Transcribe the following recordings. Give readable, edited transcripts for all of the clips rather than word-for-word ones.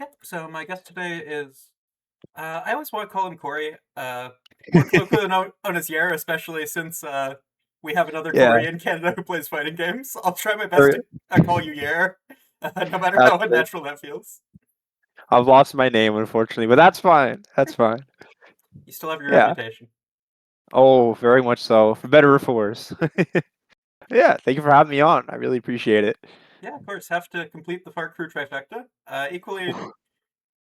Yep. So my guest today is I always want to call him Corey, more colloquially known as Yaer, especially since we have another Yeah, Corey in Canada who plays fighting games. I'll try my best or- to call you Yaer, no matter that's how unnatural that feels. I've lost my name unfortunately, but that's fine. That's fine. You still have your Yeah. reputation. Oh, very much so. For better or for worse. Yeah. Thank you for having me on. I really appreciate it. Yeah, of course. Have to complete the Fart Crew trifecta. Equally,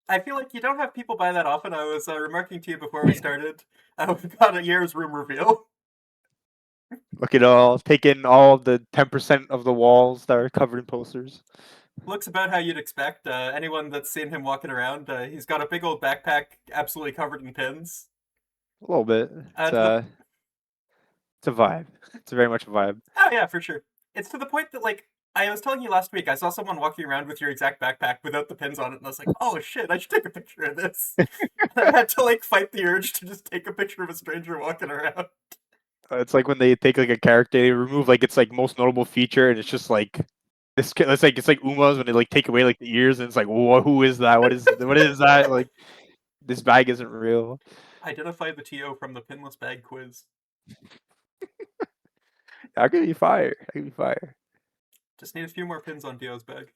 I feel like you don't have people by that often. I was remarking to you before we started. We've got a Yaer's room reveal. Look at all, taking all of the 10% of the walls that are covered in posters. Looks about how you'd expect. Anyone that's seen him walking around, he's got a big old backpack, absolutely covered in pins. A little bit. It's To the a it's a vibe. It's very much a vibe. Oh yeah, for sure. It's to the point that like I was telling you last week, I saw someone walking around with your exact backpack without the pins on it, and I was like, oh shit, I should take a picture of this. And I had to like fight the urge to just take a picture of a stranger walking around. It's like when they take like a character, they remove like its like most notable feature, and it's just like it's like Uma's when they like take away like the ears, and it's like, who is that? What is that? Like this bag isn't real. Identify the TO from the pinless bag quiz. I could be fire. I could be fire. Just need a few more pins on Dio's bag.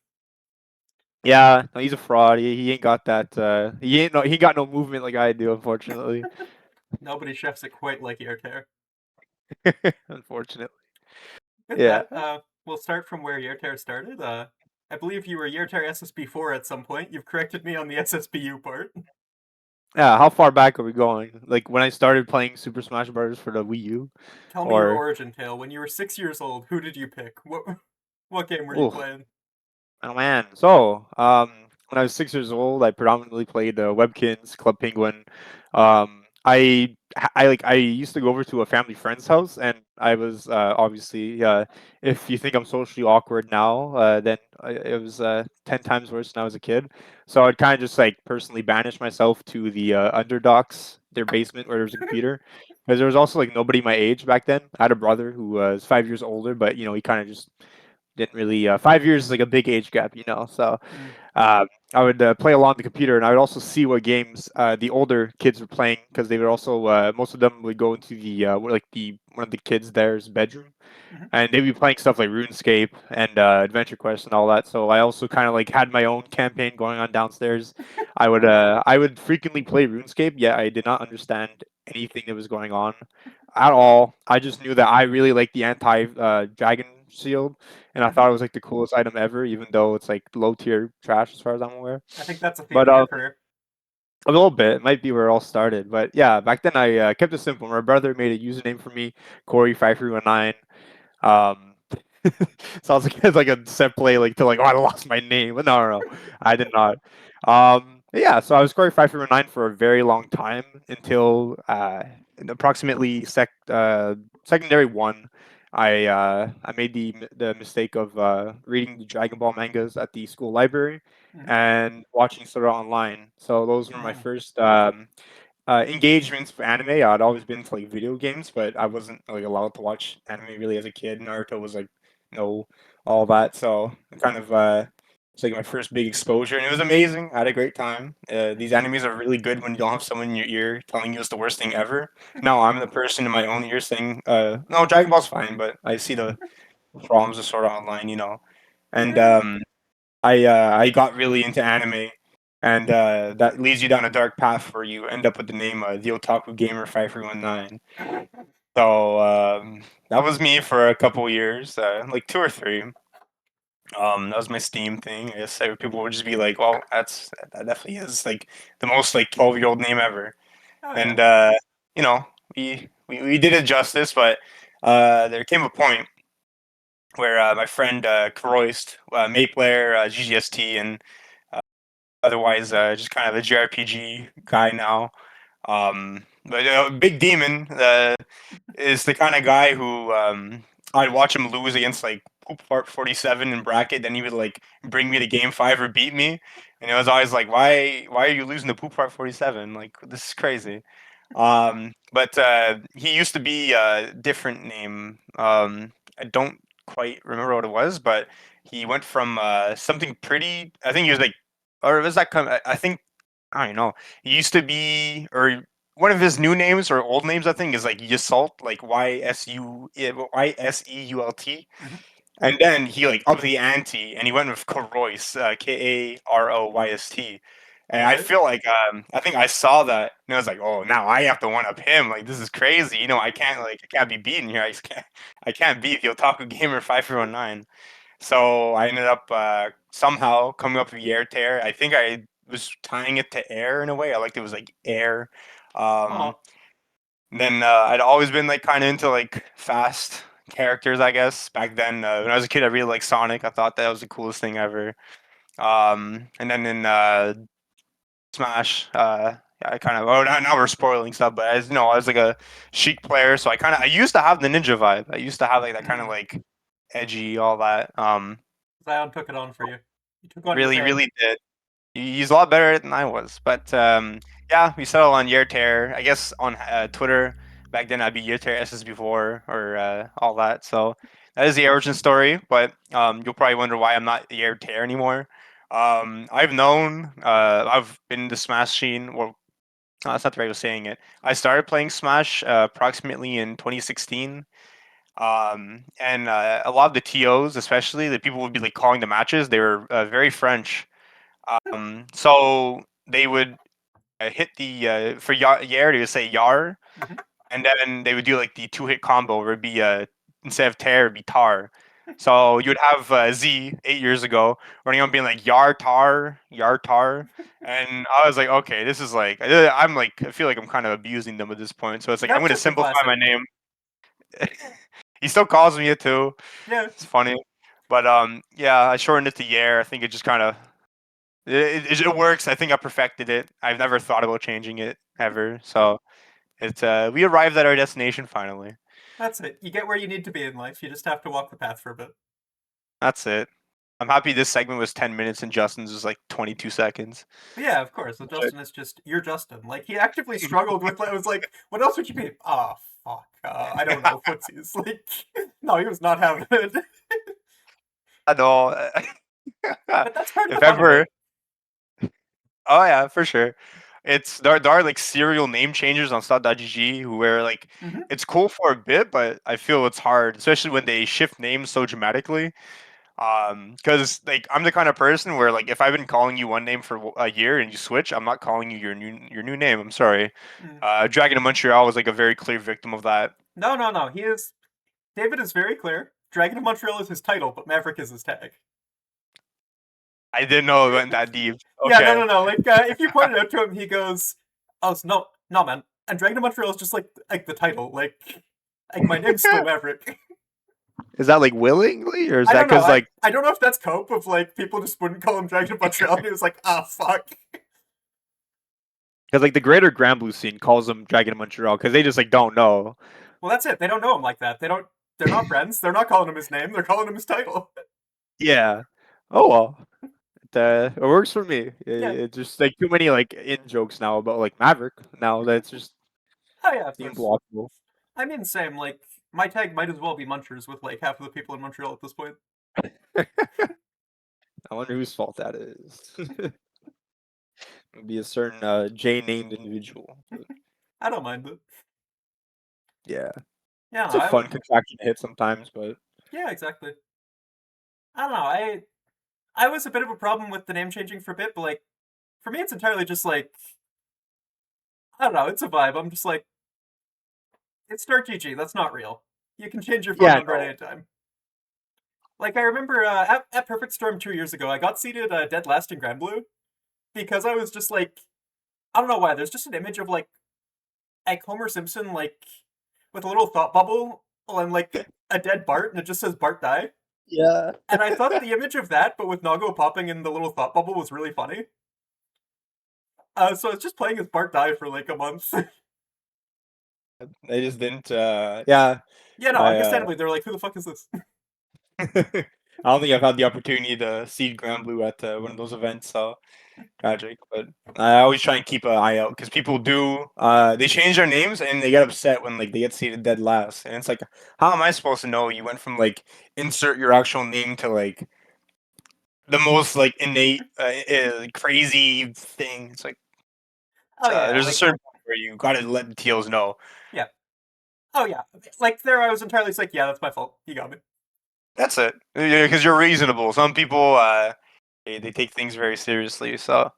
Yeah, no, he's a fraud. He ain't got that. He got no movement like I do, unfortunately. Nobody chefs it quite like Yaertaer. Unfortunately. With Yeah. that, we'll start from where Yaertaer started. I believe you were Yaertaer SSB4 at some point. You've corrected me on the SSBU part. Yeah. How far back are we going? Like when I started playing Super Smash Bros. For the Wii U, Tell me your or origin tale. When you were 6 years old, who did you pick? What game were you oh, playing? oh man. So when I was 6 years old, I predominantly played Webkins, Club Penguin. I used to go over to a family friend's house, and I was obviously if you think I'm socially awkward now, then it was 10 times worse when I was a kid. So I'd kind of just like personally banish myself to the underdogs, their basement where there was a computer, because there was also like nobody my age back then. I had a brother who was 5 years older, but he kind of just didn't really. 5 years is like a big age gap. So Mm. I would play along the computer, and I would also see what games the older kids were playing because they would also most of them would go into the like the one of the kids there's bedroom, Mhm. and they'd be playing stuff like RuneScape and Adventure Quest and all that. So I also kind of like had my own campaign going on downstairs. I would frequently play RuneScape, yet I did not understand anything that was going on at all. I just knew that I really liked the anti dragon shield, and I Mhm. thought it was like the coolest item ever, even though it's like low tier trash as far as I'm aware. I think that's a theme But in your career. a little bit it might be where it all started. But yeah, back then I kept it simple. My brother made a username for me, Corey5319. Um, sounds like it's like a set play like to like, oh, I lost my name. But no, I did not. Yeah, so I was Corey5319 for a very long time until in approximately secondary one. I made the mistake of reading the Dragon Ball mangas at the school library Mhm. and watching Sword Art Online. So those were my Mm. first engagements for anime. I'd always been to like video games, but I wasn't like allowed to watch anime really as a kid. Naruto was like no all that. So kind of it's like my first big exposure, and it was amazing. I had a great time. These animes are really good when you don't have someone in your ear telling you it's the worst thing ever. No, I'm the person in my own ear saying, "No, Dragon Ball's fine," but I see the problems of Sword Art Online. And Yeah. I got really into anime, and that leads you down a dark path where you end up with the name the Otaku Gamer 5319. So that was me for a couple years, like 2 or 3. That was my Steam thing. I guess people would just be like, "Well, that definitely is like the most like 12-year-old name ever." Oh yeah. And you know, we did it justice, but there came a point where my friend Kroist, Mayplayer, GGST, and otherwise just kind of a JRPG guy now. But Big Demon is the kind of guy who I'd watch him lose against like Poop Fart 47 in bracket, then he would like bring me to game 5 or beat me, and it was always like, why are you losing to Poop Fart 47? Like this is crazy. But he used to be a different name. I don't quite remember what it was, but he went from something pretty. I think he was like or was that come? I think I don't know. He used to be, or one of his new names or old names, I think, is like Yasult, like Yseult. Mhm. And then he like upped the ante and he went with Karoyst, Karoyst. And I Okay. feel like I think I saw that and I was like, oh, now I have to one up him. Like this is crazy. I can't be beaten here. I can't beat the Otaku Gamer 5419. So I ended up somehow coming up with Yaertaer. I think I was tying it to air in a way. I liked it was like air. Um, Oh, then I'd always been like kind of into like fast characters, I guess. Back then, when I was a kid, I really liked Sonic. I thought that was the coolest thing ever. And then in Smash, yeah, I kind of now we're spoiling stuff, but as you know, I was like a Sheik player, so I used to have the ninja vibe. I used to have like that kind of mm. like edgy, all that. Zion took it on for you. He took on your Really, pain. really did. He's a lot better than I was. But yeah, we settled on Yaertaer. I guess on Twitter back then I'd be Yaertaer SSB4 or all that. So that is the origin story. But you'll probably wonder why I'm not Yaertaer anymore. I've been in the Smash scene. Well, no, that's not the right way of saying it. I started playing Smash approximately in 2016. And a lot of the TOs, especially the people would be like calling the matches, they were very French. So they would hit the for Yaer they would say Yar, Mhm. and then they would do like the two hit combo where it'd be instead of Tear it'd be Tar. So you'd have Z 8 years ago running on being like Yaertaer, Yaertaer, and I was like, okay, this is like I'm like I feel like I'm kind of abusing them at this point. So it's like I'm That's gonna just a simplify my classic. name. He still calls me it too. Yeah, It's funny, but yeah, I shortened it to Yaer. I think it just kind of it works. I think I perfected it. I've never thought about changing it ever. So it's we arrived at our destination finally. that's it. You get where you need to be in life. You just have to walk the path for a bit. That's it. I'm happy this segment was 10 minutes and Justin's was like 22 seconds. But yeah, of course. So But Justin is just you're Justin. Like he actively struggled with. I was like, what else would you be? Oh fuck. I don't know. Footsies. Like, no, he was not having it. I know. But that's part of the If fun of it. ever, oh yeah, for sure. There are like serial name changers on Stat.gg where like Hmm. it's cool for a bit, but I feel it's hard, especially when they shift names so dramatically. Because like I'm the kind of person where like if I've been calling you one name for a year and you switch, I'm not calling you your new name. I'm sorry. Mm. Dragon of Montreal was like a very clear victim of that. No, no, no. He is. David is very clear. Dragon of Montreal is his title, but Maverick is his tag. I didn't know it went that deep. Yeah, no, Okay. no, no. Like, if you point it out to him, he goes, "Oh, no, no, man." And Dragon of Montreal is just like the title. Like my name's still Maverick. Is that like willingly, or is I that don't know. because I like I don't know if that's cope of like people just wouldn't call him Dragon of Montreal. And he was like, "Ah, fuck." the greater Grand Blue scene calls him Dragon of Montreal because they just like don't know. Well, that's it. They don't know him like that. They don't. They're not friends. They're not calling him his name. They're calling him his title. Yeah. Oh well. It works for me. Yeah. It's just like too many like in jokes now about like Maverick. Now Mhm. that's just Oh yeah, of course. unblockable. I mean, same. Like my tag might as well be Munchers with like half of the people in Montreal at this point. I wonder whose fault that is. It'd be a certain J named individual. But I don't mind it. yeah, Yeah, it's a fun contraction to hit sometimes, but yeah, exactly. I don't know. I was a bit of a problem with the name changing for a bit, but like for me, it's entirely just like I don't know. It's a vibe. I'm just like it's Start GG. That's not real. You can change your phone yeah, number at no, any time. Like I remember at Perfect Storm 2 years ago, I got seated dead last in Grand Blue because I was just like I don't know why. There's just an image of like Homer Simpson like with a little thought bubble and like a dead Bart, and it just says Bart die. yeah. And I thought the image of that, but with Nago popping in the little thought bubble, was really funny. So I was just playing as Bart die for like a month. I just didn't. Yeah, Yeah, no, I. understandably, they're like, who the fuck is this? I don't think I've had the opportunity to see Grand Blue at one of those events, so tragic. But I always try and keep an eye out because people do. They change their names and they get upset when like they get seated dead last, and it's like, how am I supposed to know you went from like insert your actual name to like the most like innate, crazy thing. It's like Oh yeah, there's a like certain point where you gotta let the TOs know. yeah. Oh yeah, like there I was entirely just like, yeah, that's my fault. You got me. That's it. Because you're reasonable. Some people, they take things very seriously. So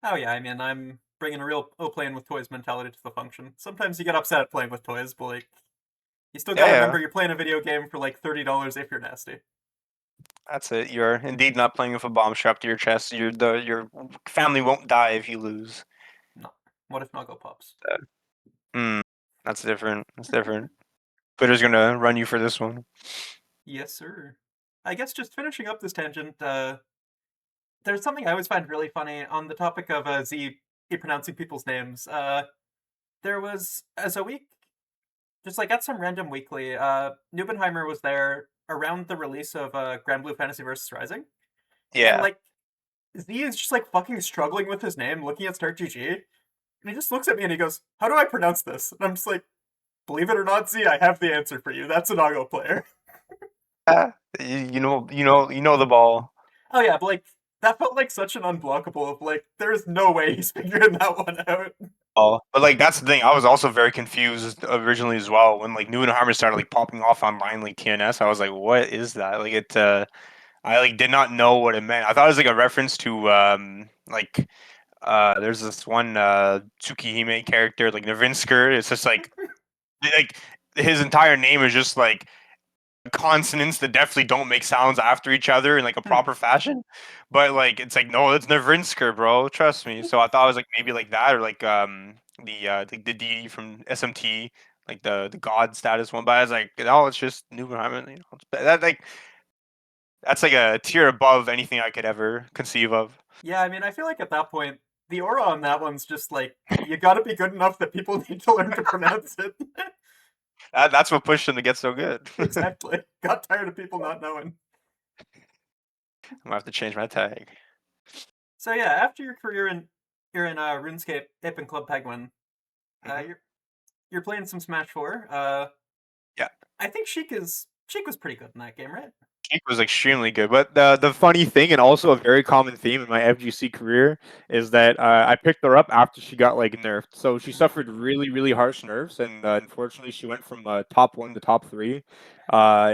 Oh yeah, I mean I'm bringing a real playing with toys mentality to the function. Sometimes you get upset at playing with toys, but like you still yeah, gotta yeah, remember you're playing a video game for like $30 if you're nasty. that's it. You're indeed not playing with a bomb strapped to your chest. Your family won't die if you lose. No. What if Nuggle Pups? Uh, Hmm, that's different. That's different. Twitter's gonna run you for this one. Yes, sir. I guess just finishing up this tangent, there's something I always find really funny on the topic of Z pronouncing people's names. There was as a week, just like at some random weekly, Nubenheimer was there around the release of Grand Blue Fantasy Versus Rising, and Yeah. like Z is just like fucking struggling with his name, looking at Start GG, and he just looks at me and he goes, "How do I pronounce this?" And I'm just like, "Believe it or not, Z, I have the answer for you. That's an Nago player." You know the ball. Oh yeah, but like that felt like such an unblockable of like, there's no way he's figuring that one out. Oh, but like that's the thing. I was also very confused originally as well when like New and Harmon started like popping off online like TNS. I was like, what is that? Like it. I like did not know what it meant. I thought it was like a reference to like there's this one Tsukihime character like Navinsker. It's just like his entire name is just like consonants that definitely don't make sounds after each other in like a Hmm. proper fashion. But like it's like no, it's Navrinsker, bro. Trust me. So I thought it was like maybe like that or like the D from SMT, like the god status one. But I was like, no, it's just Nubenheimer. That like that's like a tier above anything I could ever conceive of. Yeah, I mean, I feel like at that point, the aura on that one's just like, you gotta be good enough that people need to learn to pronounce it. That's what pushed him to get so good. I'm Exactly. Got tired of people not knowing. gonna have to change my tag. So yeah, after your career in you're in RuneScape, Ip and Club Penguin, Hmm. you're playing some Smash 4. Yeah. I think Sheik was pretty good in that game, right? Sheik was extremely good. But the funny thing, and also a very common theme in my FGC career, is that I picked her up after she got like nerfed. So she suffered really, really harsh nerfs, and unfortunately, she went from top one to top three in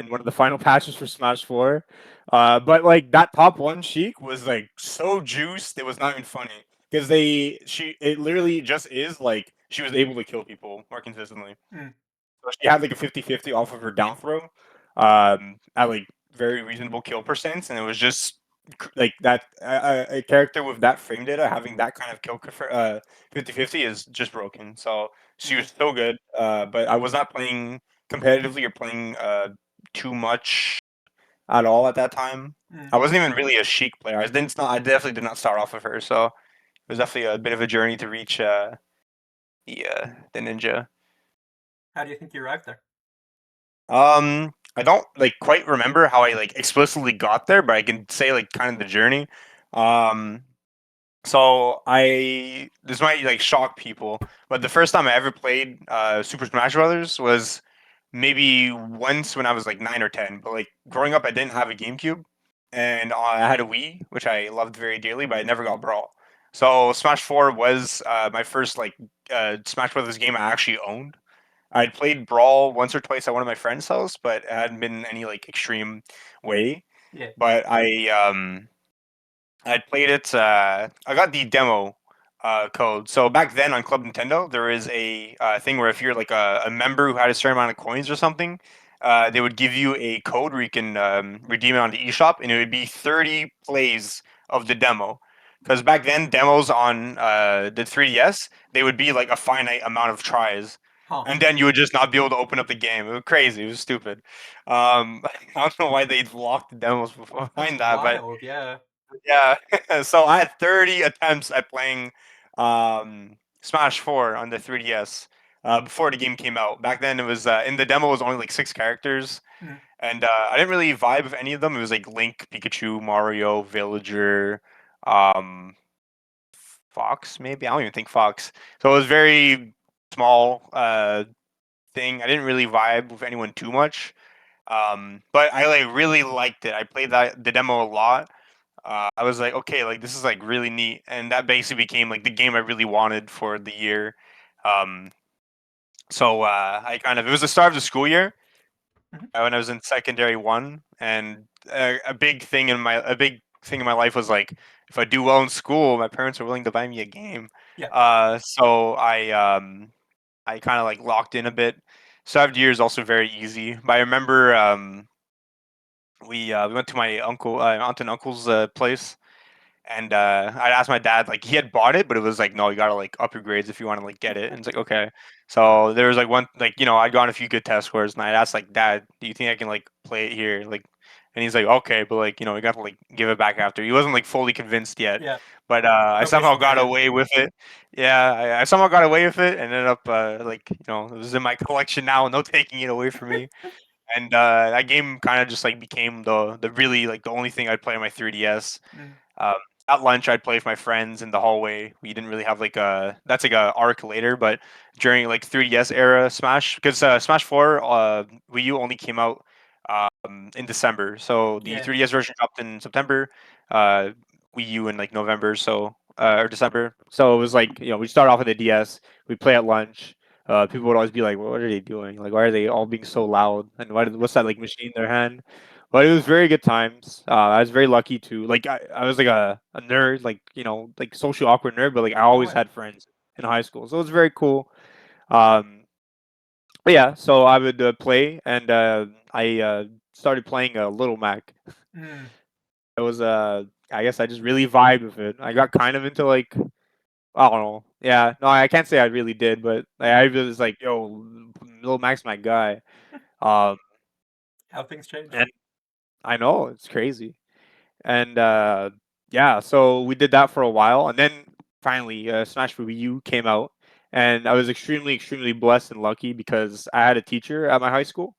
one of the final patches for Smash Four. But like that top one Sheik was like so juiced, it was not even funny because it literally just is like she was able to kill people more consistently. Mm, So she had like a 50-50 off of her down throw at like very reasonable kill percents, and it was just like that a character with that frame data having that kind of 50-50 is just broken. So she mm, was so good, but I was not playing competitively or playing too much at all at that time. mm. I wasn't even really a Sheik player. I definitely did not start off with her, so it was definitely a bit of a journey to reach the ninja. How do you think you arrived there? I don't like quite remember how I like explicitly got there, but I can say like kind of the journey. Um, so this might like shock people, but the first time I ever played Super Smash Brothers was maybe once when I was like 9 or 10. But like growing up, I didn't have a GameCube, and I had a Wii, which I loved very dearly, but I never got Brawl. So Smash Four was my first like Smash Brothers game I actually owned. I'd played Brawl once or twice at one of my friends' house, but it hadn't been any like extreme way. Yeah. But I'd played it. I got the demo code. So back then on Club Nintendo, there is a thing where if you're like a member who had a certain amount of coins or something, they would give you a code where you can redeem it on the eShop, and it would be 30 plays of the demo. Because back then, demos on the 3DS, they would be like a finite amount of tries. Huh. And then you would just not be able to open up the game. It was crazy. It was stupid. I don't know why they locked the demos That's behind that, but wild, yeah. yeah. So I had 30 attempts at playing Smash 4 on the 3DS before the game came out. Back then, it was in the demo it was only like 6 characters, Mm, and I didn't really vibe with any of them. It was like Link, Pikachu, Mario, Villager, um, Fox, maybe. I don't even think Fox. So it was very small thing. I didn't really vibe with anyone too much. But I like really liked it. I played the demo a lot. I was like, okay, like this is like really neat, and that basically became like the game I really wanted for the year. Um, I kind of it was the start of the school year Mhm. when I was in secondary one, and a big thing in my life was like if I do well in school, my parents are willing to buy me a game. Yeah. I kind of like locked in a bit. Starved year is also very easy, but I remember we went to my aunt and uncle's place, and I'd asked my dad, like he had bought it, but it was like, no, you gotta like up your grades if you want to like get it. And it's like, okay. So there was like one, like I'd gotten a few good test scores, and I asked like, Dad, do you think I can like play it here? Like, and he's like, okay, but like you got to like give it back after. He wasn't like fully convinced yet, Yeah. but I No somehow fishing there got yet. away with it. Yeah, I somehow got away with it, and ended up like it was in my collection now, no taking it away from me. And that game kind of just like became the really like the only thing I'd play on my 3DS. Mm. Um, at lunch, I'd play with my friends in the hallway. We didn't really have like a that's like a arc later, but during like 3DS era Smash, because Smash 4 Wii U only came out in December, so the Yeah. 3DS version dropped in September, uh, Wii U in like November, or December. So it was like we start off with the DS, we play at lunch. People would always be like, "What are they doing? Like, why are they all being so loud? And what's that like machine in their hand?" But it was very good times. I was very lucky to like I was like a nerd, like like socially awkward nerd, but like I Oh, always yeah. had friends in high school, so it was very cool. Um, but yeah, so I would play, and I started playing Little Mac. Mm. It was I guess I just really vibed with it. I got kind of into like I don't know. Yeah, no, I can't say I really did, but like, I was like, yo, Little Mac's my guy. Um, How things change. and I know it's crazy. And yeah, so we did that for a while, and then finally, Smash for Wii U came out, and I was extremely, extremely blessed and lucky because I had a teacher at my high school.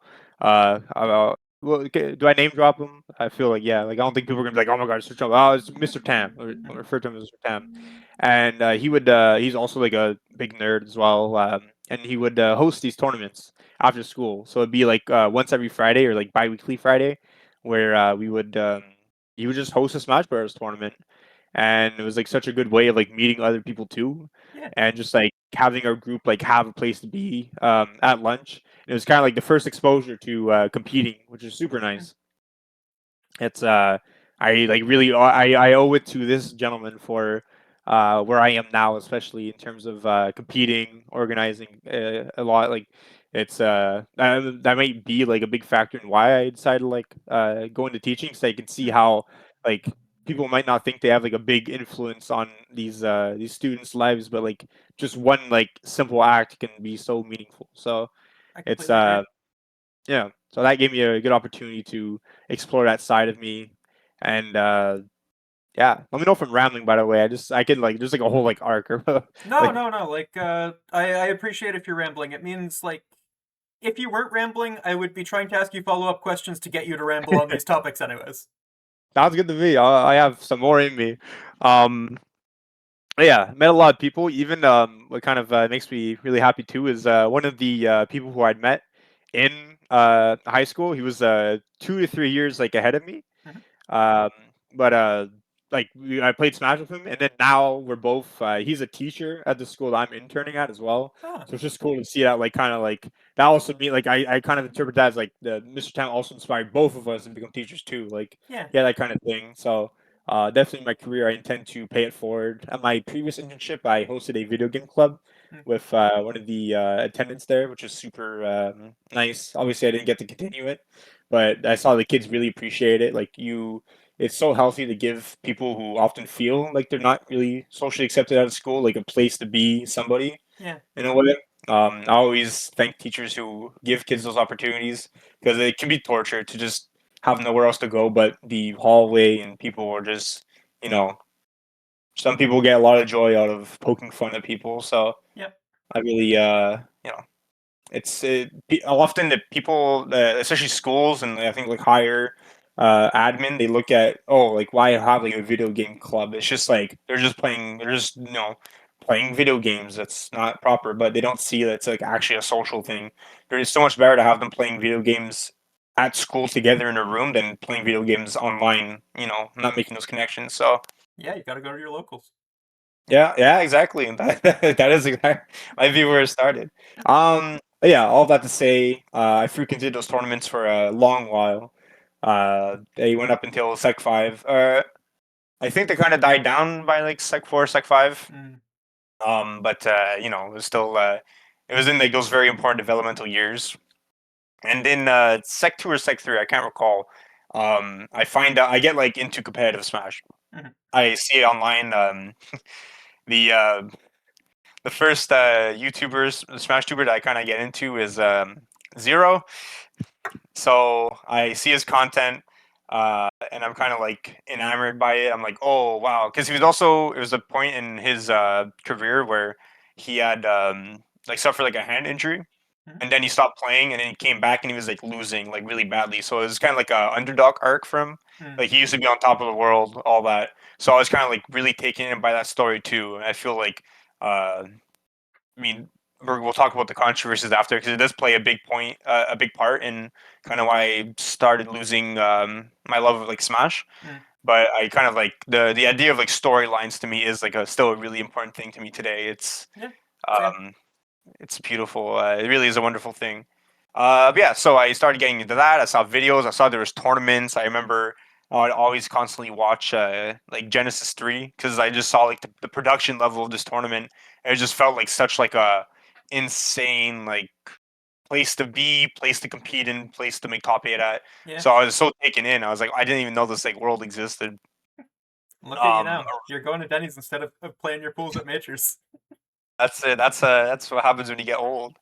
Well, okay, do I name drop him? I feel like yeah, like I don't think people are gonna be like, oh my god, it's Mr. Tam. Oh, it's Mr. Tam. Or Mhm. refer to him as Mr. Tam. And he's also like a big nerd as well. And he would host these tournaments after school. So it'd be like once every Friday or like bi-weekly Friday, where we would he would just host a Smash Bros. Tournament, and it was like such a good way of like meeting other people too, Yeah. and just like having our group like have a place to be at lunch. And it was kind of like the first exposure to competing, which is super Mm. nice. It's I like really I owe it to this gentleman for where I am now, especially in terms of competing, organizing a lot. Like it's that might be like a big factor in why I decided to like go into teaching, so I can see Mm. how like people might not think they have like a big influence on these students' lives, but like just one like simple act can be so meaningful. So I it's completely agree. yeah, so that gave me a good opportunity to explore that side of me, and yeah. Let me know if I'm rambling. By the way, I can like there's like a whole like arc or No, like no, no. Like, I appreciate if you're rambling. It means, like, if you weren't rambling, I would be trying to ask you follow-up questions to get you to ramble on these topics anyways. sounds good to me. I have some more in me. Um, yeah, met a lot of people. Even what kind of makes me really happy too is one of the people who I'd met in high school. He was 2 to 3 years like ahead of me. Mhm. Um, but I played Smash with him, and then now we're both. He's a teacher at the school that I'm interning at as well. Oh, So it's just cool to see that, like, kind of like that. Also, mean like I kind of interpret that as like the Mr. Town also inspired both of us to become teachers too. Like, yeah. yeah, that kind of thing. So. Definitely my career, I intend to pay it forward. At my previous internship, I hosted a video game club Mm. with one of the attendants there, which was super nice. Obviously, I didn't get to continue it, but I saw the kids really appreciate it. It's so healthy to give people who often feel like they're not really socially accepted out of school like a place to be somebody Yeah. in a way. I always thank teachers who give kids those opportunities because it can be torture to just have nowhere else to go but the hallway, and people are just you know some people get a lot of joy out of poking fun at people. So Yep. I really often the people, especially schools and I think like higher admin, they look at, oh, like why have like a video game club? It's just like they're just playing video games. That's not proper, but they don't see that it's like actually a social thing. It's so much better to have them playing video games at school together in a room than playing video games online. Not making those connections. So Yeah, you gotta go to your locals. yeah, yeah, exactly. And that is exactly might be where it started. But yeah, all that to say, I frequented those tournaments for a long while. They went up until Sec 5. I think they kind of died down by like Sec 4, Sec 5. Mm. But it was still it was in like those very important developmental years. And in Sec 2 or Sec 3, I can't recall. I find out I get like into competitive Smash. Mhm. I see it online. The uh, the first YouTubers, Smash tuber that I kind of get into is Zero. So I see his content, and I'm kind of like enamored by it. I'm like, oh wow, because it was a point in his career where he had like suffered like a hand injury, Mhm. and then he stopped playing, and then he came back and he was like losing like really badly. So it was kind of like a underdog arc for him. Mm. Like he used to be on top of the world, all that. So I was kind of like really taken in by that story too. And I feel like uh, I mean, we'll talk about the controversies after because it does play a big part in kind of why I started losing my love of like Smash. Mm. But I kind of like the idea of like storylines to me is like a still a really important thing to me today. Yeah, same. Um, it's beautiful. It really is a wonderful thing. But yeah, so I started getting into that. I saw videos. I saw there was tournaments. I remember I'd always constantly watch like Genesis 3 because I just saw like the production level of this tournament. And it just felt like such like a insane like place to be, place to compete in, place to make top eight at. Yeah. So I was so taken in. I was like, I didn't even know this like world existed. Look at you Um, now. You're going to Denny's instead of playing your pools at Majors. that's it. That's what happens when you get old.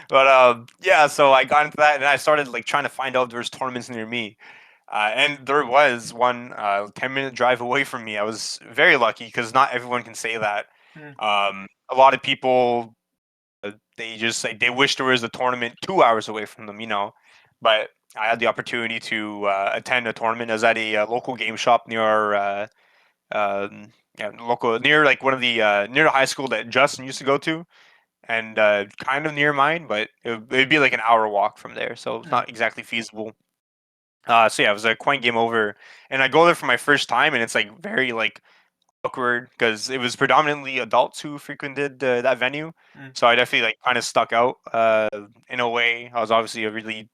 But yeah, so I got into that and I started like trying to find out if there was tournaments near me. And there was one 10-minute drive away from me. I was very lucky because not everyone can say that. Mm. A lot of people they just like they wish there was a tournament 2 hours away from them, you know. But I had the opportunity to attend a tournament. I was at a local game shop near our yeah, local near like one of the near the high school that Justin used to go to and kind of near mine, but it'd be like an hour walk from there, so it's Mm. not exactly feasible. So yeah, it was a coin game over, and I go there for my first time, and it's like very like awkward because it was predominantly adults who frequented that venue. Mm. So I definitely like kind of stuck out in a way. I was obviously a really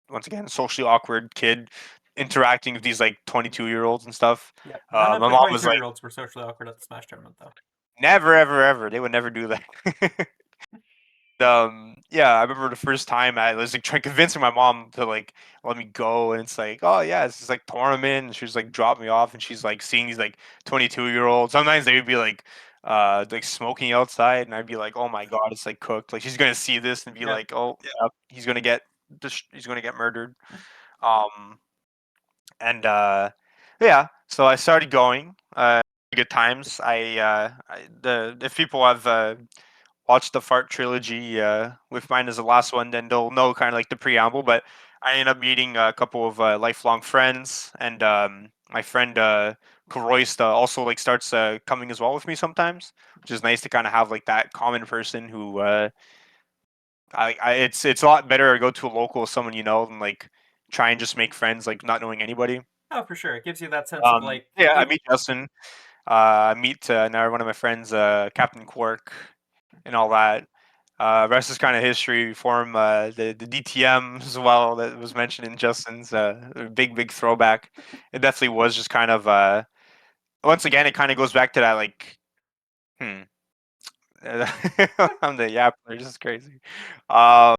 once again socially awkward kid interacting with these like 22-year-olds and stuff. Yeah. None of My the mom was like, years were socially awkward at the Smash tournament, though. never, ever, ever. They would never do that. Yeah, I remember the first time I was like trying convincing my mom to like let me go, and it's like, oh yeah, it's this like tournament, and she's like drop me off, and she's like seeing these like 22-year-olds. Sometimes they would be like smoking outside, and I'd be like, oh my god, it's like cooked. Like she's gonna see this and be Yeah. like, oh yeah, he's gonna get murdered. Um, and yeah, so I started going. Good times. The if people have watched the Fart trilogy with mine as the last one, then they'll know kind of like the preamble. But I ended up meeting a couple of lifelong friends, and my friend Kroist also like starts coming as well with me sometimes, which is nice to kind of have like that common person who it's a lot better to go to a local someone you know than like try and just make friends like not knowing anybody. Oh, for sure. It gives you that sense of like, Yeah, I if meet Justin. I meet now one of my friends, Captain Quark, and all that. Rest is kind of history for him. The DTM as well that was mentioned in Justin's big throwback. It definitely was just kind of once again it kind of goes back to that like hmm. I'm the Yappler. This is crazy. Uh,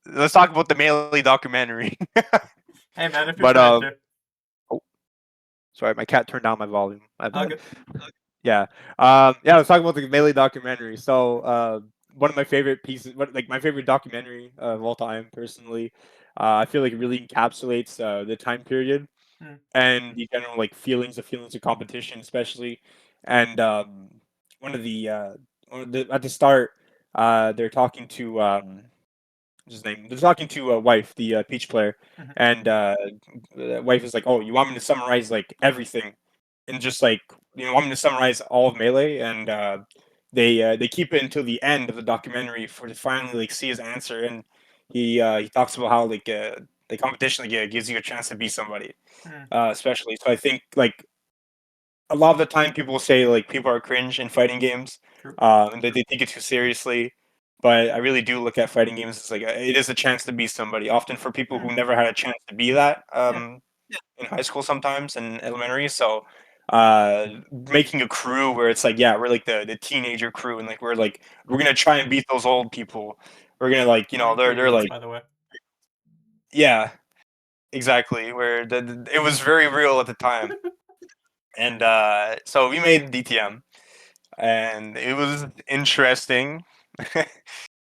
let's talk about the Melee documentary. hey man, if you're but trying to, oh, sorry, my cat turned down my volume. My all bad. good. Yeah. Yeah, I was talking about the Melee documentary. So, one of my favorite pieces, like my favorite documentary of all time, personally. I feel like it really encapsulates the time period Mm. and the general like feelings of competition, especially. And at the start, they're talking to what's his name? They're talking to a wife, the Peach player, Mhm. and the wife is like, "Oh, you want me to summarize like everything?" And just like want me to summarize all of Melee, and they keep it until the end of the documentary for to finally like see his answer, and he talks about how like the competition like gives you a chance to be somebody, Mm, especially. So I think like a lot of the time people say like people are cringe in fighting games, true. and that they take it too seriously. But I really do look at fighting games as like it is a chance to be somebody. Often for people Mm, who never had a chance to be that yeah. in high school, sometimes in elementary. So uh, making a crew where it's like yeah, we're like the teenager crew, and like we're gonna try and beat those old people. We're gonna like Mine they're crew is, like by the way. yeah, exactly. Where it was very real at the time. And so we made DTM, and it was interesting.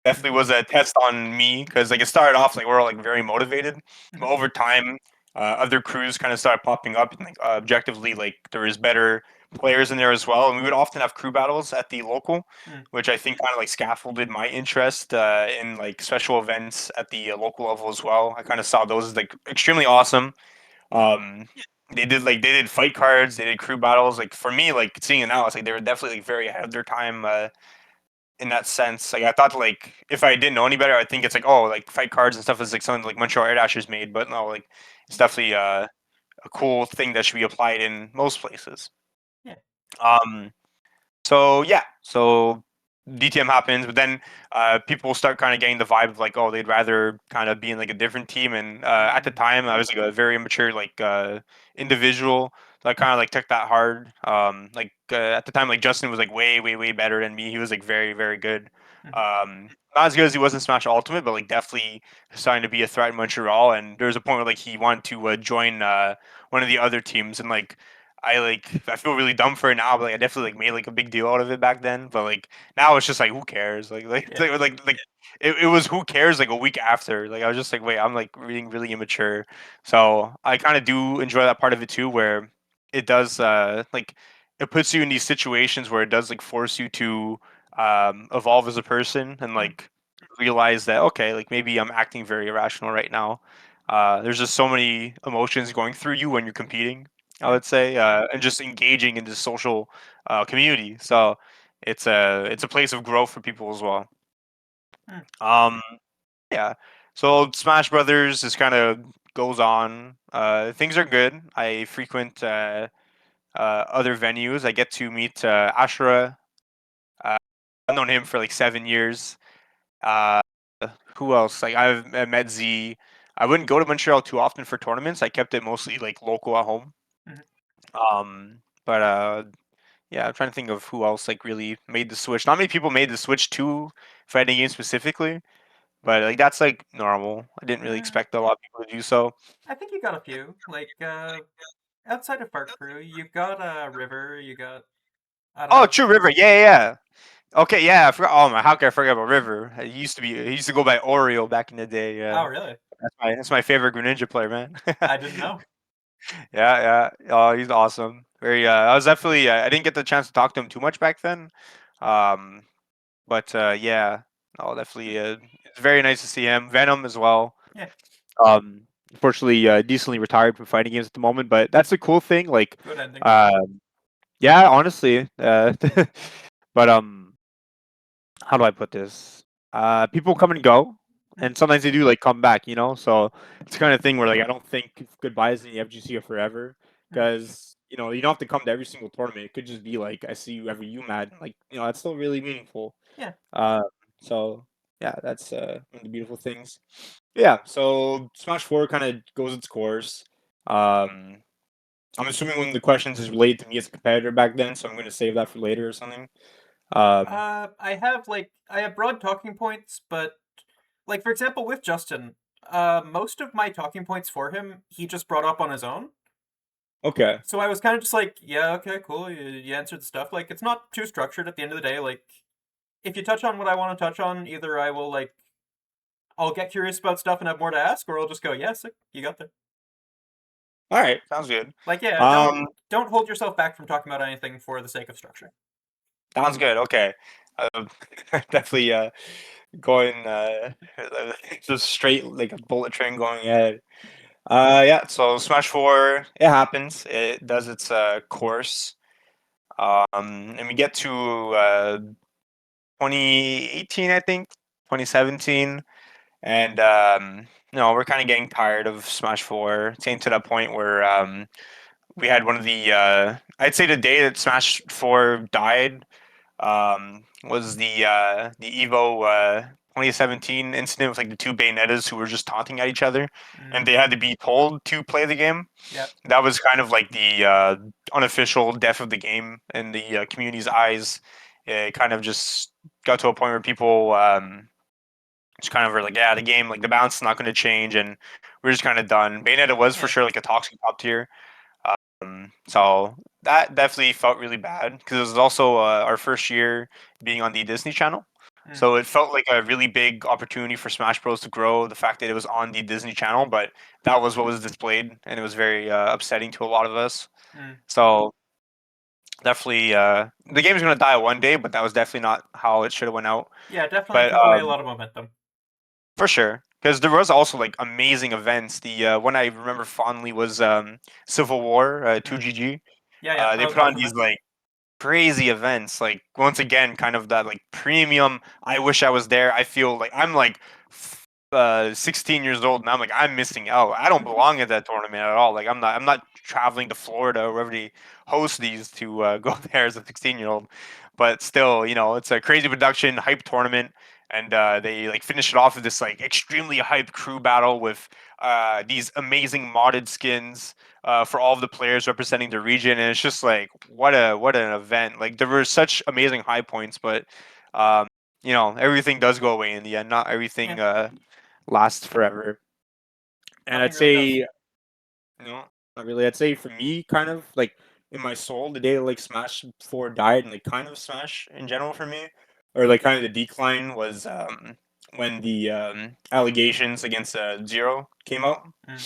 Definitely was a test on me because like it started off like we're all like very motivated, but Mhm, over time, other crews kind of started popping up, and like objectively, like there was better players in there as well, and we would often have crew battles at the local, mm, which I think kind of like scaffolded my interest in like special events at the local level as well. I kind of saw those as like extremely awesome. um, they did fight cards, they did crew battles. Like for me, like seeing it now, it's like they were definitely like very ahead of their time in that sense. Like I thought, like if I didn't know any better, I think it's like oh, like fight cards and stuff is like something like Montreal Air made, but no, like it's definitely a cool thing that should be applied in most places. yeah. Um, so yeah, so DTM happens, but then people start kind of getting the vibe of like, oh, they'd rather kind of be in like a different team. And at the Mm, time, I was like a very immature like individual, so I kind of like took that hard. At the time, like Justin was like way, way, way better than me. He was like very, very good. mhm, Not as good as he was in Smash Ultimate, but like definitely starting to be a threat in Montreal. And there was a point where like he wanted to join one of the other teams, and like I feel really dumb for it now, but like I definitely like made like a big deal out of it back then. But like now it's just like who cares? yeah. It was who cares like a week after. Like I was just like, wait, I'm like being really immature. So I kind of do enjoy that part of it too, where it does like it puts you in these situations where it does like force you to evolve as a person and Mm, like realize that okay, like maybe I'm acting very irrational right now. There's just so many emotions going through you when you're competing, I yeah. would say, and just engaging in this social community. So it's a place of growth for people as well. Mm, Um, yeah. So Smash Brothers is kind of goes on. Things are good. I frequent other venues. I get to meet Ashura. Uh, I've known him for like 7 years. Uh, who else? Like I've met Z. I wouldn't go to Montreal too often for tournaments. I kept it mostly like local at home. mhm. But yeah, I'm trying to think of who else like really made the switch. Not many people made the switch to fighting games specifically, but like that's like normal. I didn't really Uh, expect a lot of people to do so. I think you got a few. Like, outside of Fart Crew, you got River, you got, I don't Oh, know. True River. Yeah, yeah, yeah. Okay, yeah. I forgot. Oh my, how could I forget about River? He used to go by Oreo back in the day. Oh, Yeah, really? that's my favorite Greninja player, man. I didn't know. Yeah, yeah. Oh, he's awesome. Very. I was definitely. I didn't get the chance to talk to him too much back then. Um, but yeah. Oh, definitely. It's very nice to see him. Venom as well. Yeah, Unfortunately, decently retired from fighting games at the moment, but that's a cool thing. Like, good ending. uh, yeah, honestly. But how do I put this? People come and go, Mm, and sometimes they do like come back. So it's kind of thing where like I don't think goodbyes in the FGC are forever mm, because you don't have to come to every single tournament. It could just be like I see you every UMAD. Like that's still really meaningful. yeah. Uh, so yeah, that's one of the beautiful things. Yeah, so Smash Four kind of goes its course. Um, I'm assuming one of the questions is related to me as a competitor back then, so I'm going to save that for later or something. Um, I have broad talking points, but like for example with Justin, most of my talking points for him he just brought up on his own. okay. So I was kind of just like, yeah, okay, cool. You answered the stuff. Like it's not too structured at the end of the day. Like if you touch on what I want to touch on, either I will like I'll get curious about stuff and have more to ask, or I'll just go, yes, yeah, you got there. All right, sounds good. Like yeah, Um, don't hold yourself back from talking about anything for the sake of structure. sounds good. Okay. Uh, definitely going just straight like a bullet train going ahead. Yeah. So Smash Four, it happens. It does its course. And we get to 2018, I think, 2017. and we're kind of getting tired of Smash Four. It's getting to that point where we had one of the I'd say the day that Smash Four died was the Evo 2017 incident with like the two Bayonettas who were just taunting at each other, and Mm, they had to be told to play the game. yeah, That was kind of like the unofficial death of the game in the community's eyes. It kind of just got to a point where people just kind of were like, yeah, the game, like the balance is not going to change, and we're just kind of done. Bayonetta was for yeah, sure like a toxic top tier. So that definitely felt really bad because it was also our first year being on the Disney Channel. mm, So it felt like a really big opportunity for Smash Bros to grow. The fact that it was on the Disney Channel, but that was what was displayed, and it was very upsetting to a lot of us. mm. So definitely, the game's gonna die one day, but that was definitely not how it should have went out. Yeah, definitely But took away a lot of momentum. for sure, because there was also like amazing events. The one I remember fondly was Civil War Mm. 2GG. Yeah, yeah, I They was put on watching these that. like crazy events. Like once again, kind of that like premium. I wish I was there. I feel like I'm like 16 years old and I'm like I'm missing out. I don't belong at that tournament at all. Like I'm not traveling to Florida or wherever they host these to go there as a 16-year-old. But still, it's a crazy production, hype tournament. And they like finish it off with this like extremely hype crew battle with these amazing modded skins for all of the players representing the region, and it's just like what an event! Like there were such amazing high points, but um, everything does go away in the end. Not Yeah, everything lasts forever. And nothing I'd really say, does. not really. I'd say for me, kind of like in my soul, the day like Smash Four died, and like kind of Smash in general for me, or like kind of the decline was when the allegations against Zero came out. Mm,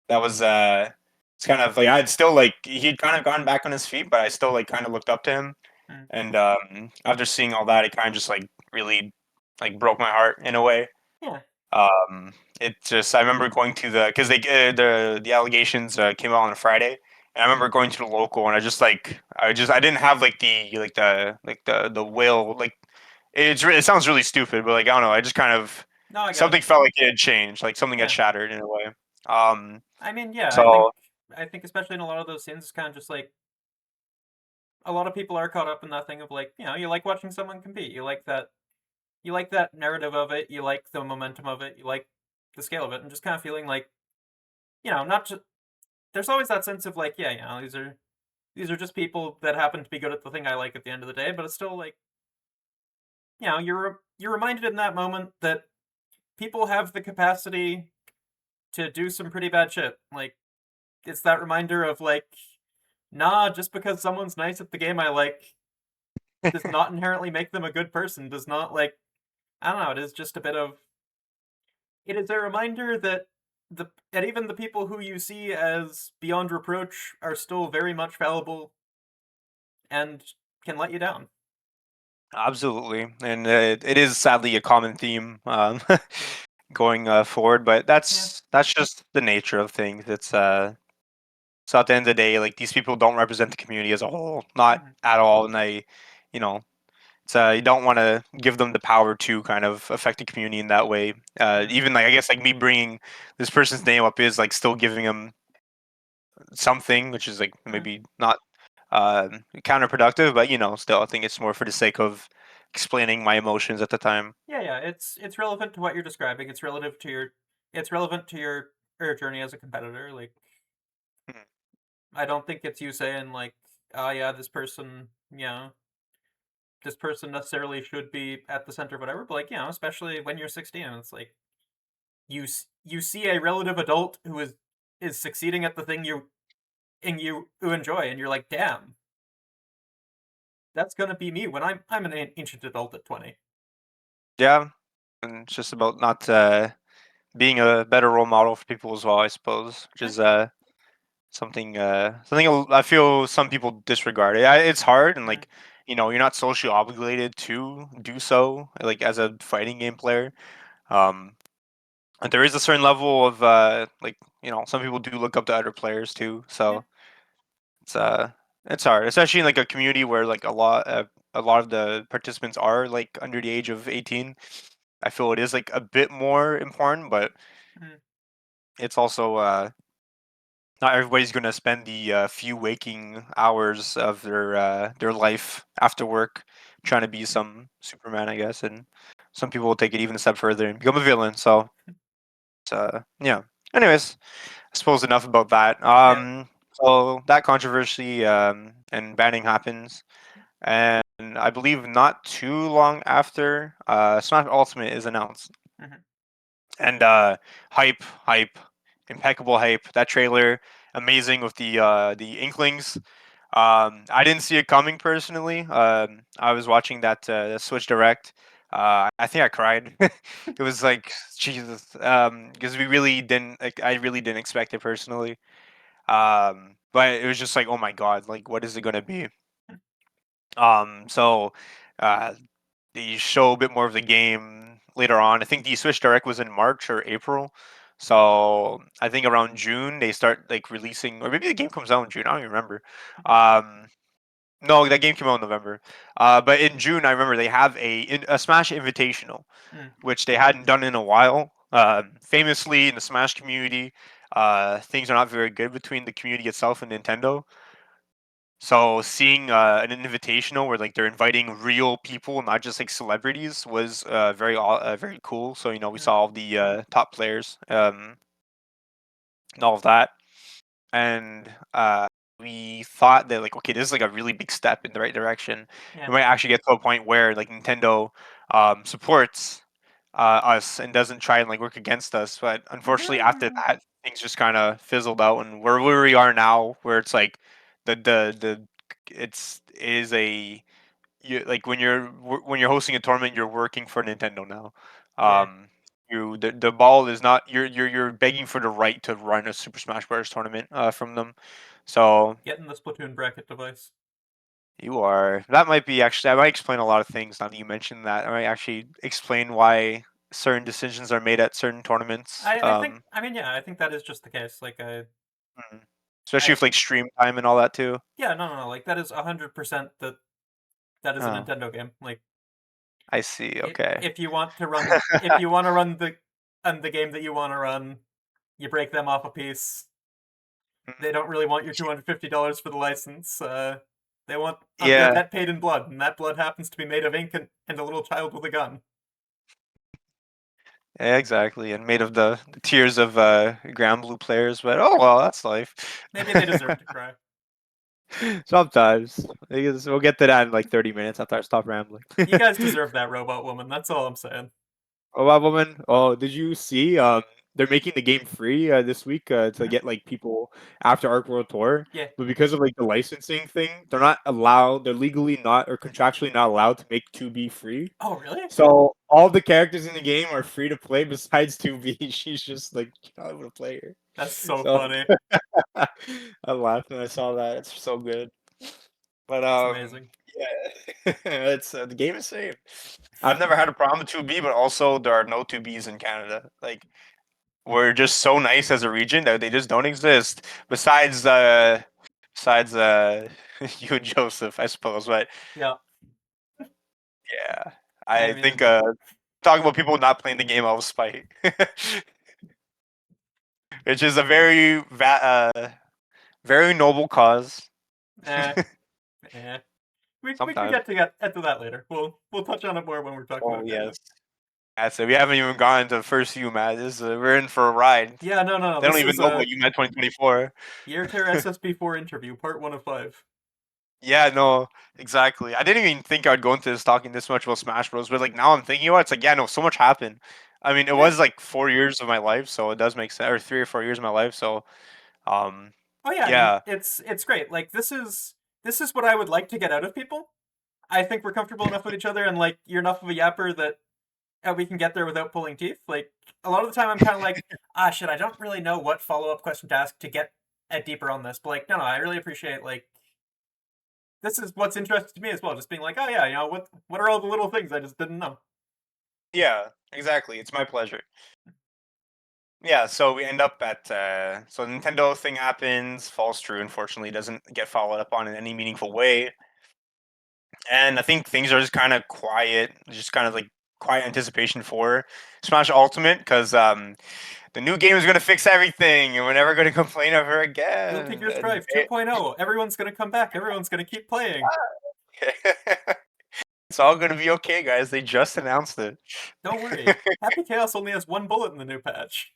That was it's kind of like I'd still like he'd kind of gotten back on his feet, but I still like kind of looked up to him. mm. And after seeing all that, it kind of just like really like broke my heart in a way. Yeah, Um, it just I remember going to the because they the allegations came out on a Friday, and I remember going to the local, and I didn't have like the will like it sounds really stupid, but like I don't know, I just kind of no, I get it. something felt like it had changed, like something had Yeah, shattered in a way. Um, I mean, yeah, so I think especially in a lot of those scenes, it's kind of just like a lot of people are caught up in that thing of like, you like watching someone compete. You like that narrative of it. You like the momentum of it. You like the scale of it, and just kind of feeling like, not just. There's always that sense of like, yeah, these are just people that happen to be good at the thing I like at the end of the day, but it's still like, you're reminded in that moment that people have the capacity to do some pretty bad shit. Like, it's that reminder of like, nah, just because someone's nice at the game I like does not inherently make them a good person. Does not like, I don't know. It is just a bit of. It is a reminder that even the people who you see as beyond reproach are still very much fallible and can let you down. absolutely, and it is sadly a common theme Mm, going forward, but yeah. that's just the nature of things. It's so at the end of the day, like these people don't represent the community as a whole, not Mhm, at all, and you know, it's you don't want to give them the power to kind of affect the community in that way. mm, Even like I guess like me bringing this person's name up is like still giving them something, which is like mm. maybe not counterproductive, but still I think it's more for the sake of explaining my emotions at the time. Yeah, yeah. It's relevant to what you're describing. It's relevant to your journey as a competitor. Like, Hmm. I don't think it's you saying like, oh yeah, this person necessarily should be at the center of whatever. But like, especially when you're 16, it's like you see a relative adult who is succeeding at the thing you enjoy, and you're like, damn, that's gonna be me when I'm an ancient adult at 20. Yeah, and it's just about not being a better role model for people as well, I suppose, which Yeah, is something I feel some people disregard. It's hard, and mm, like you're not socially obligated to do so, like as a fighting game player. Um, and there is a certain level of like some people do look up to other players too. yeah, So it's uh it's hard, especially in like a community where like a lot of the participants are like under the age of 18. I feel it is like a bit more important, but Mm, it's also not everybody's going to spend the few waking hours of their life after work trying to be some Superman, I guess, and some people will take it even a step further and become a villain. So, yeah. Anyways, I suppose enough about that. yeah. So that controversy and banning happens, and I believe not too long after, Smash Ultimate is announced, Mhm. and hype, impeccable hype. That trailer, amazing with the Inklings. I didn't see it coming personally. I was watching that Switch Direct. I think I cried. It was like Jesus, because we really didn't. Like, I really didn't expect it personally. But it was just like, oh my god, like what is it gonna be? So uh, they show a bit more of the game later on. I think the Switch Direct was in March or April. So I think around June they start like releasing, or maybe the game comes out in June. I don't even remember. Um, no, that game came out in November. But in June, I remember they have a Smash Invitational, Mm, which they hadn't done in a while. Famously, in the Smash community, things are not very good between the community itself and Nintendo. So seeing an invitational where like they're inviting real people, not just like celebrities, was very cool. So we mm, saw all the top players and all of that, and we thought that like okay, this is like a really big step in the right direction. yeah. We might actually get to a point where like Nintendo supports us and doesn't try and like work against us. But unfortunately, after Mhm. that, things just kind of fizzled out, and where we are now, where it's like the it is a like when you're hosting a tournament, you're working for Nintendo now. Yeah. The ball is not you're begging for the right to run a Super Smash Bros. Tournament from them. So Getting the Splatoon bracket device. you are that might be actually I might explain a lot of things now that you mentioned that. I might actually explain why certain decisions are made at certain tournaments. I think. I mean, yeah. I think that is just the case. Like, Mhm. Especially I with like stream time and all that too. yeah. No, no, no. Like that is 100% that is a Oh, Nintendo game. Like, I see. Okay. if you want to run, if you want to run the game that you want to run, you break them off a piece. They don't really want your $250 for the license. They want their Yeah. debt paid in blood, and that blood happens to be made of ink and a little child with a gun. Yeah, exactly, and made of the tears of Grand Blue players. But oh well, that's life. Maybe they deserve to cry. Sometimes I guess we'll get to that in like 30 minutes after I stop rambling. You guys deserve that, robot woman. That's all I'm saying. Oh, wow, woman. Oh, did you see? They're making the game free this week to Mhm. get like people after Arc World Tour. Yeah. But because of like the licensing thing, they're not allowed. They're legally not or contractually not allowed to make 2B free. Oh, really? So all the characters in the game are free to play besides 2B. She's just like you're not able to play her. That's so So funny. I laughed when I saw that. It's so good. But It's amazing. yeah, it's the game is safe. I've never had a problem with 2B, but also there are no 2Bs in Canada. Like we're just so nice as a region that they just don't exist. Besides you and Joseph, I suppose. But Yeah. yeah, I I think mean, talking about people not playing the game out of spite, which is a very noble cause. eh, eh. We can Sometimes. get to that later. We'll touch on it more when we're talking Oh about Canada. yes. That's it. We haven't even gone to the first UMAT. We're in for a ride. Yeah, no, no, no. They don't This even is know about UMAT 2024. Yaertaer SSB4 interview, part 1 of 5. Yeah, no, exactly. I didn't even think I'd go into this talking this much about Smash Bros. But like now I'm thinking about it, it's like, yeah, no, so much happened. I mean, it Yeah. was like 4 years of my life, so it does make sense, or 3 or 4 years of my life. So, um, Oh yeah, I mean, yeah, it's great. Like this is what I would like to get out of people. I think we're comfortable enough with each other, and like you're enough of a yapper that we can get there without pulling teeth. Like a lot of the time, I'm kind of like, ah, shit, I don't really know what follow up question to ask to get deeper on this. But like, no, no, I really appreciate like this is what's interesting to me as well. Just being like, oh yeah, what are all the little things I just didn't know. yeah, exactly. It's my pleasure. Yeah, so we end up at so the Nintendo thing happens, falls through. Unfortunately, doesn't get followed up on in any meaningful way. And I think things are just kind of quiet, just kind of like quiet anticipation for Smash Ultimate because the new game is going to fix everything, and we're never going to complain of her Guilty again. Gear Strive 2.0. Everyone's gonna come back. Everyone's gonna keep playing. It's all going to be okay, guys. They just announced it. Don't worry. Happy Chaos only has one bullet in the new patch.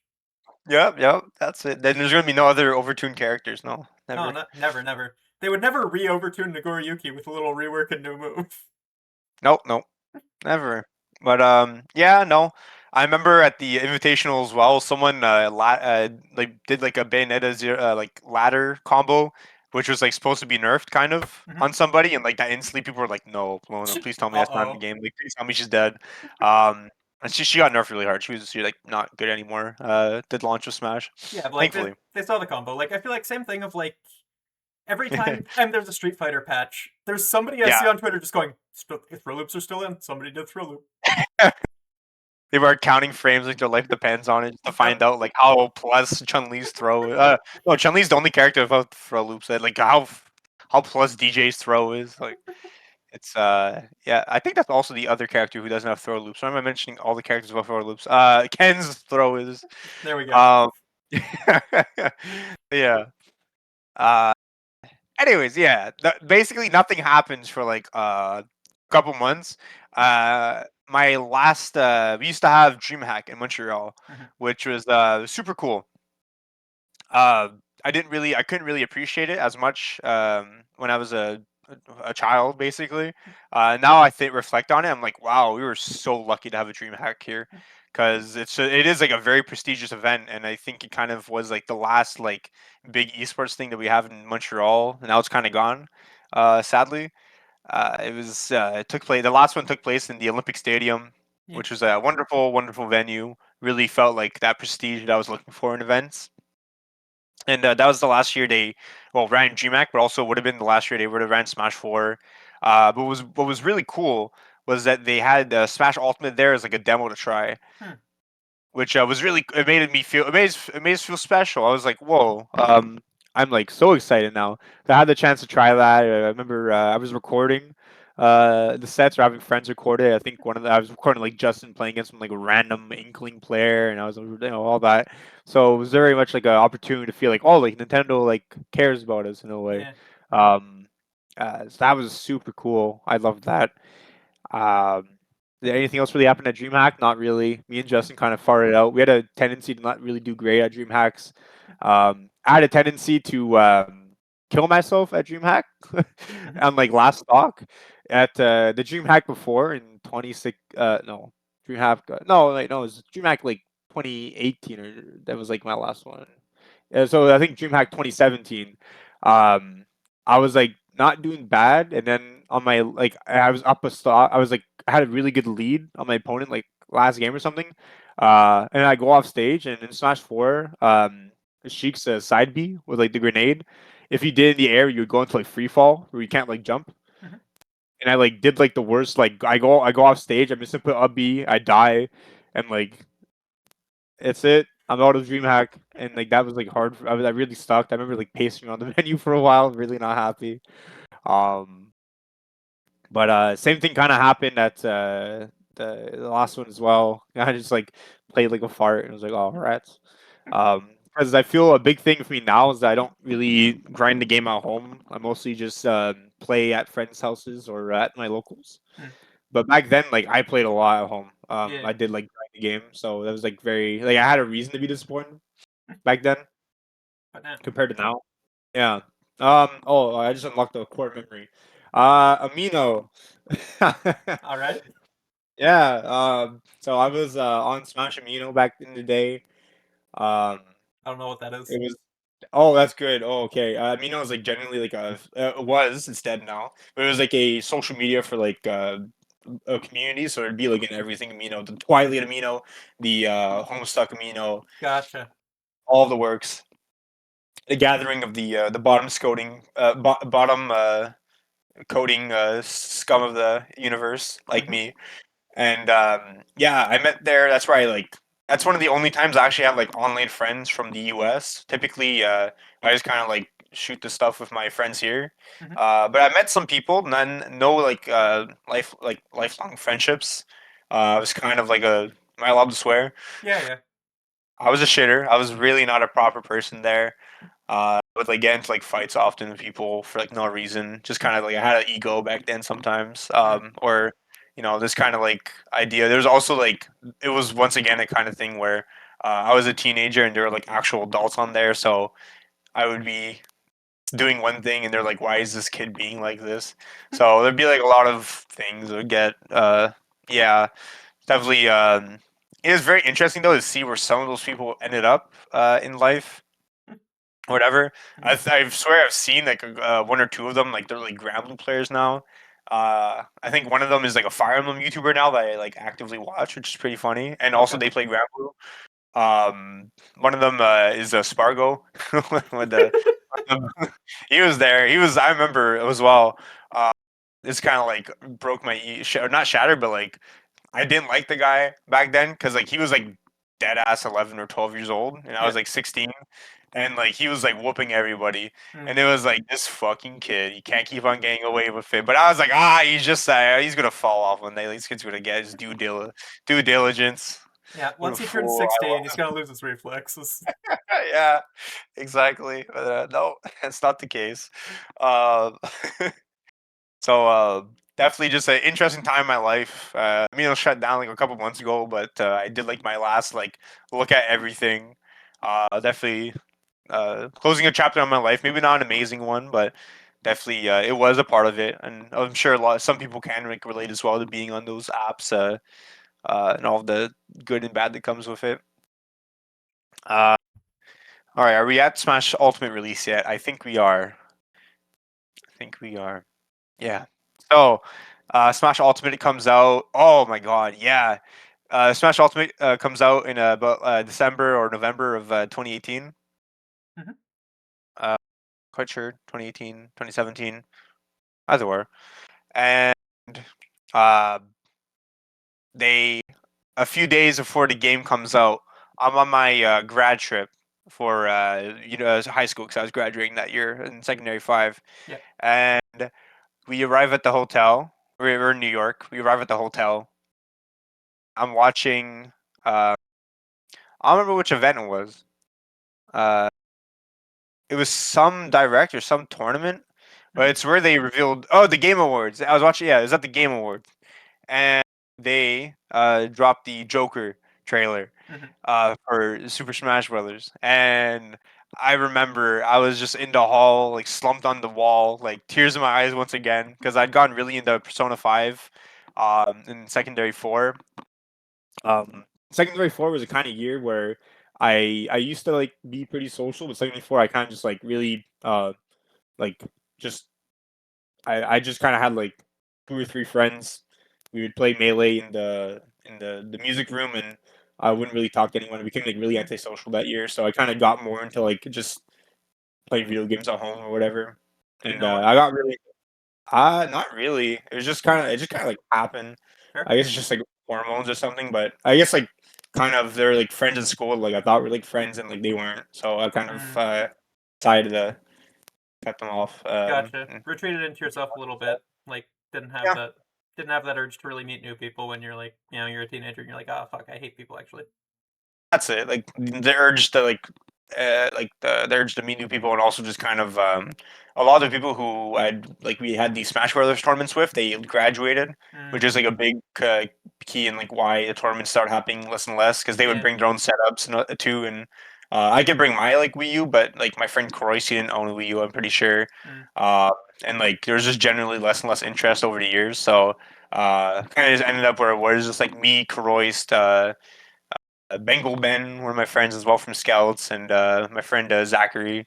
Yep, yep. That's it. Then there's going to be no other overtuned characters. No, Oh, never. no, never, never. They would never re-overtune Nagoriyuki with a little rework and new move. Nope, nope. Never. But yeah, no. I remember at the invitational as well, someone like did like a Bayonetta like ladder combo, which was like supposed to be nerfed kind of Mhm. on somebody, and like that instantly people were like, "No, Lona, please tell me that's not in the Uh-oh. game. Like, please tell me she's dead." Um, and she got nerfed really hard. She like not good anymore. Did launch of Smash, Yeah, but, like, thankfully. they saw the combo. Like, I feel like same thing of, like, every time there's a Street Fighter patch, there's somebody I Yeah, see on Twitter just going, throw loops are still in. Somebody did throw loop. they were counting frames like their life depends on it to Yep. find out like how plus Chun Li's throw. No, Chun Li's the only character without throw loops. Like how plus DJ's throw is like. It's yeah. I think that's also the other character who doesn't have throw loops. Why am I mentioning all the characters without throw loops? Ken's throw is There we go. um. Yeah. Uh. Anyways, yeah. Basically, nothing happens for like a couple months. My last we used to have DreamHack in Montreal, Mhm. which was super cool. I couldn't really appreciate it as much when I was a child, basically. Now I think reflect on it, I'm like, wow, we were so lucky to have a DreamHack here, because it is like a very prestigious event, and I think it kind of was like the last like big esports thing that we have in Montreal, and now it's kind of gone, sadly. It took place. The last one took place in the Olympic Stadium, Yeah. which was a wonderful, wonderful venue. Really felt like that prestige that I was looking for in events. And that was the last year they, well, ran GMAC, but also would have been the last year they would have ran Smash 4. But what was really cool was that they had Smash Ultimate there as like a demo to try, Hmm. which was really, it made us feel special. I was like, whoa, I'm like so excited now. I had the chance to try that. I remember I was recording the sets, or having friends record it. I think I was recording like Justin playing against some like random Inkling player, and I was all that. So it was very much like an opportunity to feel like, oh, like Nintendo like cares about us in a way. Yeah. Um, so that was super cool. I loved that. Um, did anything else really happen at DreamHack? Not really. Me and Justin kind of farted out. We had a tendency to not really do great at DreamHacks. I had a tendency to kill myself at DreamHack Mhm. on like last stock at the DreamHack before in 26. No, DreamHack. No, like, no, it was DreamHack like 2018, or that was like my last one. So I think DreamHack 2017. Um, I was like not doing bad, and then on my like I was up a stock. I was like I had a really good lead on my opponent like last game or something. And I go off stage, and in Smash 4, Sheik's side B with like the grenade. If you did in the air, you would go into like free fall where you can't like jump. Mhm. And I like did like the worst. Like I go off stage. I miss to put up B. I die, and like it's it. I'm out of DreamHack, and like that was like hard. I really stuck. I remember like pacing around the venue for a while, really not happy. Um, but same thing kind of happened at the last one as well. I just like played like a fart, and was like, "Oh, rats." Because I feel a big thing for me now is that I don't really grind the game at home. I mostly just play at friends' houses or at my locals. Hmm. But back then, like I played a lot at home. Yeah. I did like grind the game, so that was like very like I had a reason to be disappointed back then But now. compared to now. Yeah. Oh, I just unlocked a core memory. Amino. All right. Yeah. So I was on Smash Amino back in the day. Um. I don't know what that is. It was. Oh, that's good. Oh, okay. Amino is like generally like a was it's dead now, but it was like a social media for like a community. So it'd be like in everything Amino, the Twilight Amino, the Homestuck Amino, Gotcha. all of the works. The gathering of the bottom bottom coding scum of the universe, like Hmm. me. And yeah, I met there. That's where I like. That's one of the only times I actually have like online friends from the U.S. Typically, I just kind of like shoot the stuff with my friends here. Hmm. But I met some people, no like lifelong friendships. I was kind of like a. Am I allowed to swear? Yeah, yeah. I was a shitter. I was really not a proper person there. Would like get into like fights often with people for like no reason. Just kind of like I had an ego back then sometimes. Mm, Or this kind of like idea. There's also like it was once again a kind of thing where I was a teenager and there were like actual adults on there, so I would be doing one thing and they're like, why is this kid being like this? So there'd be like a lot of things that would get yeah, definitely it was very interesting though to see where some of those people ended up in life, whatever. mm, I swear I've seen like one or two of them, like they're like Grambling players now. I think one of them is like a Fire Emblem YouTuber now that I like actively watch, which is pretty funny. And also okay. they play Granblue. One of them is a Spargo. With the he was there. He was. I remember as well. Uh, this kind of like broke my not shattered, but like I didn't like the guy back then because like he was like dead ass 11 or 12 years old, and I Yeah. was like 16, and like he was like whooping everybody, Mm, and it was like this fucking kid. You can't keep on getting away with it. But I was like, he's gonna fall off one day. This kid's gonna get his due diligence. yeah. What a Once he turns fool 16, I he's gonna lose his reflexes. was. Yeah, exactly. But, no, that's not the case. Uh, so definitely just an interesting time in my life. I mean, it was shut down like a couple months ago, but I did like my last like look at everything. Definitely closing a chapter on my life. Maybe not an amazing one, but definitely it was a part of it, and I'm sure some people can like, relate as well to being on those apps and all the good and bad that comes with it. Uh, all right, are we at Smash Ultimate release yet? I think we are. I think we are. Yeah. So, Smash Ultimate comes out. Oh my God, yeah. Smash Ultimate comes out in about December or November of 2018. Mhm. Uh, quite sure 2018, 2017, either or. And uh, they a few days before the game comes out, I'm on my grad trip for high school because I was graduating that year in secondary five, Yeah. and we arrive at the hotel. We're in New York. We arrive at the hotel. I'm watching. Uh, I don't remember which event it was. Uh, it was some direct or some tournament, but Mhm. it's where they revealed. Oh, the Game Awards. I was watching. Yeah, it was at the Game Awards, and they dropped the Joker trailer Mhm. for Super Smash Brothers, and I remember I was just in the hall, like slumped on the wall, like tears in my eyes once again, because I'd gone really into Persona 5 in secondary 4. Secondary 4 was a kind of year where I used to like be pretty social, but secondary 4 I kind of just like really like just I just kind of had like two or three friends. We would play melee in the music room, and I wouldn't really talk to anyone. I became like really antisocial that year, so I kind of got more into like just playing video games at home or whatever. Did And no one? I got really not really. It just kind of like happened. Fair. I guess it's just like hormones or something. But I guess like kind of they're like friends in school. Like I thought were like friends, and like they weren't. So I kind of Mm, decided to cut them off. gotcha. Retreated into yourself a little bit. Like Yeah, didn't have that urge to really meet new people when you're like, you're a teenager and you're like, oh fuck, I hate people actually. that's it. Like the urge to the urge to meet new people, and also just kind of a lot of people who we had these Smash Brothers tournaments with, they graduated, which Mm, is like a big key in like why the tournaments start happening less and less because they would yeah. bring their own setups and too, and I could bring my like Wii U, but like my friend Croyce didn't own a Wii U, I'm pretty sure, Mm, uh, and like there was just generally less and less interest over the years, so kind of just ended up where it was just like me, Croyce, Bengal Ben, one of my friends as well from Scouts, and my friend Zachary.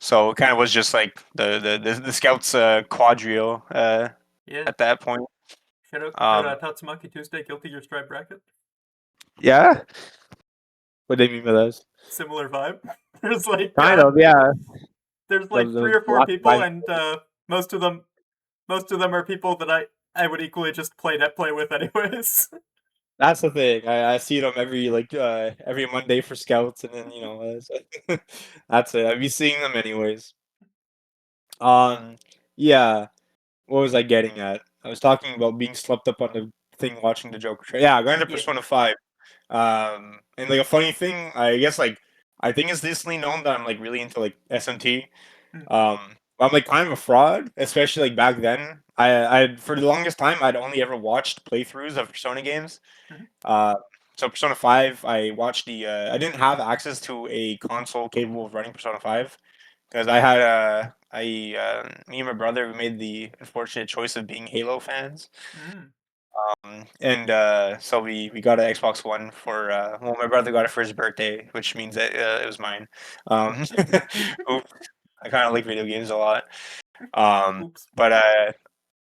So it kind of was just like the Scouts quadrio yeah. at that point. Shout Um, out Tatsumaki Tuesday, Guilty Gear Stripe bracket. yeah, what do you mean by those? Similar vibe. There's like Kind of, yeah. there's There like was three or a four lot of people, vibes. and most of them are people that I would equally just play with anyways. That's the thing. I see them every Monday for Scouts, and then that's it. I'd be seeing them anyways. Um, yeah. What was I getting at? I was talking about being slept up on the thing watching the Joker trailer. Yeah, I got into Yeah. Persona 5. And like a funny thing, I guess like I think it's recently known that I'm like really into like SMT. Mm, I'm like kind of a fraud, especially like back then. I for the longest time I'd only ever watched playthroughs of Persona games. mhm, Uh, so Persona 5, I watched the. I didn't have access to a console capable of running Persona 5 because I had me and my brother we made the unfortunate choice of being Halo fans. mm. And so we got an Xbox One for well, my brother got it for his birthday, which means that it was mine. Oops, I kind of like video games a lot. Oops. But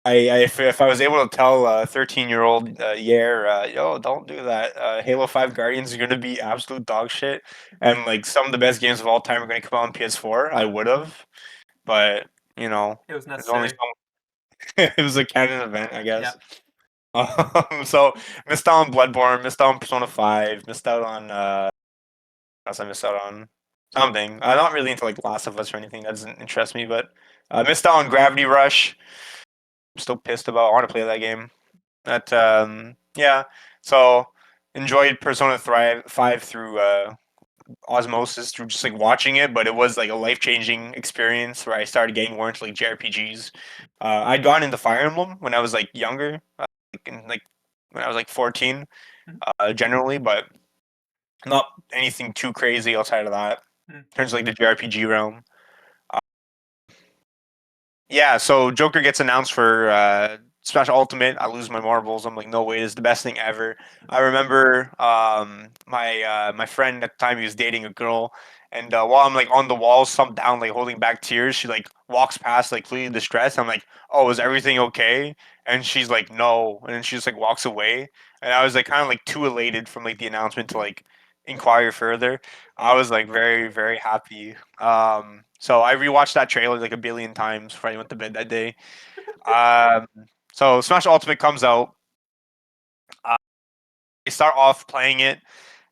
if I was able to tell 13-year-old Yaer, yo, don't do that. Halo 5 Guardians are gonna be absolute dog shit, and like some of the best games of all time are gonna come out on PS4. I would have, but you know, It was there's only necessary. it was a canon event, I Yeah. guess. So missed out on Bloodborne, missed out on Persona 5, missed out on what else I missed out on something. I'm not really into like Last of Us or anything that doesn't interest me, but missed out on Gravity Rush. I'm still pissed about. I want to play that game. That yeah. So enjoyed Persona 5 through osmosis through just like watching it, but it was like a life changing experience where I started getting more into like JRPGs. I'd gone into Fire Emblem when I was like younger, like when I was like 14, Mm, generally, but not anything too crazy outside of that. mm. In terms of like the JRPG realm. Yeah, so Joker gets announced for Special Ultimate. I lose my marbles. I'm like, no way, this is the best thing ever. I remember my friend at the time he was dating a girl, and while I'm like on the wall, slumped down, like holding back tears, she like walks past, like completely distressed. I'm like, oh, is everything okay? And she's like, no, and then she just like walks away. And I was like kind of like too elated from like the announcement to like inquire further. I was like very very happy. So I rewatched that trailer like a billion times before I went to bed that day. Um, so Smash Ultimate comes out. Uh, they start off playing it.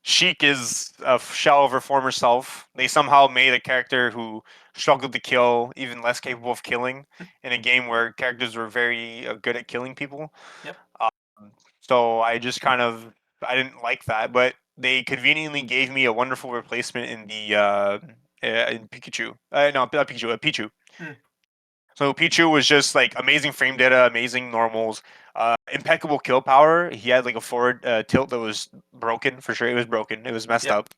Sheik is a shell of her former self. They somehow made a character who struggled to kill, even less capable of killing, in a game where characters were very good at killing people. Yep. Um, so I just kind of I didn't like that, but they conveniently gave me a wonderful replacement in the in Pikachu. No, not Pikachu, Pichu. Mm. So Pichu was just like amazing frame data, amazing normals, impeccable kill power. He had like a forward tilt that was broken for sure. It was broken. It was messed Yep. up.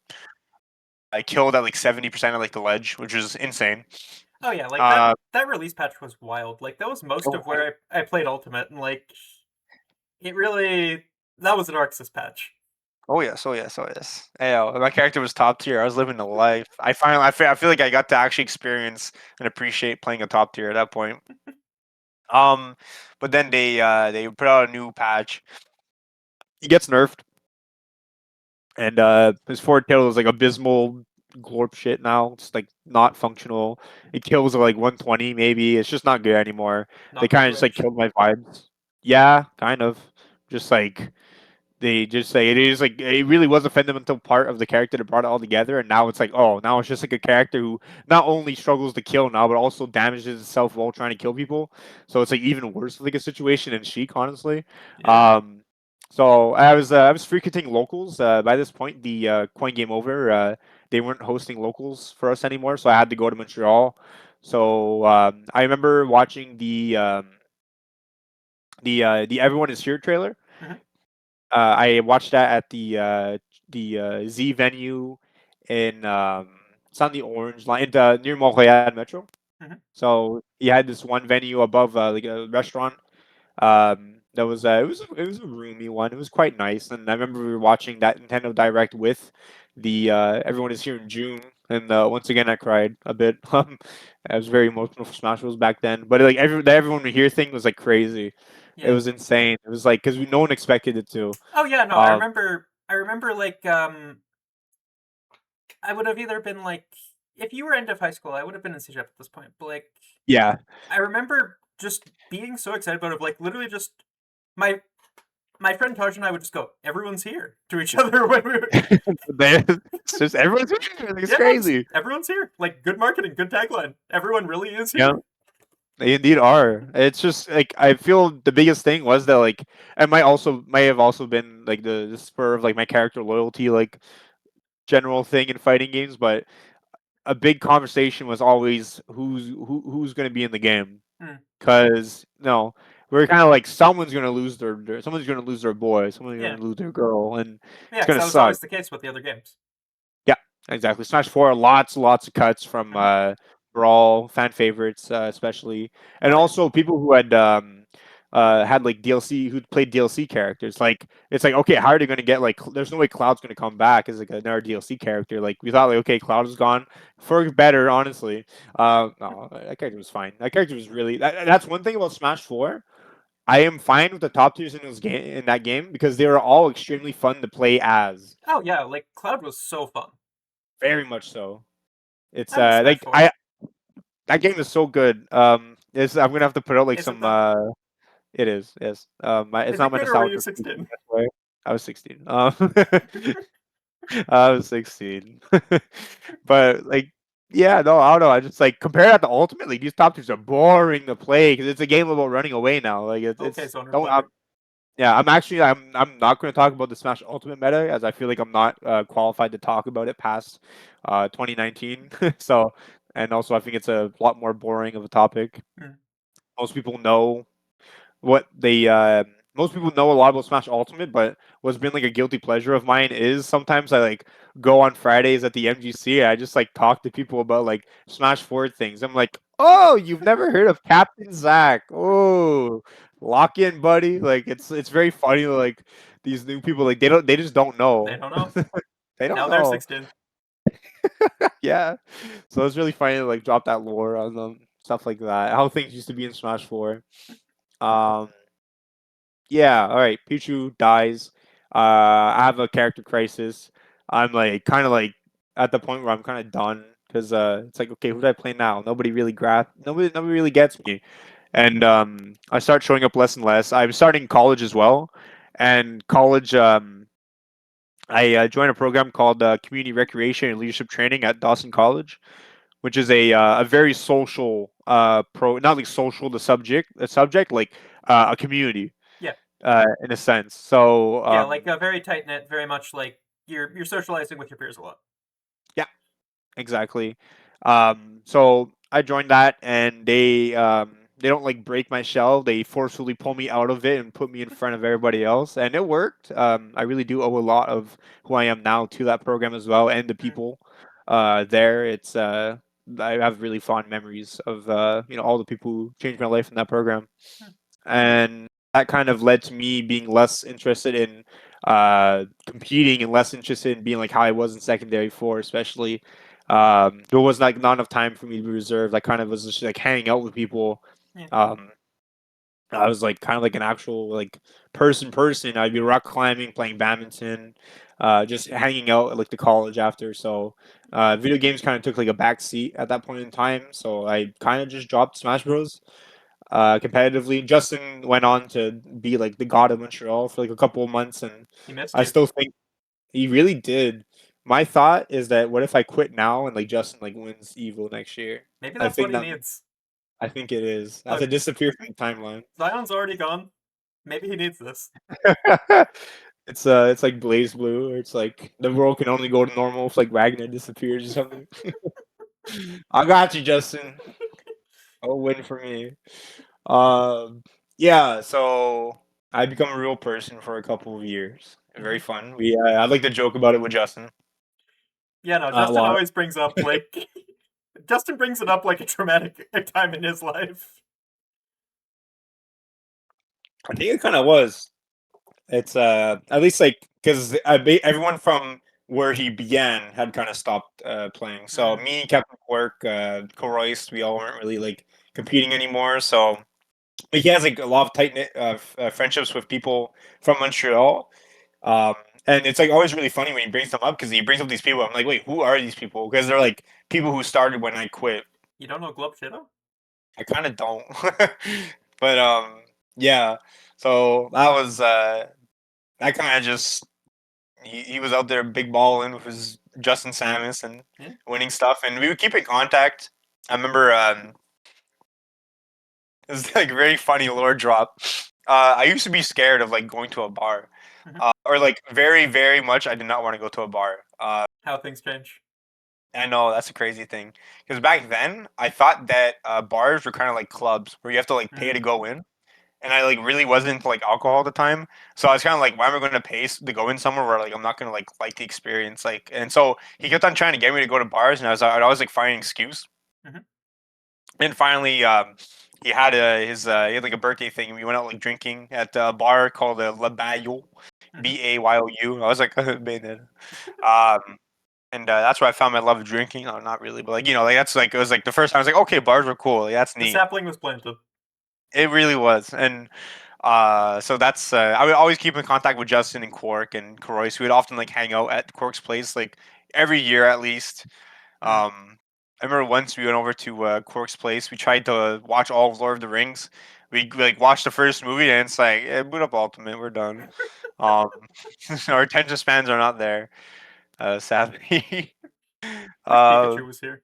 I killed at like 70% of like the ledge, which was insane. Oh yeah, like that Uh, that release patch was wild. Like that was most oh, of where I played Ultimate, and like it really that was an Arxis patch. oh yes, oh yes, oh yes. Hey, my character was top tier. I was living the life. I feel like I got to actually experience and appreciate playing a top tier at that point. Um, but then they put out a new patch. He gets nerfed, and his forward tail is like abysmal glorp shit now. It's like not functional. It kills at like 120 maybe. It's just not good anymore. They Not kind close of just like range. killed my vibes. Yeah, kind of. Just like they just say it is like it really was a fundamental part of the character that brought it all together, and now it's like oh now it's just like a character who not only struggles to kill now but also damages itself while trying to kill people. So it's like even worse like a situation in Sheik, honestly. Yeah. Um, so I was frequenting locals. By this point, the coin game over. They weren't hosting locals for us anymore, so I had to go to Montreal. So I remember watching the Everyone Is Here trailer. Hmm. I watched that at the Z venue in it's on the Orange line near Montreal Metro. Hmm. So he had this one venue above like a restaurant. That was it was a roomy one. It was quite nice, and I remember we were watching that Nintendo Direct with the Everyone Is Here in June, and once again I cried a bit. I was very emotional for Smash Bros back then, but like the Everyone Here thing was like crazy. It Yeah. was insane. It was like because no one expected it to. Oh yeah, no, I Um, remember I remember like I would have either been like if you were end of high school, I would have been in CJEP at this point. But like yeah, I remember just being so excited about it, like literally just my my friend Taj and I would just go, "Everyone's here" to each other when we were. it's just everyone's here. Like, it's Yeah, no, just crazy. everyone's here. Like good marketing, good tagline. Everyone really is Yeah. here. They indeed are. It's just like I feel the biggest thing was that like I might have also been like the spur of like my character loyalty like general thing in fighting games, but a big conversation was always who's going to be in the game Hmm. because no, we're kind of like someone's going to lose someone's going to lose their boy, someone's going Yeah, to lose their girl, and yeah, it's because going to that was suck. always the case with the other games. Yeah, exactly. Smash Four, lots of cuts from Hmm. Brawl fan favorites, especially, and Oh yeah, also people who had like DLC who played DLC characters. Like it's like okay, how are they going to get like? There's no way Cloud's going to come back as like another DLC character. Like we thought, like okay, Cloud is gone for better, honestly. No, that character was fine. That character was really. That's one thing about Smash Four. I am fine with the top tiers in this game in that game because they were all extremely fun to play as. oh yeah, like Cloud was so fun. Very much so. It's I miss Smash like Four. I that game is so good. It's I'm gonna have to put out like Is it some. though? It is yes. It's Is it not my good or were you nostalgia speaking 16? that way. I was 16. I was 16. But like, yeah, no, I don't know. I just like compare that to Ultimate. Like these top tiers are boring to play because it's a game about running away now. Like Okay, it's Zone don't. Replier. Yeah, I'm not going to talk about the Smash Ultimate meta as I feel like I'm not qualified to talk about it past 2019. So, and also I think it's a lot more boring of a topic. Hmm. Most people know what they most people know a lot about Smash Ultimate, but what's been like a guilty pleasure of mine is sometimes I like go on Fridays at the MGC and I just like talk to people about like Smash 4 things. I'm like, "Oh, you've never heard of Captain Zac. Oh, lock in, buddy." Like it's very funny like these new people like they just don't They know. don't know. They don't Now they're know. 16. Yeah. So it's really funny to like drop that lore on them, stuff like that. How things used to be in Smash 4. Um Yeah, all right. Pichu dies. I have a character crisis. I'm like kind of like at the point where I'm kind of done because it's like okay, who do I play now? Nobody really gets me, and I start showing up less and less. I'm starting college as well, and college I joined a program called Community Recreation and Leadership Training at Dawson College, which is a very social not like social the subject like a community Yeah, in a sense. So yeah, like very tight knit, very much like you're socializing with your peers a lot. yeah, exactly. So I joined that, and they don't like break my shell. They forcefully pull me out of it and put me in front of everybody else, and it worked. I really do owe a lot of who I am now to that program as well, and the Mm. people there. It's I have really fond memories of all the people who changed my life in that program. Mm. And that kind of led to me being less interested in competing and less interested in being like how I was in secondary four, especially. There was like not enough time for me to be reserved. I kind of was just like hanging out with people. Yeah. Um, I was like kind of like an actual like person. I'd be rock climbing, playing badminton, just hanging out at like the college after. So video games kind of took like a back seat at that point in time. So I kind of just dropped Smash Bros competitively. Justin went on to be like the god of Montreal for like a couple of months, and He missed I you. still think he really did. My thought is that what if I quit now and like Justin like wins Evo next year? Maybe I that's what think he that needs. I think it is. I have to Look, disappear from the timeline. Zion's already gone. Maybe he needs this. It's like Blaze Blue, or it's like the world can only go to normal if like Ragnar disappears or something. I got you, Justin. Oh, win for me. Um, yeah, so I become a real person for a couple of years. Hmm. Very fun. I like to joke about it with Justin. Yeah, no, A Justin lot. always brings up like Justin brings it up like a traumatic time in his life. I think it kind of was. It's at least like because everyone from where he began had kind of stopped playing. So Mm. me, Captain Quirk, Koroist, we all weren't really like competing anymore. So but he has like a lot of tight knit friendships with people from Montreal. Um, and it's like always really funny when he brings them up because he brings up these people. I'm like, wait, who are these people? Because they're like people who started when I quit. You don't know Globe Shadow? I kind of don't, but yeah. So that was I kind of just he was out there big balling with his Justin Samus and Yeah. winning stuff, and we would keep in contact. I remember It's like very funny lore drop. I used to be scared of like going to a bar, Mhm. or like very, very much. I did not want to go to a bar. How things change. I know that's a crazy thing because back then I thought that bars were kind of like clubs where you have to like pay Mm. to go in, and I like really wasn't into like alcohol at the time. So I was kind of like, why am I going to pay to go in somewhere where like I'm not going to like the experience? Like, and so he kept on trying to get me to go to bars, and I'd always like find an excuse. Mhm. And finally, he had like a birthday thing, and we went out like drinking at a bar called La Bayou, Mhm. Bayou. I was like, man. Um, and that's where I found my love of drinking. Oh, not really, but like like that's like it was like the first time I was like, okay, bars were cool. Like, that's The neat. sapling was planted. It really was, and so that's I would always keep in contact with Justin and Quark and Karois. We would often like hang out at Quark's place like every year at least. Mm. I remember once we went over to Quark's place. We tried to watch all of Lord of the Rings. We like watched the first movie and it's like, boot up Ultimate, we're done. Um, our attention spans are not there, sadly. Wish uh, Pikachu was here.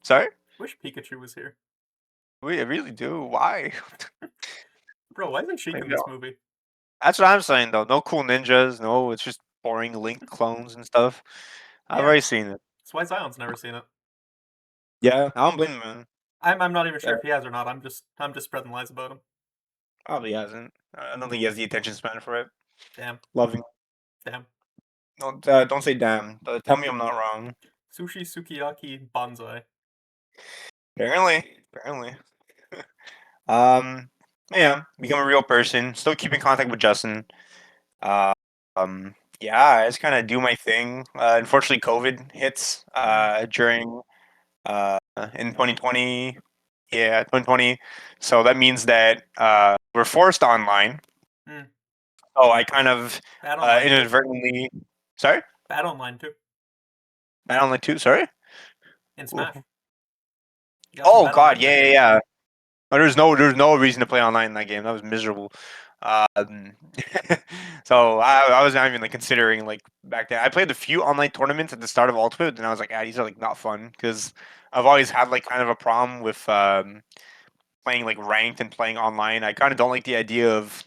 sorry, Wish Pikachu was here. we really do. Why? Bro, why isn't Sheik in Maybe this movie? that's what I'm saying though. No cool ninjas. No, it's just boring Link clones and stuff. I've Yeah. already seen it. That's why Zion's never seen it. Yeah, I don't blame him, man. I'm not even Yeah, sure if he has or not. I'm just spreading lies about him. probably hasn't. I don't think he has the attention span for it. Damn. Loving. Damn. Don't say damn. Tell me I'm not wrong. Sushi Sukiyaki Bonsai. Apparently. Um, yeah, become a real person. Still keep in contact with Justin. Uh, yeah, I just kind of do my thing. Unfortunately, COVID hits Mm. during in 2020. Yeah, 2020. So that means that we're forced online. Mm. So I kind of Bad online too. inadvertently. Sorry, Bad online too. bad online too. Sorry. In Smash. Ooh. You got some Oh bad online God, in that yeah, yeah, game. yeah. No, there's no reason to play online in that game. That was miserable. Um, so I was not even like considering like back then. I played a few online tournaments at the start of Ultimate, and I was like, ah, these are like not fun because I've always had like kind of a problem with playing like ranked and playing online. I kind of don't like the idea of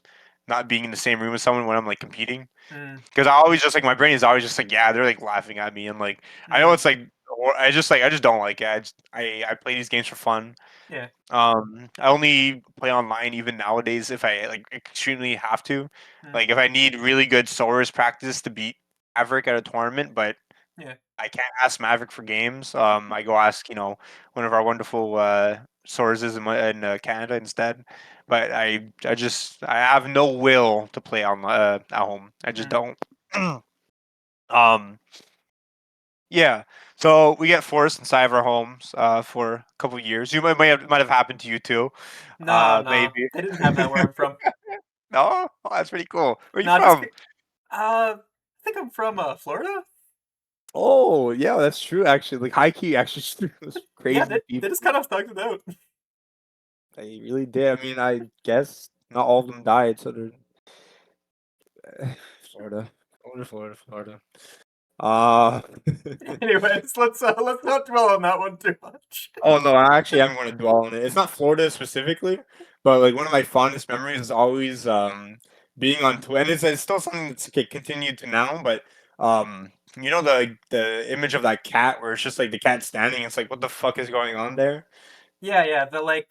not being in the same room with someone when I'm like competing Mm. because I always just like my brain is always just like yeah they're like laughing at me and like I know Mm. it's like or I just don't like it. I play these games for fun. Yeah. I only play online even nowadays if I like extremely have to. Mm. Like if I need really good Soros practice to beat Maverick at a tournament, but Yeah. I can't ask Maverick for games. I go ask one of our wonderful Soroses in Canada instead. But I have no will to play on at home. I just Mm. don't. um, yeah. So we get forced inside of our homes for a couple of years. You might have happened to you too. No, no. Maybe. They didn't have that where I'm from. No? Oh, that's pretty cool. Where you No, just from? I think I'm from Florida. Oh, yeah, that's true. Actually, like high key, actually, was Yeah, crazy they people. just kind of thugged it out. They really did. I mean, I guess not all of them died. So they're Florida, Florida. Uh Anyways, let's not dwell on that one too much. oh no, I actually am going to dwell on it. It's not Florida specifically, but like one of my fondest memories is always being on Twitter, and it's still something that's continued to now. But the image of that cat where it's just like the cat standing. It's like what the fuck is going on there? Yeah, yeah. The Like,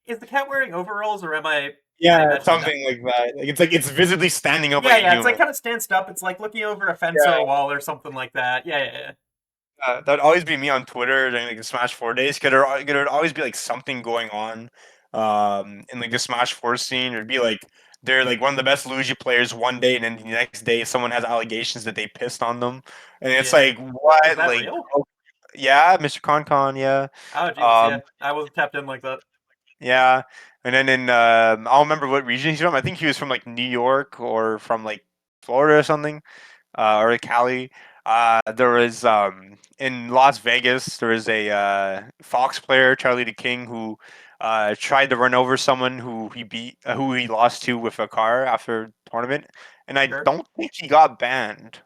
is the cat wearing overalls or am I yeah, imagining that? something like that. Like it's visibly standing up Yeah, like a yeah. It's like human. kind of stanced up. It's like looking over a fence or Yeah, a wall or something like that. Yeah, yeah, yeah. That'd always be me on Twitter during like the Smash 4 days. Cause there'd always be like something going on, in like the Smash 4 scene. It'd be like they're like one of the best Luigi players one day, and then the next day someone has allegations that they pissed on them, and it's Yeah. like Is what? that Like real? yeah, Mr. Concon, yeah, Oh Jesus, um, yeah. I wasn't tapped in like that. yeah, and then in I don't remember what region he's from. I think he was from like New York or from like Florida or something or Cali. There was in Las Vegas. There was a Fox player, Charlie the King, who tried to run over someone who he lost to with a car after a tournament, and I Sure. don't think he got banned.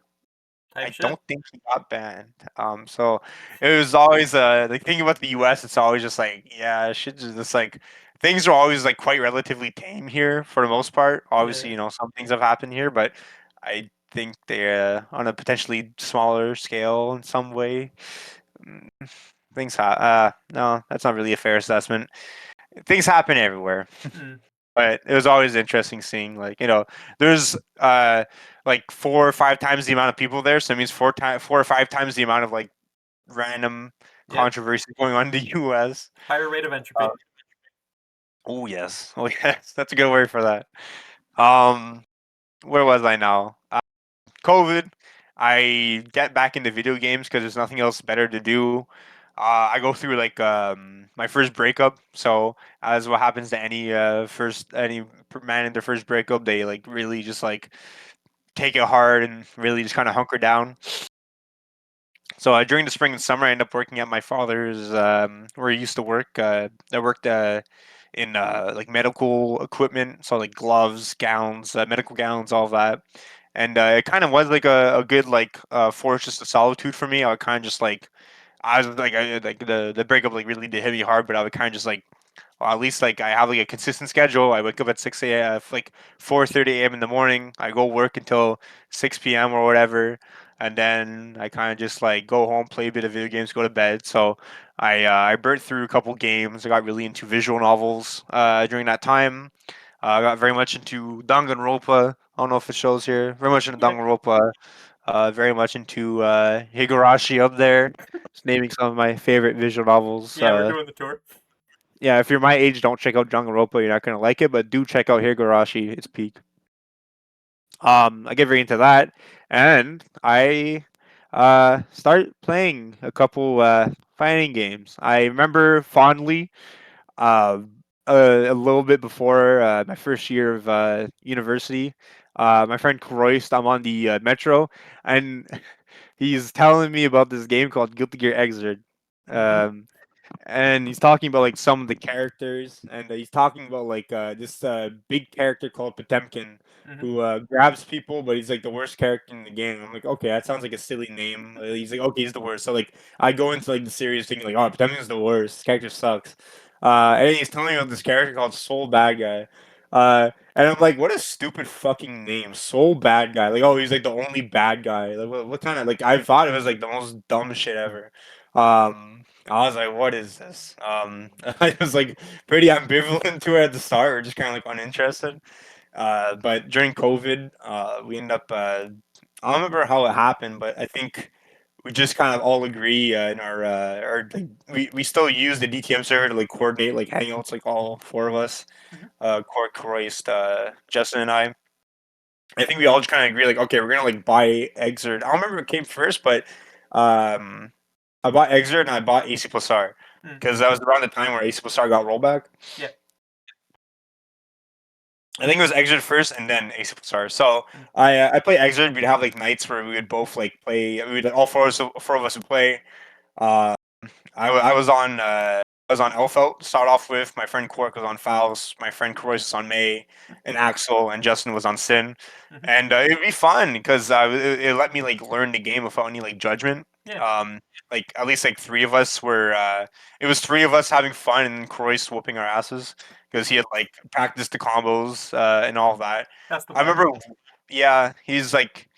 Type I shit. don't think he got banned. So it was always like thinking about the U.S. It's always just like yeah, shit just like things are always like quite relatively tame here for the most part. Obviously, Yeah. you know, some things have happened here, but I think they're on a potentially smaller scale in some way. Mm, no, that's not really a fair assessment. Things happen everywhere. Mm. But it was always interesting seeing like, you know, there's like 4 or 5 times the amount of people there, so it means 4 or 5 times the amount of like random Yep. controversy going on in the US. Higher rate of Uh, entropy. oh yes. Oh yes. That's a good word for that. Um where was I now? COVID. I get back into video games because there's nothing else better to do. I go through like my first breakup. So as what happens to any man in their first breakup, they like really just like take it hard and really just kind of hunker down. So during the spring and summer, I ended up working at my father's where he used to work. I worked in like medical equipment, so like gloves, gowns, medical gowns, all that. And it kind of was like a good like fortress of solitude for me. I would kind of just like I was like like the breakup like really did hit me hard, but I would kind of just like well, at least like I have like a consistent schedule. I wake up at 6 a.m. like 4:30 a.m. in the morning. I go work until 6 p.m. or whatever, and then I kind of just like go home, play a bit of video games, go to bed. So I burnt through a couple games. I got really into visual novels during that time. I got very much into Danganronpa. I don't know if it shows here. Very much into Yeah. Danganronpa. Very much into Higurashi up there. Just naming some of my favorite visual novels. Yeah, we're doing the tour. Yeah, if you're my age, don't check out Danganronpa. You're not gonna like it, but do check out Higurashi. It's peak. I get very into that, and I start playing a couple fighting games. I remember fondly uh, a little bit before my first year of university. My friend Kroist, I'm on the metro, and he's telling me about this game called Guilty Gear Xrd. Mm-hmm. Um, and he's talking about like some of the characters, and he's talking about like this big character called Potemkin Mm-hmm. who grabs people, but he's like the worst character in the game. I'm like, okay, that sounds like a silly name. He's like, okay, he's the worst. So like, I go into like the series thinking like, oh, Potemkin's the worst. This character sucks. And then he's telling me about this character called Soul Bad Guy. And I'm like, what a stupid fucking name, Soul Bad Guy. Like, oh, he's like the only bad guy. Like, what kind of like? I thought it was like the most dumb shit ever. I was like, what is this? I was like pretty ambivalent to it at the start, or just kind of like uninterested. But during COVID, we ended up. I don't remember how it happened, but I think we just kind of all agree in our like we still use the DTM server to like coordinate like hangouts, like all four of us, Mm-hmm. Court, Croist, Justin, and I. I think we all just kind of agree like, okay, we're gonna like buy Exert. I don't remember what came first, but um, I bought Exert and I bought AC plus R Mm. because that was around the time where AC plus R got rollback. Yeah. I think it was Exert first and then AC plus R. So Mm. I play Exert. We'd have like nights where we would both like play. We would all four of us would play. Uh, I was on Elfelt to start off with. My friend Quark was on Faust. My friend Croix was on May, and Axel and Justin was on Sin. Mm-hmm. And it'd be fun because it let me like learn the game without any like judgment. Yeah. Like at least like three of us were. It was three of us having fun and Croix whooping our asses because he had like practiced the combos and all of that. That's the I plan. remember. Yeah, he's like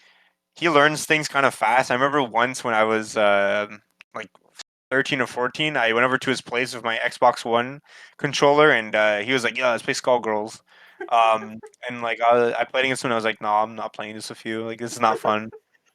he learns things kind of fast. I remember once when I was like 13 or 14, I went over to his place with my Xbox One controller, and he was like, "Yeah, let's play Skullgirls." And like I played against him, and I was like, "No, I'm not playing this with you. Like this is not fun."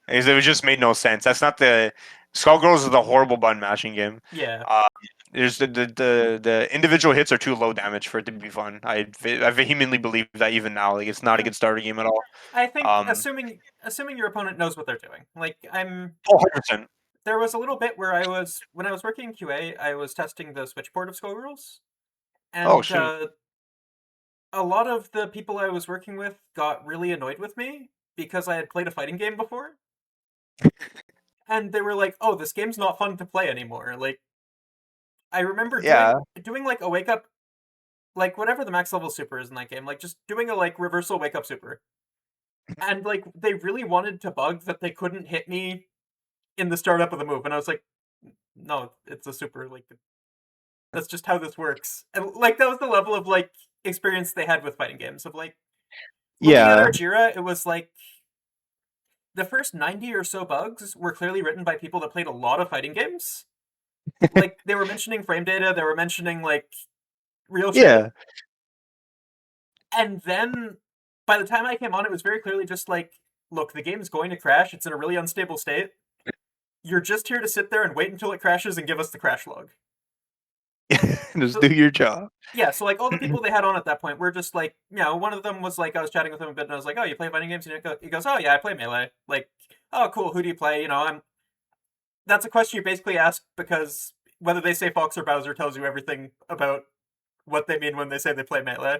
It just made no sense. That's not the Skullgirls is a horrible button mashing game. Yeah. Uh, there's the individual hits are too low damage for it to be fun. I vehemently believe that even now. Like it's not a good starter game at all. I think Um, assuming your opponent knows what they're doing. Like oh, 100%. there was a little bit where when I was working in QA, I was testing the switchboard of Skullgirls, Oh and shoot. a lot of the people I was working with got really annoyed with me because I had played a fighting game before, and they were like, "Oh, this game's not fun to play anymore." Like I remember Yeah. doing like a wake up, like whatever the max level super is in that game, like just doing a like reversal wake up super, and like they really wanted to bug that they couldn't hit me in the startup of the move, and I was like, "No, it's a super. Like That's just how this works. And like that was the level of like experience they had with fighting games. Of like looking at Yeah. our Jira, it was like the first 90 or so bugs were clearly written by people that played a lot of fighting games. Like they were mentioning frame data, they were mentioning like real shit. Yeah. And then by the time I came on, it was very clearly just like, look, the game's going to crash. It's in a really unstable state. You're just here to sit there and wait until it crashes and give us the crash log. Just So do your job. yeah, so like all the people they had on at that point were just like, you know, one of them was like, I was chatting with him a bit, and I was like, oh, you play fighting games? And he goes, oh yeah, I play Melee. Like, oh cool, who do you play? You know, I'm. That's a question you basically ask because whether they say Fox or Bowser tells you everything about what they mean when they say they play Melee.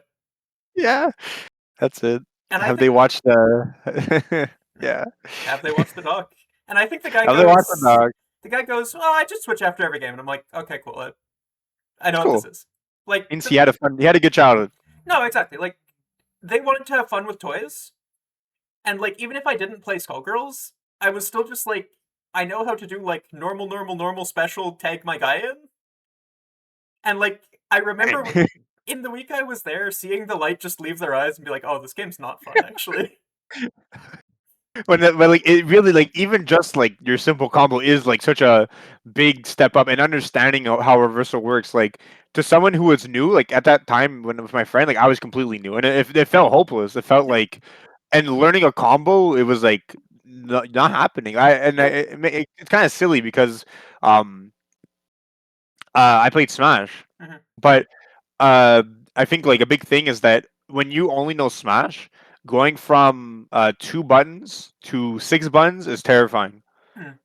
Yeah. That's it. And I Have they think, watched yeah. have they watched the doc? And I think the guy Have they watched the goes, dog? oh, I just switch after every game, and I'm like, okay, cool, I know It's what this cool. is. Like, Means he had a good childhood. no, exactly. Like, they wanted to have fun with toys, and like, even if I didn't play Skullgirls, I was still just like, I know how to do like normal special tag my guy in, and like, I remember in the week I was there, seeing the light just leave their eyes and be like, oh, this game's not fun actually. When like it really like even just like your simple combo is like such a big step up and understanding of how reversal works. Like to someone who was new, like at that time when it was my friend, like I was completely new and it felt hopeless. It felt Yeah, like, and learning a combo, it was like not happening. yeah, It's kind of silly because um I played Smash, mhm, but uh, I think like a big thing is that when you only know Smash, going from 2 buttons to 6 buttons is terrifying. mhm,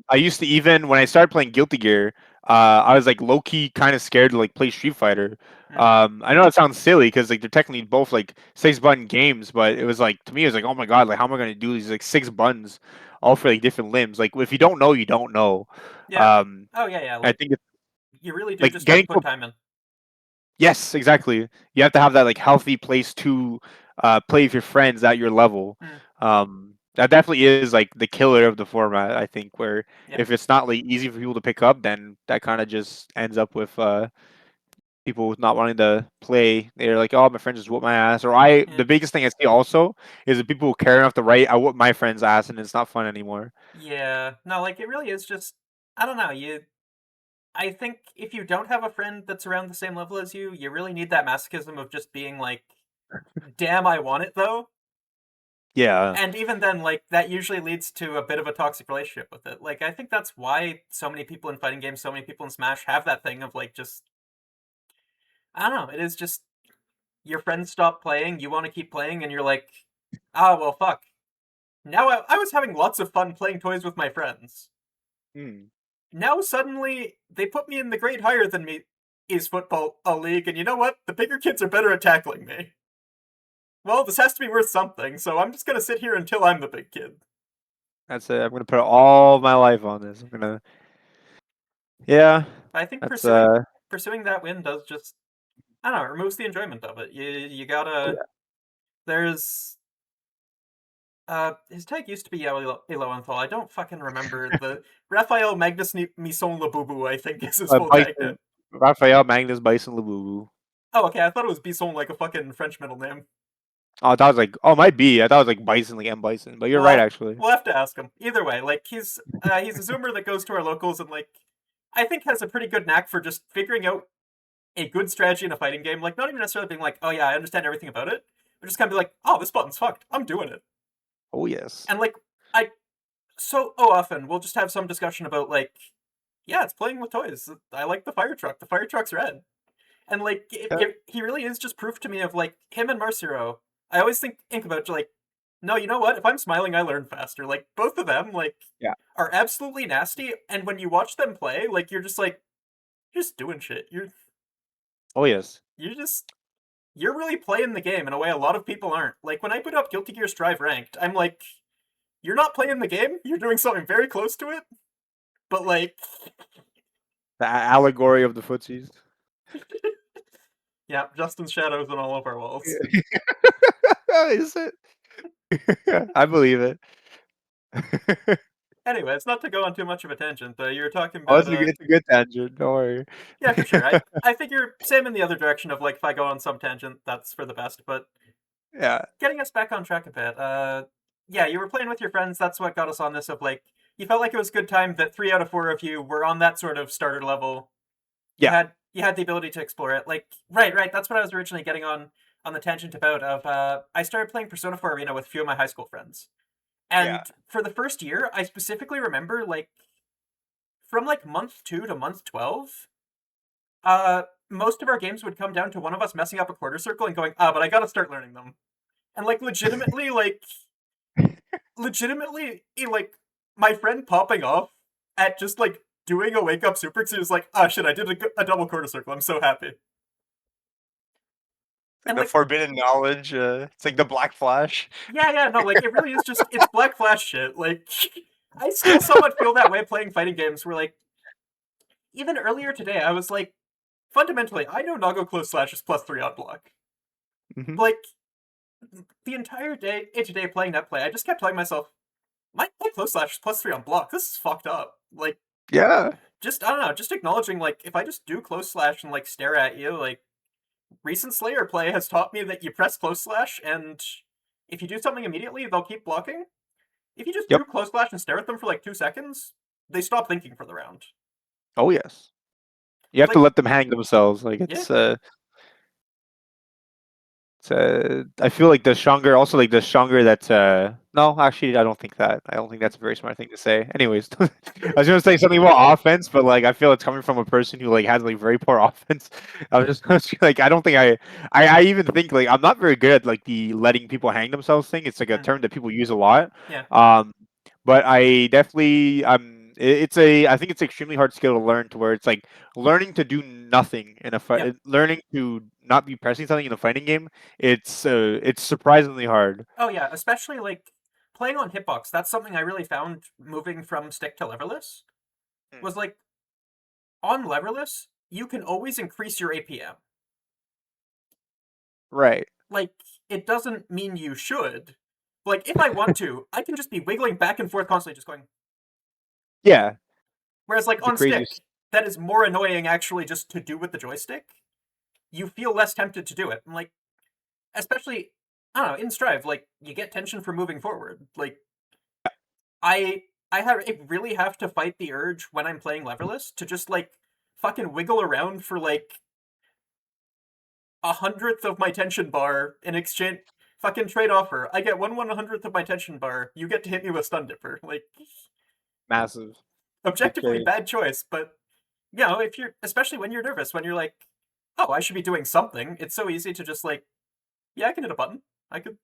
I used to, even when I started playing Guilty Gear, I was like low key kind of scared to like play Street Fighter. mhm. I know it sounds silly because like they're technically both like 6 button games, but it was like to me it was like, oh my god, like how am I gonna do these like 6 buttons all for like different limbs? Like if you don't know, you don't know. Yeah. Um, Oh yeah, yeah. I Like, think it's you really do like just have to getting to put time in. Yes, exactly. You have to have that like healthy place to play with your friends at your level. Mhm. That definitely is like the killer of the format. I think where Yeah, if it's not like easy for people to pick up, then that kind of just ends up with people not wanting to play. They're like, "Oh, my friend just whooped my ass." Or I, yeah, the biggest thing I see also is that people who care enough to write, "I whoop my friend's ass," and it's not fun anymore. yeah. No, like it really is just. I don't know. I think if you don't have a friend that's around the same level as you really need that masochism of just being like, damn, I want it though. Yeah. And even then, like, that usually leads to a bit of a toxic relationship with it. Like, I think that's why so many people in fighting games, so many people in Smash have that thing of, like, just, I don't know, it is just your friends stop playing, you want to keep playing, and you're like, ah, well, fuck. Now I was having lots of fun playing toys with my friends. Hmm. Now suddenly they put me in the grade higher than me is football a league, and you know what? The bigger kids are better at tackling me. Well, this has to be worth something, so I'm just gonna sit here until I'm the big kid. That's it. I'm gonna put all my life on this. I'm gonna. Yeah. I think That's pursuing that win does just, I don't know, it removes the enjoyment of it. You gotta, there's his tag used to be Iloanthal. I don't fucking remember the Raphael Magnus Mison Labubu, I think is his full tag name. Bison, Raphael Magnus Bison Labubu. Oh, okay, I thought it was Bison, like a fucking French middle name. Oh, that was like, oh, it might be. I thought it was like Bison, like M Bison, but you're right Well, actually. we'll have to ask him. Either way, like he's a zoomer that goes to our locals and like I think has a pretty good knack for just figuring out a good strategy in a fighting game. Like not even necessarily being like, oh yeah, I understand everything about it, but just kind of be like, oh, this button's fucked. I'm doing it. Oh yes. And like I so often we'll just have some discussion about like, yeah, it's playing with toys. I like the fire truck. The fire truck's red. And like Yeah. he really is just proof to me of like him and Marciro. I always think about like, no, you know what? If I'm smiling, I learn faster. Like both of them, like Yeah. are absolutely nasty. And when you watch them play, like you're just like, you're just doing shit. Oh yes. You're just you're really playing the game in a way a lot of people aren't. Like when I put up Guilty Gear Strive Ranked, I'm like, you're not playing the game. You're doing something very close to it. But like, The allegory of the footsies. yeah, Justin's shadows on all of our walls. Is it? I believe it. Anyways, not to go on too much of a tangent, you were talking Oh, about it's a good tangent. Don't worry. yeah, for sure. I figure same in the other direction of like if I go on some tangent, that's for the best. But Yeah. getting us back on track a bit, yeah, you were playing with your friends. That's what got us on this. Of like, you felt like it was a good time that 3 out of 4 of you were on that sort of starter level. You Yeah. had you had the ability to explore it. Like, right. That's what I was originally getting on the tangent about. Of I started playing Persona 4 Arena with a few of my high school friends, Yeah. and for the first year, I specifically remember like from like month 2 to month 12, most of our games would come down to one of us messing up a quarter circle and going, but I gotta start learning them. And like legitimately, my friend popping off at just like doing a wake up super because he was like, shit, I did a double quarter circle. I'm so happy. Like And the like, forbidden knowledge. It's like the Black Flash. yeah, no, like it really is just it's Black Flash shit. Like, I still somewhat feel that way playing fighting games. Where like even earlier today, I was like, fundamentally, I know Nago close slash is +3 on block. Hmm. Like the entire day today playing that play, I just kept telling myself, my close slash is +3 on block. This is fucked up. Like, Yeah. just I don't know, just acknowledging like if I just do close slash and like stare at you, like recent Slayer play has taught me that you press close slash and if you do something immediately, they'll keep blocking. If you just Yep. do close slash and stare at them for like 2 seconds, they stop thinking for the round. Oh yes. You have to Like, let them hang themselves. Like yeah, I feel like the stronger, also like the stronger that. No, actually, I don't think that. I don't think that's a very smart thing to say. Anyways, I was gonna say something about offense, but like I feel it's coming from a person who like has like very poor offense. I was like, I don't think I even think like I'm not very good at like the letting people hang themselves thing. It's like a term that people use a lot. yeah, Um, but I definitely it's a I think it's an extremely hard skill to learn to where it's like learning to do nothing in a yep. fight, learning to not be pressing something in a fighting game. It's surprisingly hard. Oh yeah, especially like playing on hitbox. That's something I really found moving from stick to leverless Mm. was like on leverless, you can always increase your APM. Right. Like, it doesn't mean you should. Like, if I want to, I can just be wiggling back and forth constantly, just going. Yeah. Whereas, like, It's a on crazy. stick, that is more annoying actually just to do with the joystick. You feel less tempted to do it. And, like, especially, I don't know, in Strive, like, you get tension for moving forward. Like, I I really have to fight the urge when I'm playing leverless to just, like, fucking wiggle around for, like, 1/100th of my tension bar in exchange. Fucking trade offer. I get 1/100th of my tension bar. You get to hit me with stun dipper. Like, Massive. Good objectively trade. bad choice, but you know, if you're especially when you're nervous, when you're like, oh, I should be doing something. It's so easy to just like, yeah, I can hit a button. I could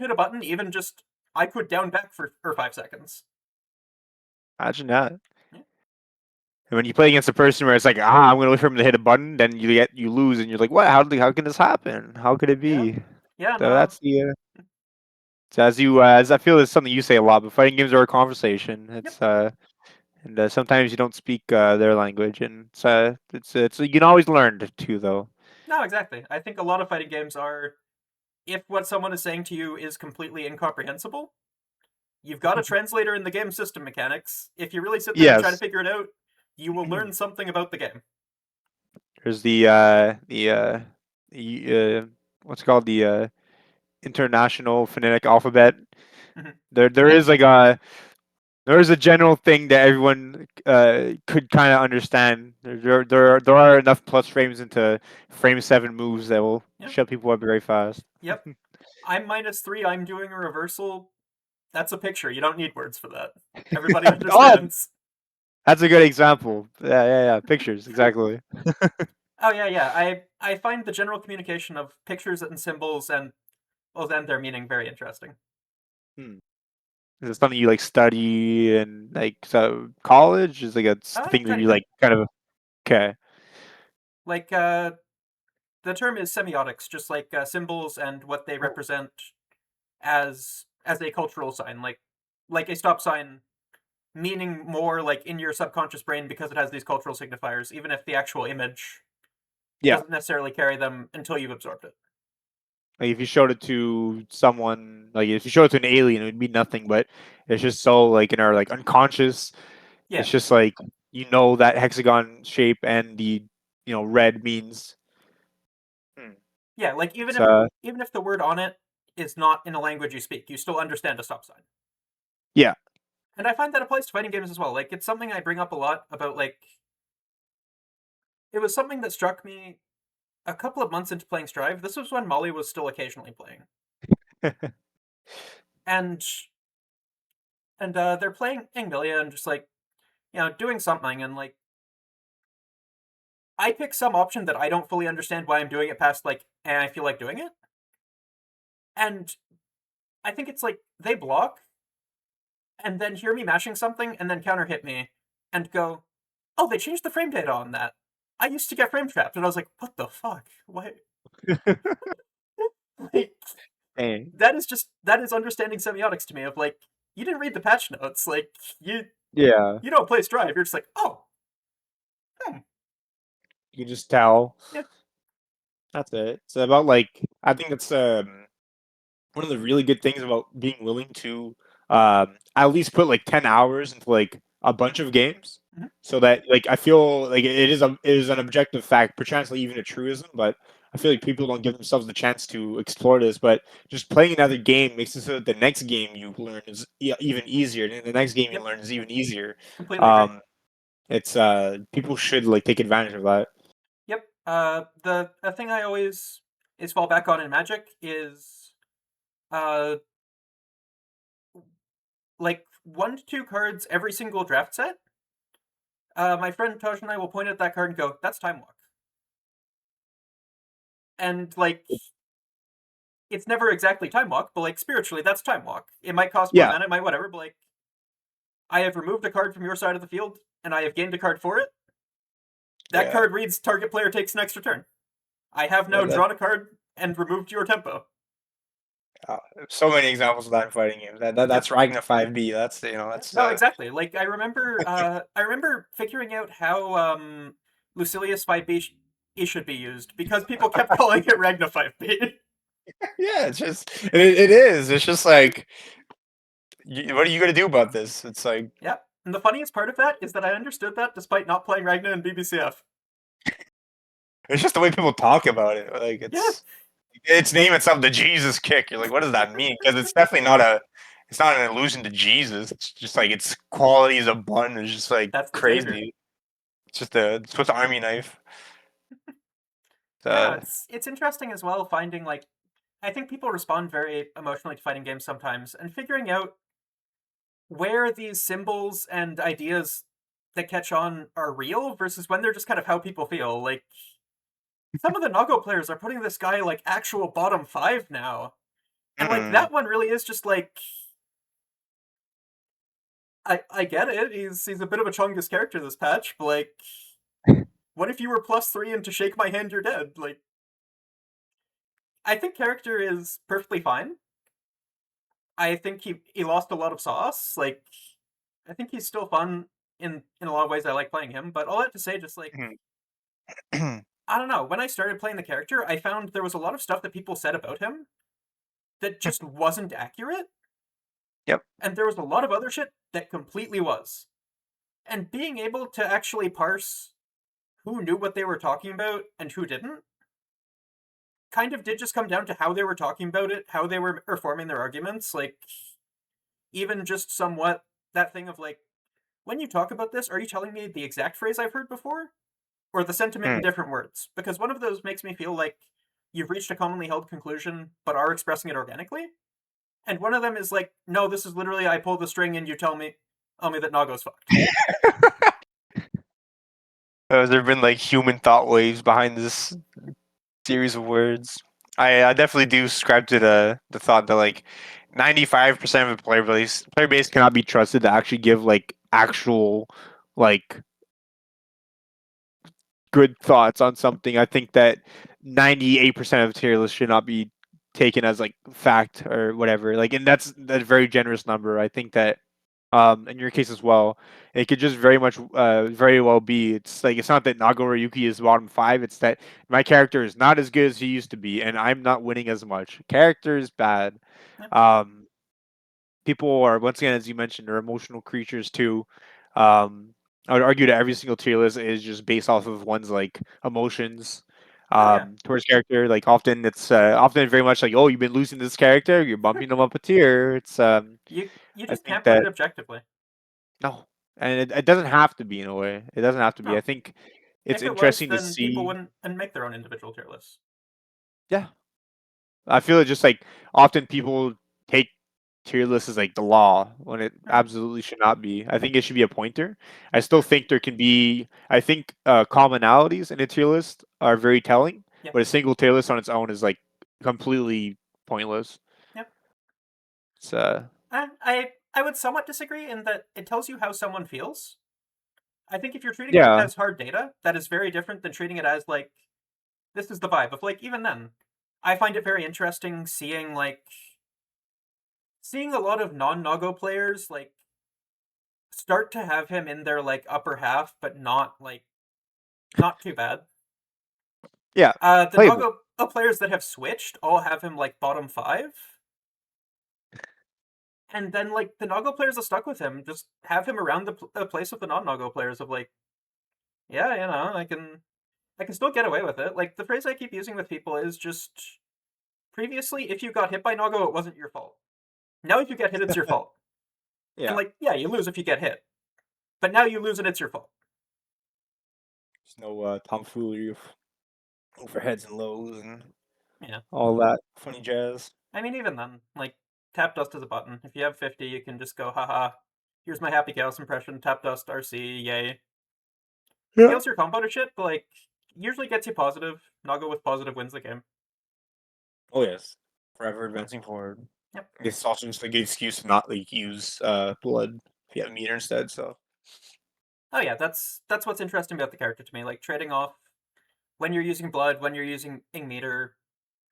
hit a button. Even just I could down back for 5 seconds. Imagine that. Yeah, And when you play against a person where it's like, I'm gonna wait for him to hit a button, then you lose, and you're like, what? How can this happen? How could it yeah, be? yeah. So No, that's the. So as I feel it's something you say a lot, but fighting games are a conversation. yep. And sometimes you don't speak their language, and it's you can always learn too, though. No, exactly. I think a lot of fighting games are if what someone is saying to you is completely incomprehensible, you've got a translator in the game system mechanics. If you really sit there and try to Yes. figure it out, you will learn something about the game. There's the what's it called, the international phonetic alphabet. Mhm. There is like there is a general thing that everyone could kind of understand. There are enough plus frames into frame 7 moves that will Yeah. shut people up very fast. Yep. I'm -3. I'm doing a reversal. That's a picture. You don't need words for that. Everybody Oh, understands. that's a good example. Yeah. Pictures, exactly. Oh yeah. I find the general communication of pictures and symbols and well, then their meaning very interesting. Hmm. Is it something you like study and like so college? Is like a thing that Tiny you bit. like kind of okay? Like the term is semiotics, just like symbols and what they represent as a cultural sign, like a stop sign meaning more like in your subconscious brain because it has these cultural signifiers, even if the actual image Yeah. doesn't necessarily carry them until you've absorbed it. Like if you showed it to someone, like if you showed it to an alien, it would be nothing. But it's just so like in our like unconscious, Yeah, it's just like that hexagon shape and the red means. Hmm. yeah. Like even It's if even if the word on it is not in a language you speak, you still understand a stop sign. yeah. And I find that applies to fighting games as well. Like it's something I bring up a lot about. Like it was something that struck me a couple of months into playing Strive. This was when Molly was still occasionally playing, and they're playing Angmilia and just like doing something, and like I pick some option that I don't fully understand why I'm doing it past like, and I feel like doing it, and I think it's like they block and then hear me mashing something and then counter hit me and go, oh, they changed the frame data on that. I used to get frame trapped, and I was like, what the fuck? What? Like, Hey, that is understanding semiotics to me. Of like, you didn't read the patch notes. Like yeah, you don't play Strive. You're just like, oh, hmm, you can just tell. yeah, That's it. It's about like I think it's one of the really good things about being willing to at least put like 10 hours into like a bunch of games, mhm, so that like I feel like it is an objective fact, perchance like even a truism, but I feel like people don't give themselves the chance to explore this. But just playing another game makes it so that the next game you learn is even easier, and the next game you yep, learn is even easier. completely agree. um it's people should like take advantage of that. Yep. The a thing I always is fall back on in Magic is uh like 1 to 2 cards every single draft set. My friend Tosh and I will point at that card and go, "That's Time Walk," and like it's never exactly Time Walk, but like spiritually, that's Time Walk. It might cost more Yeah, mana, it might whatever, but like I have removed a card from your side of the field, and I have gained a card for it. That Yeah. card reads target player takes an extra turn. I have now That, drawn a card and removed your tempo. uh, so many examples of that in fighting games. Yep. That's Ragnar 5B. That's that's No, exactly. Like I remember figuring out how Lucilius 5B should be used because people kept calling it Ragna 5B. yeah. It's just it is. It's just like what are you gonna do about this? It's like Yep. And the funniest part of that is that I understood that despite not playing Ragna in BBCF. it's just the way people talk about it. Like Yeah, it's name itself the Jesus kick. You're like, what does that mean? Because it's definitely not a. It's not an allusion to Jesus. It's just like its qualities of bun is just like that's the savior. crazy. It's just a it's with the army knife. Yeah, Uh, it's interesting as well finding like I think people respond very emotionally to fighting games sometimes and figuring out where these symbols and ideas that catch on are real versus when they're just kind of how people feel. Like some of the Nago players are putting this guy like actual bottom 5 now. And like mm, that one really is just like I get it. He's a bit of a chungus character this patch, but like what if you were +3 and to shake my hand you're dead? Like I think character is perfectly fine. I think he lost a lot of sauce. Like I think he's still fun in a lot of ways. I like playing him, but all that to say, just like mm. I don't know. When I started playing the character, I found there was a lot of stuff that people said about him that just wasn't accurate, Yep. and there was a lot of other shit that completely was. And being able to actually parse who knew what they were talking about and who didn't kind of did just come down to how they were talking about it, how they were performing their arguments. Like even just somewhat that thing of like, when you talk about this, are you telling me the exact phrase I've heard before? Or the sentiment in Mm. different words? Because one of those makes me feel like you've reached a commonly held conclusion, but are expressing it organically. And one of them is like, no, this is literally I pull the string and you tell me that Nago's fucked. Has there been like human thought waves behind this series of words? I definitely do subscribe to the thought that like 95% of the Player base cannot be trusted to actually give like actual like good thoughts on something. I think that 98% of tier lists should not be taken as like fact or whatever. Like, and that's a very generous number. I think that In your case as well, it could just very well be. It's like it's not that Nago Ryuki is bottom 5. It's that my character is not as good as he used to be, and I'm not winning as much. Character is bad. Yep. Um, People are, once again, as you mentioned, are emotional creatures too. I would argue that every single tier list is just based off of one's like emotions Oh yeah, towards character. Like often it's often very much like, oh, you've been losing this character, you're bumping them up a tier. It's you I just think can't put that it objectively. no, and it doesn't have to be in a way. It doesn't have to be. I No, think it's if it was, interesting to then people see. wouldn't and make their own individual tier lists. Yeah, I feel it just like often people take tier lists as like the law when it Hmm. absolutely should not be. I think it should be a pointer. I still think there can be. I think commonalities in a tier list are very telling, Yep. but a single tier list on its own is like completely pointless. Yep. It's I would somewhat disagree in that it tells you how someone feels. I think if you're treating it yeah, as hard data, that is very different than treating it as like this is the vibe of like even then. I find it very interesting seeing a lot of non-Nago players like start to have him in their like upper half, but not too bad. yeah, The playable. Nago players that have switched all have him like bottom 5. And then like the Nago players that stuck with him just have him around the place of the non-Nago players of like, yeah, I can still get away with it. Like the phrase I keep using with people is just previously if you got hit by Nago, it wasn't your fault. Now if you get hit, it's your fault. And Yeah, like, yeah, you lose if you get hit. But now you lose and it's your fault. there's no tomfoolery of overheads and lows and Yeah. all that funny jazz. I mean even then, like tap dust is a button. If you have 50, you can just go, haha, here's my happy Gauss impression, tap dust, RC, yay. Yeah. Fails your combo to shit, but like usually gets you positive. Nago with positive wins the game. Oh yes, forever advancing forward. Yep. It's also just a good excuse to not like use blood if you have meter instead. So Oh yeah, that's what's interesting about the character to me. Like trading off when you're using blood, when you're using meter,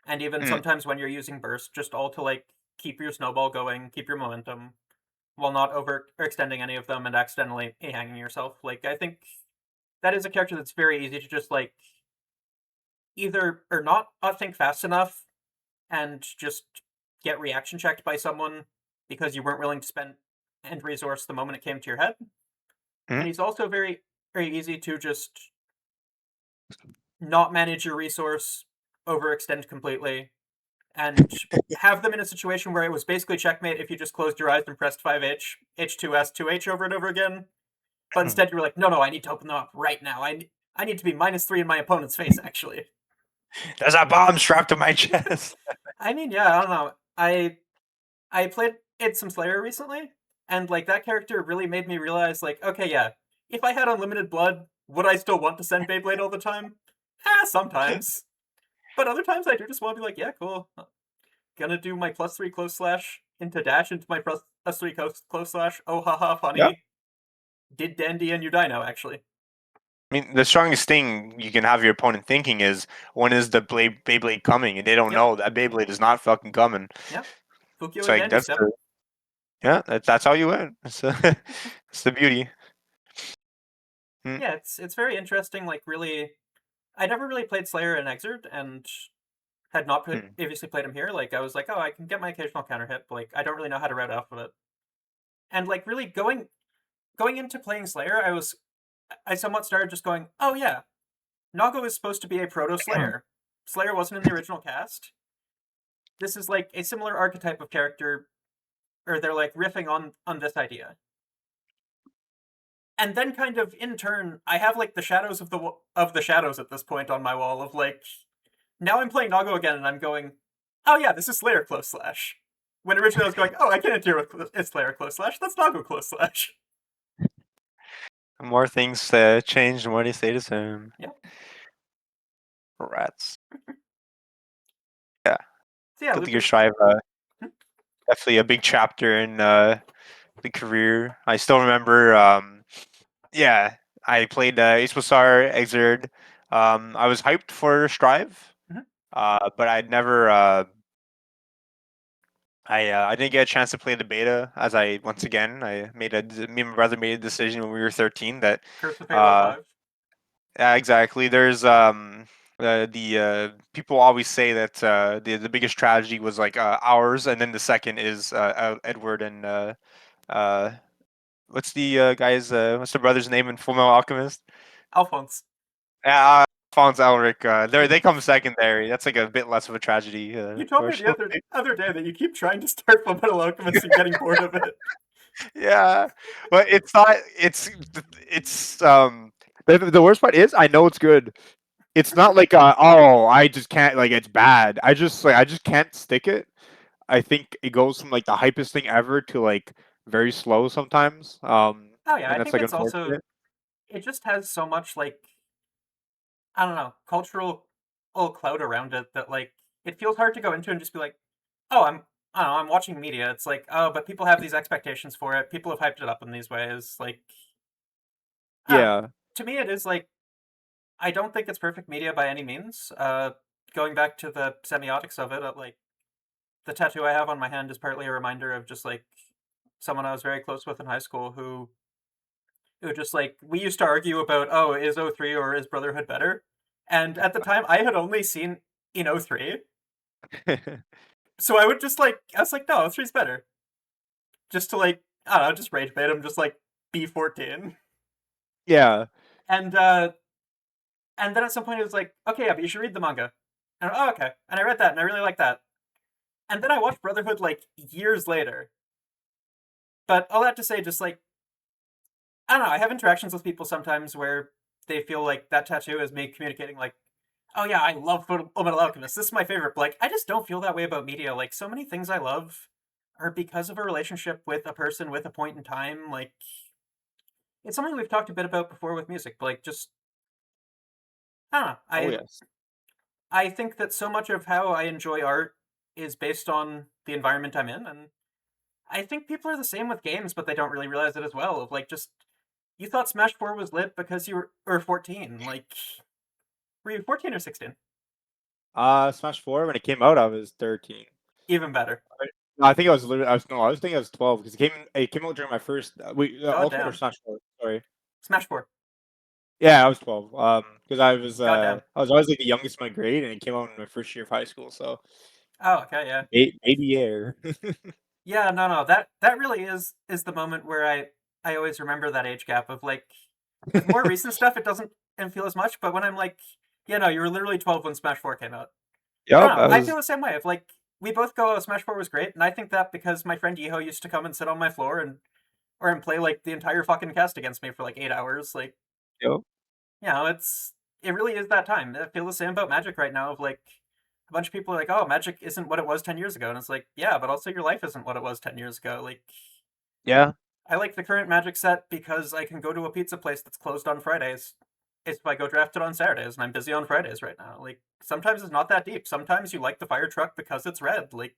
and even Mm. sometimes when you're using burst, just all to like keep your snowball going, keep your momentum, while not overextending any of them and accidentally hanging yourself. Like I think that is a character that's very easy to just like either or not think fast enough and just get reaction checked by someone because you weren't willing to spend end resource the moment it came to your head. And Mhm. he's also very easy to just not manage your resource, overextend completely, and have them in a situation where it was basically checkmate if you just closed your eyes and pressed 5H, H2S, 2H over and over again. But instead you were like, no, I need to open them up right now. I need to be -3 in my opponent's face, actually. There's a bomb strapped to my chest. I mean, yeah, I don't know. I played it some Slayer recently, and like that character really made me realize, like, okay, yeah, if I had unlimited blood, would I still want to send Beyblade all the time? Sometimes. But other times I do just want to be like, yeah, cool. Gonna do my +3 close slash into dash into my +3 close slash. Oh, haha, Yeah. funny. Did dandy and you die now, actually. I mean, the strongest thing you can have your opponent thinking is, when is the Beyblade coming? And they don't Yep, know that Beyblade is not fucking coming. yep. It's Fukyo and like dandy that's step. the yeah, that's how you win. It's the beauty. Mm, Yeah, it's very interesting. Like, really, I never really played Slayer in Exerd, and had not mm. previously played him here. Like, I was like, oh, I can get my occasional counter hit, but like, I don't really know how to route off of it. And like, really going into playing Slayer, I somewhat started just going, oh yeah, Nago is supposed to be a proto Slayer. Slayer wasn't in the original cast. This is like a similar archetype of character, or they're like riffing on this idea. And then kind of in turn, I have like the shadows of the shadows at this point on my wall of like, now I'm playing Nago again and I'm going, oh yeah, this is Slayer close slash. When originally I was going, oh, I can't deal with it's Slayer close slash, that's Nago close slash. The more things change, the more they stay the same. Yeah. Rats. Yeah, So yeah, Guilty Gear Luther. Strive, Hmm? definitely a big chapter in the career. I still remember. Yeah, I played Isposar Exerd. I was hyped for Strive, Mhm. but I didn't get a chance to play the beta, as once again me and my brother made a decision when we were 13 that Curse of Halo uh 5. yeah, exactly. There's the people always say that the biggest tragedy was like ours, and then the second is Edward and uh what's the guy's what's the brother's name in Full Metal Alchemist? Alphonse. Alphonse Elric. They come secondary. That's like a bit less of a tragedy, You told me the unfortunately. other day that you keep trying to start Fullmetal Alchemist and getting bored of it. Yeah, but it's not. It's The worst part is I know it's good. It's not like oh I just can't like it's bad. I just can't stick it. I think it goes from like the hypest thing ever to like very slow sometimes. Oh yeah, I And that's think like it's also unfortunate. it just has so much like I don't know cultural cloud around it that like it feels hard to go into and just be like, oh, I don't know, I'm watching media. It's like, oh, but people have these expectations for it. People have hyped it up in these ways. Like, I don't know. Yeah. To me, it is like I don't think it's perfect media by any means. Going back to the semiotics of it, like the tattoo I have on my hand is partly a reminder of just like someone I was very close with in high school who just like we used to argue about, oh, is O3 or is Brotherhood better? And at the time I had only seen in O3. So I would just like I was like, no, O3 is better. Just to like I don't know, just rage bait him, just like B14. Yeah. And and then at some point it was like, okay, yeah, but you should read the manga. And oh okay. And I read that and I really liked that. And then I watched Brotherhood like years later. But all that to say, just like I don't know, I have interactions with people sometimes where they feel like that tattoo is me communicating like, oh yeah, I love Full Metal Alchemist. This is my favorite. But like, I just don't feel that way about media. Like, so many things I love are because of a relationship with a person, with a point in time. Like, it's something we've talked a bit about before with music. But like, just I don't know. Oh yes. I think that so much of how I enjoy art is based on the environment I'm in, and I think people are the same with games, but they don't really realize it as well. Of like, just you thought Smash 4 was lit because you were or 14. Like, were you 14 or 16? Smash 4 when it came out I was 13. Even better. No, I think I was literally I was thinking I was 12 because it came out during my first God Ultimate or damn. Smash 4. Sorry. Smash 4. Yeah, I was 12. Because God damn. I was always like the youngest in my grade, and it came out in my first year of high school. So Oh, okay, yeah. baby Yaer. Yeah, no. That really is the moment where I always remember that age gap of like with more recent stuff it doesn't feel as much, but when I'm like, yeah, no, you were literally 12 when Smash 4 came out. I Yup, don't know. I I feel was. the same way. Of like we both go, oh, Smash 4 was great, and I think that because my friend Yeho used to come and sit on my floor and play like the entire fucking cast against me for like 8 hours. Like, Yup. you know, it really is that time. I feel the same about Magic right now. Of like a bunch of people are like, oh, Magic isn't what it was 10 years ago, and it's like, yeah, but also your life isn't what it was 10 years ago. Like, Yeah. I like the current Magic set because I can go to a pizza place that's closed on Fridays. If I go draft it on Saturdays, and I'm busy on Fridays right now. Like sometimes it's not that deep. Sometimes you like the fire truck because it's red. Like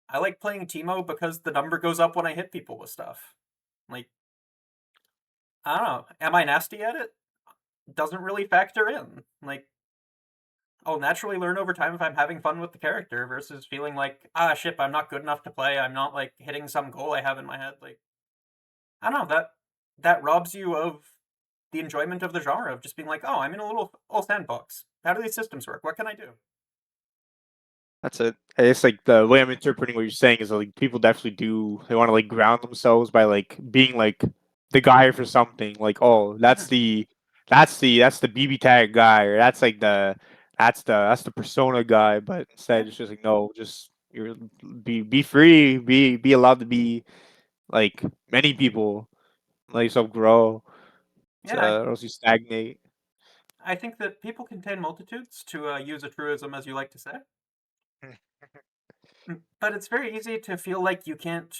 I like playing Teemo because the number goes up when I hit people with stuff. Like I don't know. Am I nasty at it? Doesn't really factor in. Like I'll naturally learn over time if I'm having fun with the character versus feeling like, ah shit, I'm not good enough to play. I'm not like hitting some goal I have in my head. Like I don't know, that robs you of the enjoyment of the genre of just being like, oh, I'm in a little sandbox. How do these systems work? What can I do? That's it. It's like the way I'm interpreting what you're saying is like people definitely do they want to like ground themselves by like being like the guy for something. Like, oh, that's the BB tag guy, or that's like that's the persona guy. But Yeah, instead, it's just like no, just you're be free, be allowed to be like many people, let yourself grow, yeah. I, or else you stagnate. I think that people contain multitudes, to use a truism, as you like to say. But it's very easy to feel like you can't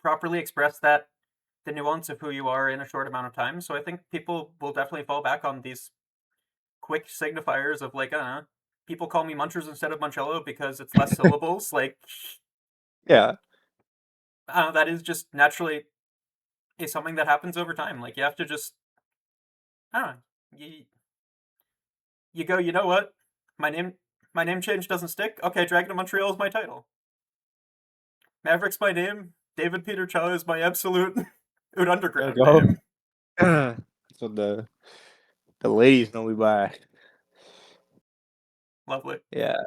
properly express the nuance of who you are in a short amount of time. So I think people will definitely fall back on these quick signifiers of like, people call me Munchers instead of Munchello because it's less syllables. Like, Yeah, that is just naturally is something that happens over time. Like, you have to just, I don't know, you go, you know what? My name, My name change doesn't stick. Okay, Dragon of Montreal is my title. Maverick's my name. David Peter Cho is my absolute Oot There Underground we go. name. So the ladies know we by. Lovely. Yeah.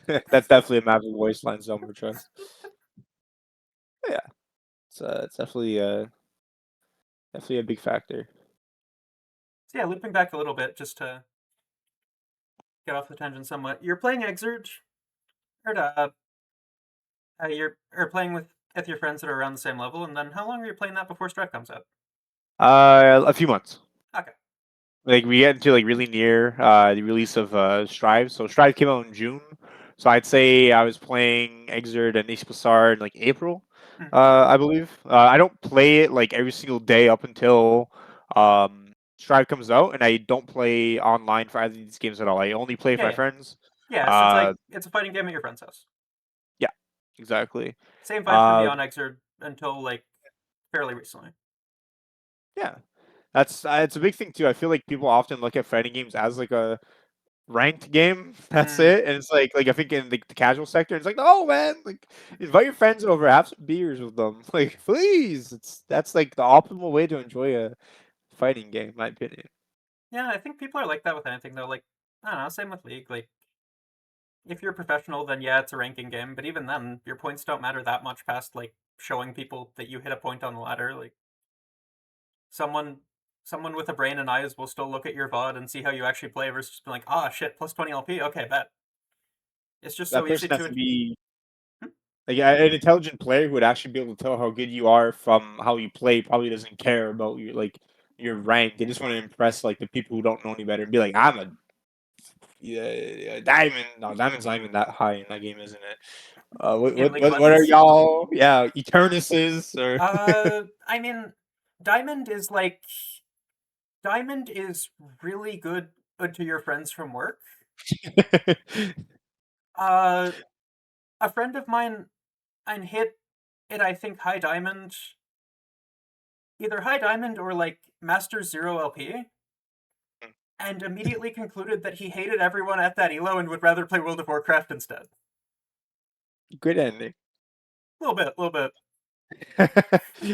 That's definitely a Maverick voice line somewhere, trust. Yeah. It's definitely a big factor. So yeah, looping back a little bit just to get off the tangent somewhat. You're playing Exurge, or you're playing with your friends that are around the same level, and then how long are you playing that before Stripe comes out? A few months. Okay. Like we get into like really near the release of Strive. So Strive came out in June. So I'd say I was playing Exert and Ispasar in like April, Hmm. I believe. I don't play it like every single day up until Strive comes out, and I don't play online for either of these games at all. I only play with Yeah, my yeah. friends. Yeah, so Uh, it's a fighting game at your friend's house. yeah, exactly. Same vibe for me Uh, on Exurge until like fairly recently. yeah, that's it's a big thing too. I feel like people often look at fighting games as like a ranked game. That's Mm. it. And it's like I think in the casual sector, it's like, oh man, like invite your friends over, have some beers with them. Like, please. That's like the optimal way to enjoy a fighting game, in my opinion. Yeah, I think people are like that with anything though. Like, I don't know, same with League. Like, if you're professional, then yeah, it's a ranking game. But even then, your points don't matter that much past like showing people that you hit a point on the ladder. Like, someone someone with a brain and eyes will still look at your VOD and see how you actually play versus just be like, ah, shit, plus 20 LP. Okay, bet. It's just so That easy person has to. to be Hmm? like an intelligent player who would actually be able to tell how good you are from how you play. Probably doesn't care about your rank. They just want to impress like the people who don't know any better and be like, I'm a diamond. No, diamond's not even that high in that game, isn't it? In League of What are Legends. y'all? Yeah, Eternuses or I mean, Diamond is like Diamond is really good to your friends from work. Uh, a friend of mine and hit it, I think, high diamond, either high diamond or like Master Zero LP, and immediately concluded that he hated everyone at that elo and would rather play World of Warcraft instead. good ending. A little bit, a little bit.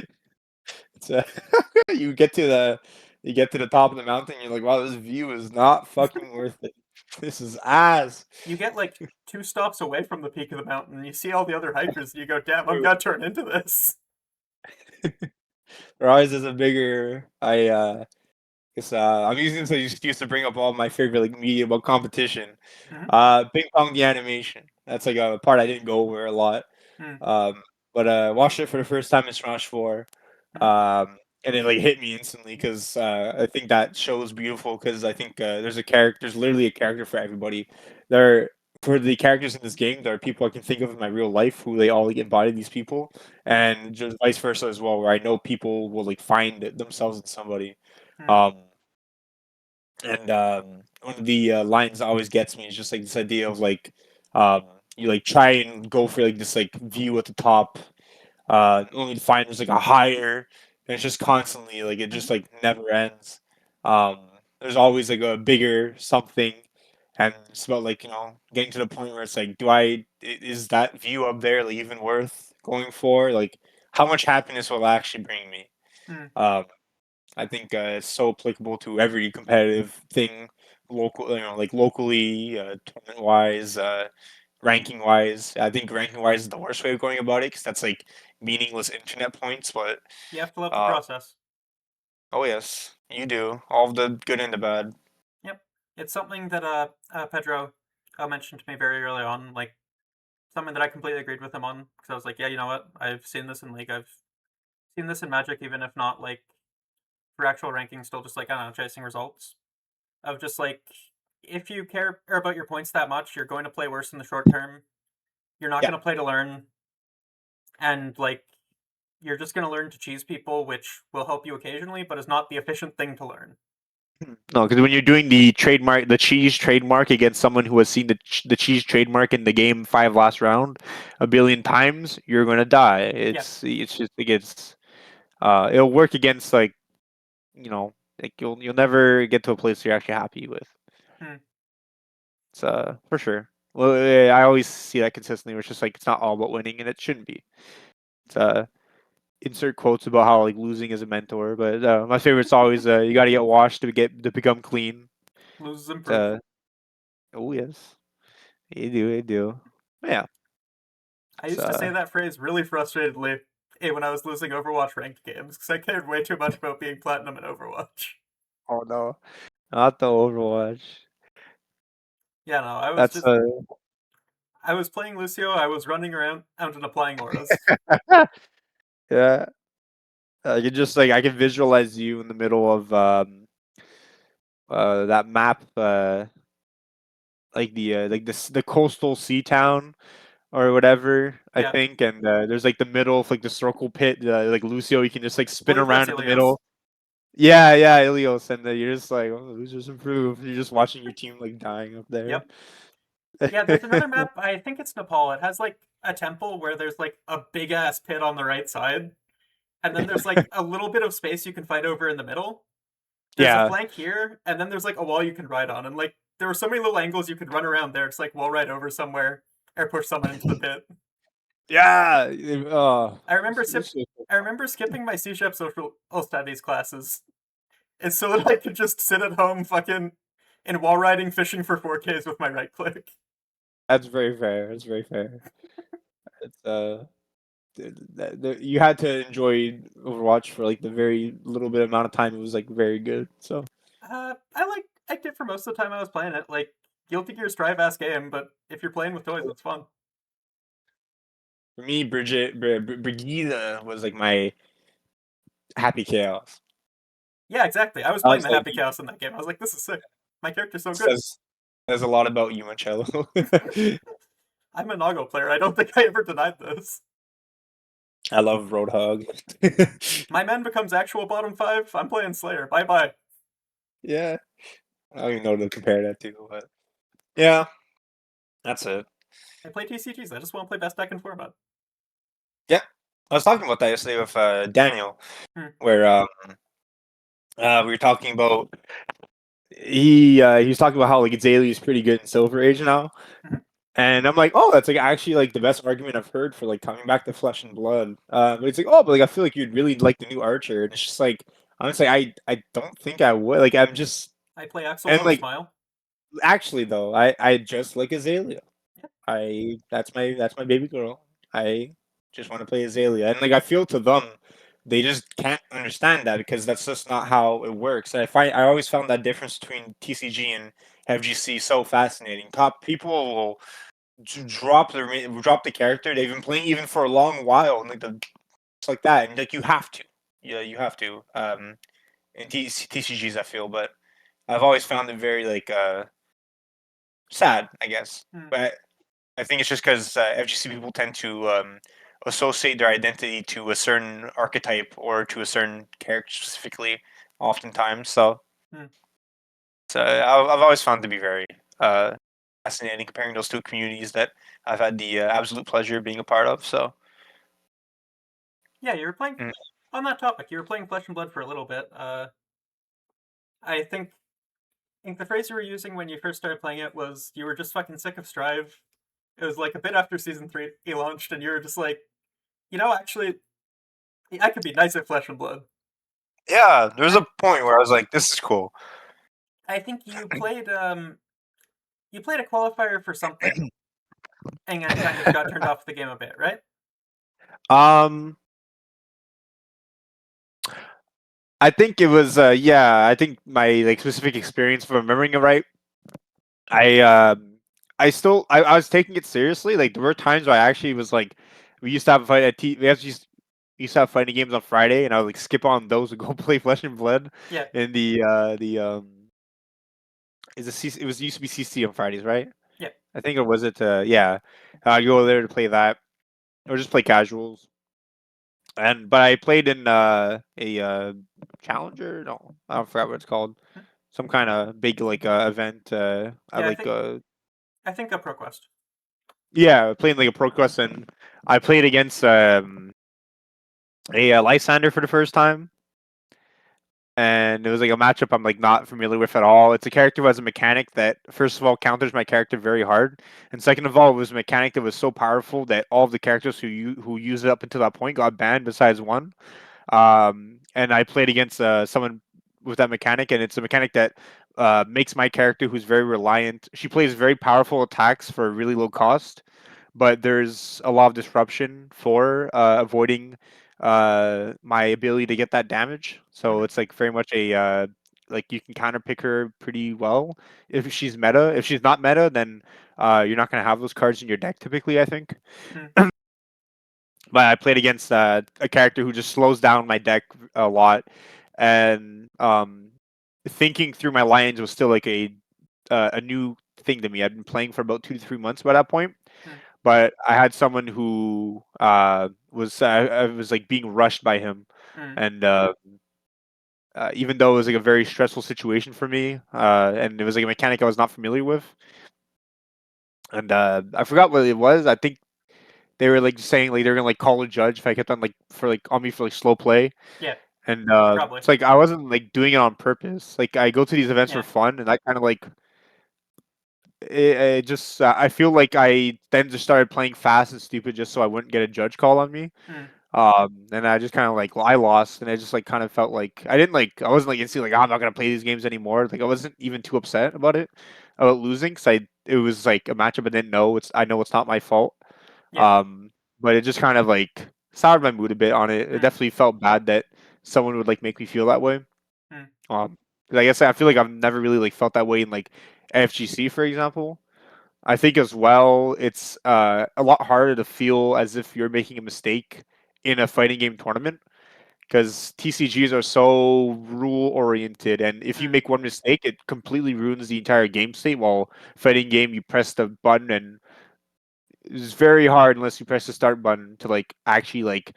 It's you get to the top of the mountain. You're like, wow, this view is not fucking worth it. This is ass. You get like 2 stops away from the peak of the mountain, and you see all the other hikers, and you go, "Damn, I'm gonna turn into this." Rise is a bigger. Guess I'm using this as an excuse to bring up all my favorite like media about competition. Mm-hmm. Ping pong the animation. That's like a part I didn't go over a lot. Mm-hmm. But watched it for the first time in Smash 4. And it like hit me instantly because I think that show is beautiful because I think there's literally a character for everybody. There for the characters in this game, there are people I can think of in my real life who they all like embody these people, and just vice versa as well, where I know people will like find themselves in somebody. Mm-hmm. Um, and one of the lines that always gets me is just like this idea of like um, you like try and go for like this like view at the top only to find there's like a higher, and it's just constantly like it Mm-hmm. just like never ends. Um, there's always like a bigger something, and it's about like getting to the point where it's like, is that view up there like even worth going for? Like, how much happiness will it actually bring me? Mm-hmm. Um, I think it's so applicable to every competitive thing, local, like locally, tournament wise, ranking wise. I think ranking wise is the worst way of going about it because that's like meaningless internet points. But You have to love the uh, process. oh yes, you do all of the good and the bad. Yep, it's something that Pedro mentioned to me very early on. Like something that I completely agreed with him on because I was like, yeah, you know what? I've seen this in League. I've seen this in Magic, even if not like for actual ranking. Still, just like I don't know, chasing results. Of just like if you care about your points that much, you're going to play worse in the short term. You're not Yeah. going to play to learn, and like you're just going to learn to cheese people, which will help you occasionally, but is not the efficient thing to learn. No, because when you're doing the cheese trademark against someone who has seen the cheese trademark in the game 5 last round a billion times, you're gonna die. Yeah. It's just like it'll work against like like you'll never get to a place you're actually happy with. Hmm. It's for sure. Well, I always see that consistently, where it's just like it's not all about winning, and it shouldn't be. It's insert quotes about how like losing is a mentor, but my favorite's always you got to get washed to become clean. Loses It's, improve. oh yes, you do. Yeah. I It's, used to say that phrase really frustratedly when I was losing Overwatch ranked games because I cared way too much about being platinum in Overwatch. oh no, not the Overwatch. Yeah, no, That's I was playing Lucio. I was running around out and applying auras. yeah. You just like I can visualize you in the middle of that map, like the coastal sea town or whatever, I Yeah, think, and there's like the middle of like the circle pit, like Lucio, you can just like I spin believe that's around in the Ilios. middle. Yeah, yeah, Ilios, and you're just like, oh, losers improve. You're just watching your team like dying up there. Yep. Yeah, there's another map. I think it's Nepal. It has like a temple where there's like a big ass pit on the right side, and then there's like a little bit of space you can fight over in the middle. There's a Yeah, flank here, and then there's like a wall you can ride on, and like there were so many little angles you could run around there. It's like wall ride over somewhere or push someone into the pit. yeah. I remember Lucio. I remember skipping my CSHEP social studies classes, and so that I could just sit at home, fucking in wall riding, fishing for 4Ks with my right click. That's very fair. That's very fair. It's you had to enjoy Overwatch for like the very little bit amount of time it was like very good. So I liked it for most of the time I was playing it. Like Guilty Gear Strive ass game, but if you're playing with toys, it's fun. for me, Brigida was like my happy chaos. Yeah, exactly. I was I playing was the like, Happy Chaos in that game. I was like, this is sick. My character's so good. says a lot about you, Marcello. I'm a Nago player. I don't think I ever denied this. I love Roadhog. My man becomes actual bottom five. I'm playing Slayer. Bye bye. Yeah, I don't even know to compare that to, but yeah, that's it. I play TCGs. I just want to play best deck in format. Yeah, I was talking about that yesterday with Daniel, Hmm. where we were talking about he was talking about how like Azalea is pretty good in Silver Age now, Mhm. and I'm like, oh, that's like actually like the best argument I've heard for like coming back to Flesh and Blood. But it's like, oh, but like I feel like you'd really like the new Archer, and it's just like honestly, I don't think I would. Like I'm just I play Axel and Mode like Smile. actually though, I just like Azalea. Yeah. That's my baby girl. I just want to play Azalea, and like I feel to them, they just can't understand that because that's just not how it works. I always found that difference between TCG and FGC so fascinating. Top people will drop the character they've been playing even for a long while, and like it's like that, and like you have to, yeah, you have to. In TCGs, I feel, but I've always found it very like sad, I guess. Hmm. But I think it's just because FGC people tend to associate their identity to a certain archetype or to a certain character specifically, oftentimes. So, Hmm. I've always found it to be very fascinating comparing those two communities that I've had the absolute pleasure of being a part of. So, Yeah, you were playing mm. on that topic. You were playing Flesh and Blood for a little bit. I think the phrase you were using when you first started playing it was you were just fucking sick of Strive. It was like a bit after season 3 he launched, and you were just like, actually, I could be nice at Flesh and Blood. Yeah, there's I a point where I was like, "This is cool." I think you played a qualifier for something, and then kind of got turned off the game a bit, right? Um, I think it was yeah. I think my like specific experience, if I'm remembering it right, I I was taking it seriously. Like there were times where I actually was like, we used to have a fight at we actually used to have fighting games on Friday, and I would like skip on those and go play Flesh and Blood Yeah, in the is it was used to be CC on Fridays, right? yeah, I think it was it. Yeah, I'd go there to play that or just play casuals. And but I played in a challenger. No, I don't forgot what it's called. Some kind of big like event. I yeah. like I think a ProQuest. yeah, playing like a pro quest, and I played against a Lysander for the first time. and it was like a matchup I'm like not familiar with at all. It's a character who has a mechanic that first of all counters my character very hard, and second of all, it was a mechanic that was so powerful that all of the characters who used it up until that point got banned besides one. And I played against someone with that mechanic, and it's a mechanic that makes my character, who's very reliant. She plays very powerful attacks for a really low cost, but there's a lot of disruption for avoiding my ability to get that damage. So Mhm. it's like very much a like you can counter pick her pretty well if she's meta. If she's not meta, then you're not gonna have those cards in your deck typically, I think. Mm. But I played against a character who just slows down my deck a lot, and thinking through my lines was still like a new thing to me. I'd been playing for about 2 to 3 months by that point, Mm. but I had someone who I was like being rushed by him, Mm. and even though it was like a very stressful situation for me, and it was like a mechanic I was not familiar with, and I forgot what it was. I think they were like saying like they're gonna like call a judge if I kept on like for like on me for like slow play. Yeah, And probably. it's like I wasn't like doing it on purpose. Like I go to these events for Yeah. fun, and I kind of like it just I feel like I then just started playing fast and stupid just so I wouldn't get a judge call on me. Mm. And I just kind of like I lost, and I just like kind of felt like I wasn't like instantly like, "Oh, I'm not gonna play these games anymore." Like I wasn't even too upset about it about losing because I it was like a matchup I didn't know. I know it's not my fault. Yeah. Um, but it just kind of like soured my mood a bit on it. It Mm. definitely felt bad that someone would like make me feel that way. Mm. 'Cause I guess I feel like I've never really like felt that way in like FGC, for example. I think as well, it's a lot harder to feel as if you're making a mistake in a fighting game tournament because TCGs are so rule oriented, and if you Mm. make one mistake, it completely ruins the entire game state. While fighting game, you press the button, and it's very hard unless you press the start button to like actually like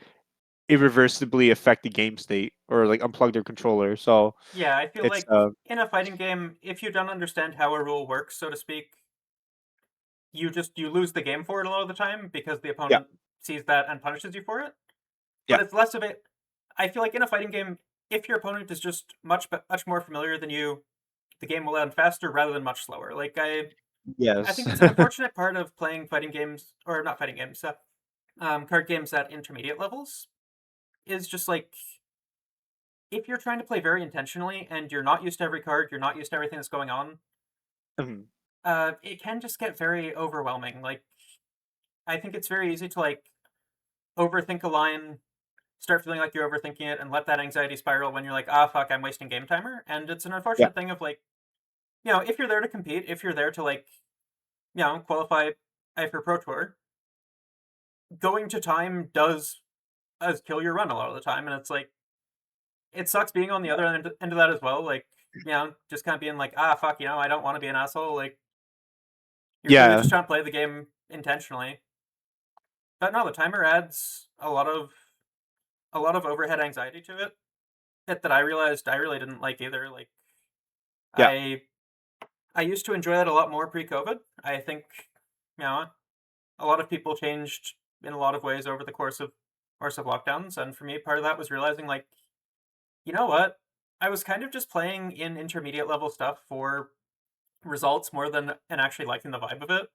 irreversibly affect the game state or like unplug their controller. So Yeah, I feel it's like in a fighting game, if you don't understand how a rule works, so to speak, you lose the game for it a lot of the time because the yeah, opponent sees that and punishes you for it. yeah, But it's less of it. I feel like in a fighting game, if your opponent is just much more familiar than you, the game will end faster rather than much slower. Like I yes, think it's an unfortunate part of playing fighting games, or not fighting games, card games at intermediate levels, is just like if you're trying to play very intentionally and you're not used to every card, you're not used to everything that's going on, Mhm. it can just get very overwhelming. Like I think it's very easy to like overthink a line, start feeling like you're overthinking it, and let that anxiety spiral when you're like, ah, fuck, I'm wasting game timer. And it's an yeah, unfortunate thing of like, if you're there to compete, if you're there to like, qualify for Pro Tour, going to time does kill your run a lot of the time, and it's like it sucks being on the other end of that as well. Like, just kind of being like, ah, fuck, I don't want to be an asshole. Like, you're clearly yeah, just trying to play the game intentionally. But no, the timer adds a lot of overhead anxiety to it. That I realized I really didn't like either. Like, yeah, I I used to enjoy that a lot more pre-COVID. I think, a lot of people changed in a lot of ways over the course of lockdowns, and for me, part of that was realizing like, you know what, I was kind of just playing in intermediate level stuff for results more than and actually liking the vibe of it.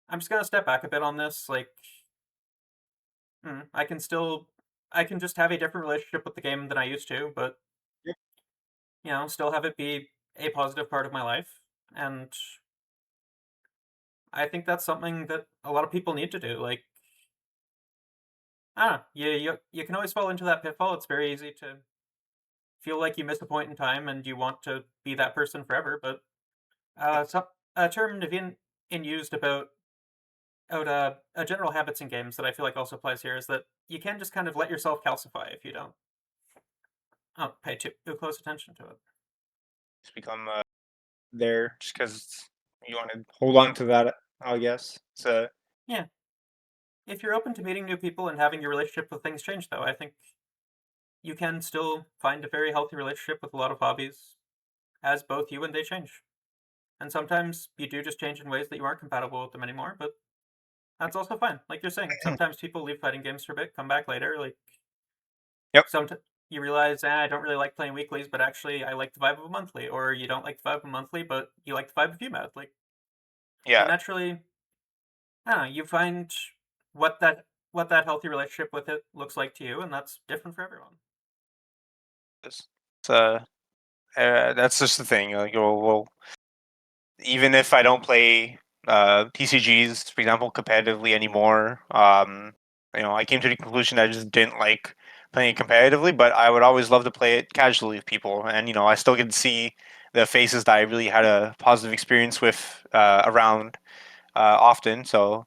I'm just gonna step back a bit on this. Like, I can just have a different relationship with the game than I used to, but yeah, still have it be a positive part of my life. And I think that's something that a lot of people need to do. Like, I don't know, you can always fall into that pitfall. It's very easy to feel like you missed a point in time and you want to be that person forever. But a term Naveen used about general habits in games that I feel like also applies here is that you can just kind of let yourself calcify if you don't pay too close attention to it. It's become there just because you want to hold on to that, I guess. So Yeah, if you're open to meeting new people and having your relationship with things change, though, I think you can still find a very healthy relationship with a lot of hobbies as both you and they change. And sometimes you do just change in ways that you aren't compatible with them anymore, but that's also fine. Like you're saying, sometimes people leave fighting games for a bit, come back later. Like yep. sometimes you realize, I don't really like playing weeklies, but actually I like the vibe of a monthly, or you don't like the vibe of a monthly, but you like the vibe of UMAD. Like, you Yeah. naturally, I don't know, you find what that what that healthy relationship with it looks like to you, and that's different for everyone. It's, that's just the thing. Like, well, even if I don't play TCGs, for example, competitively anymore, I came to the conclusion that I just didn't like playing it competitively, but I would always love to play it casually with people, and I still get to see the faces that I really had a positive experience with around often. So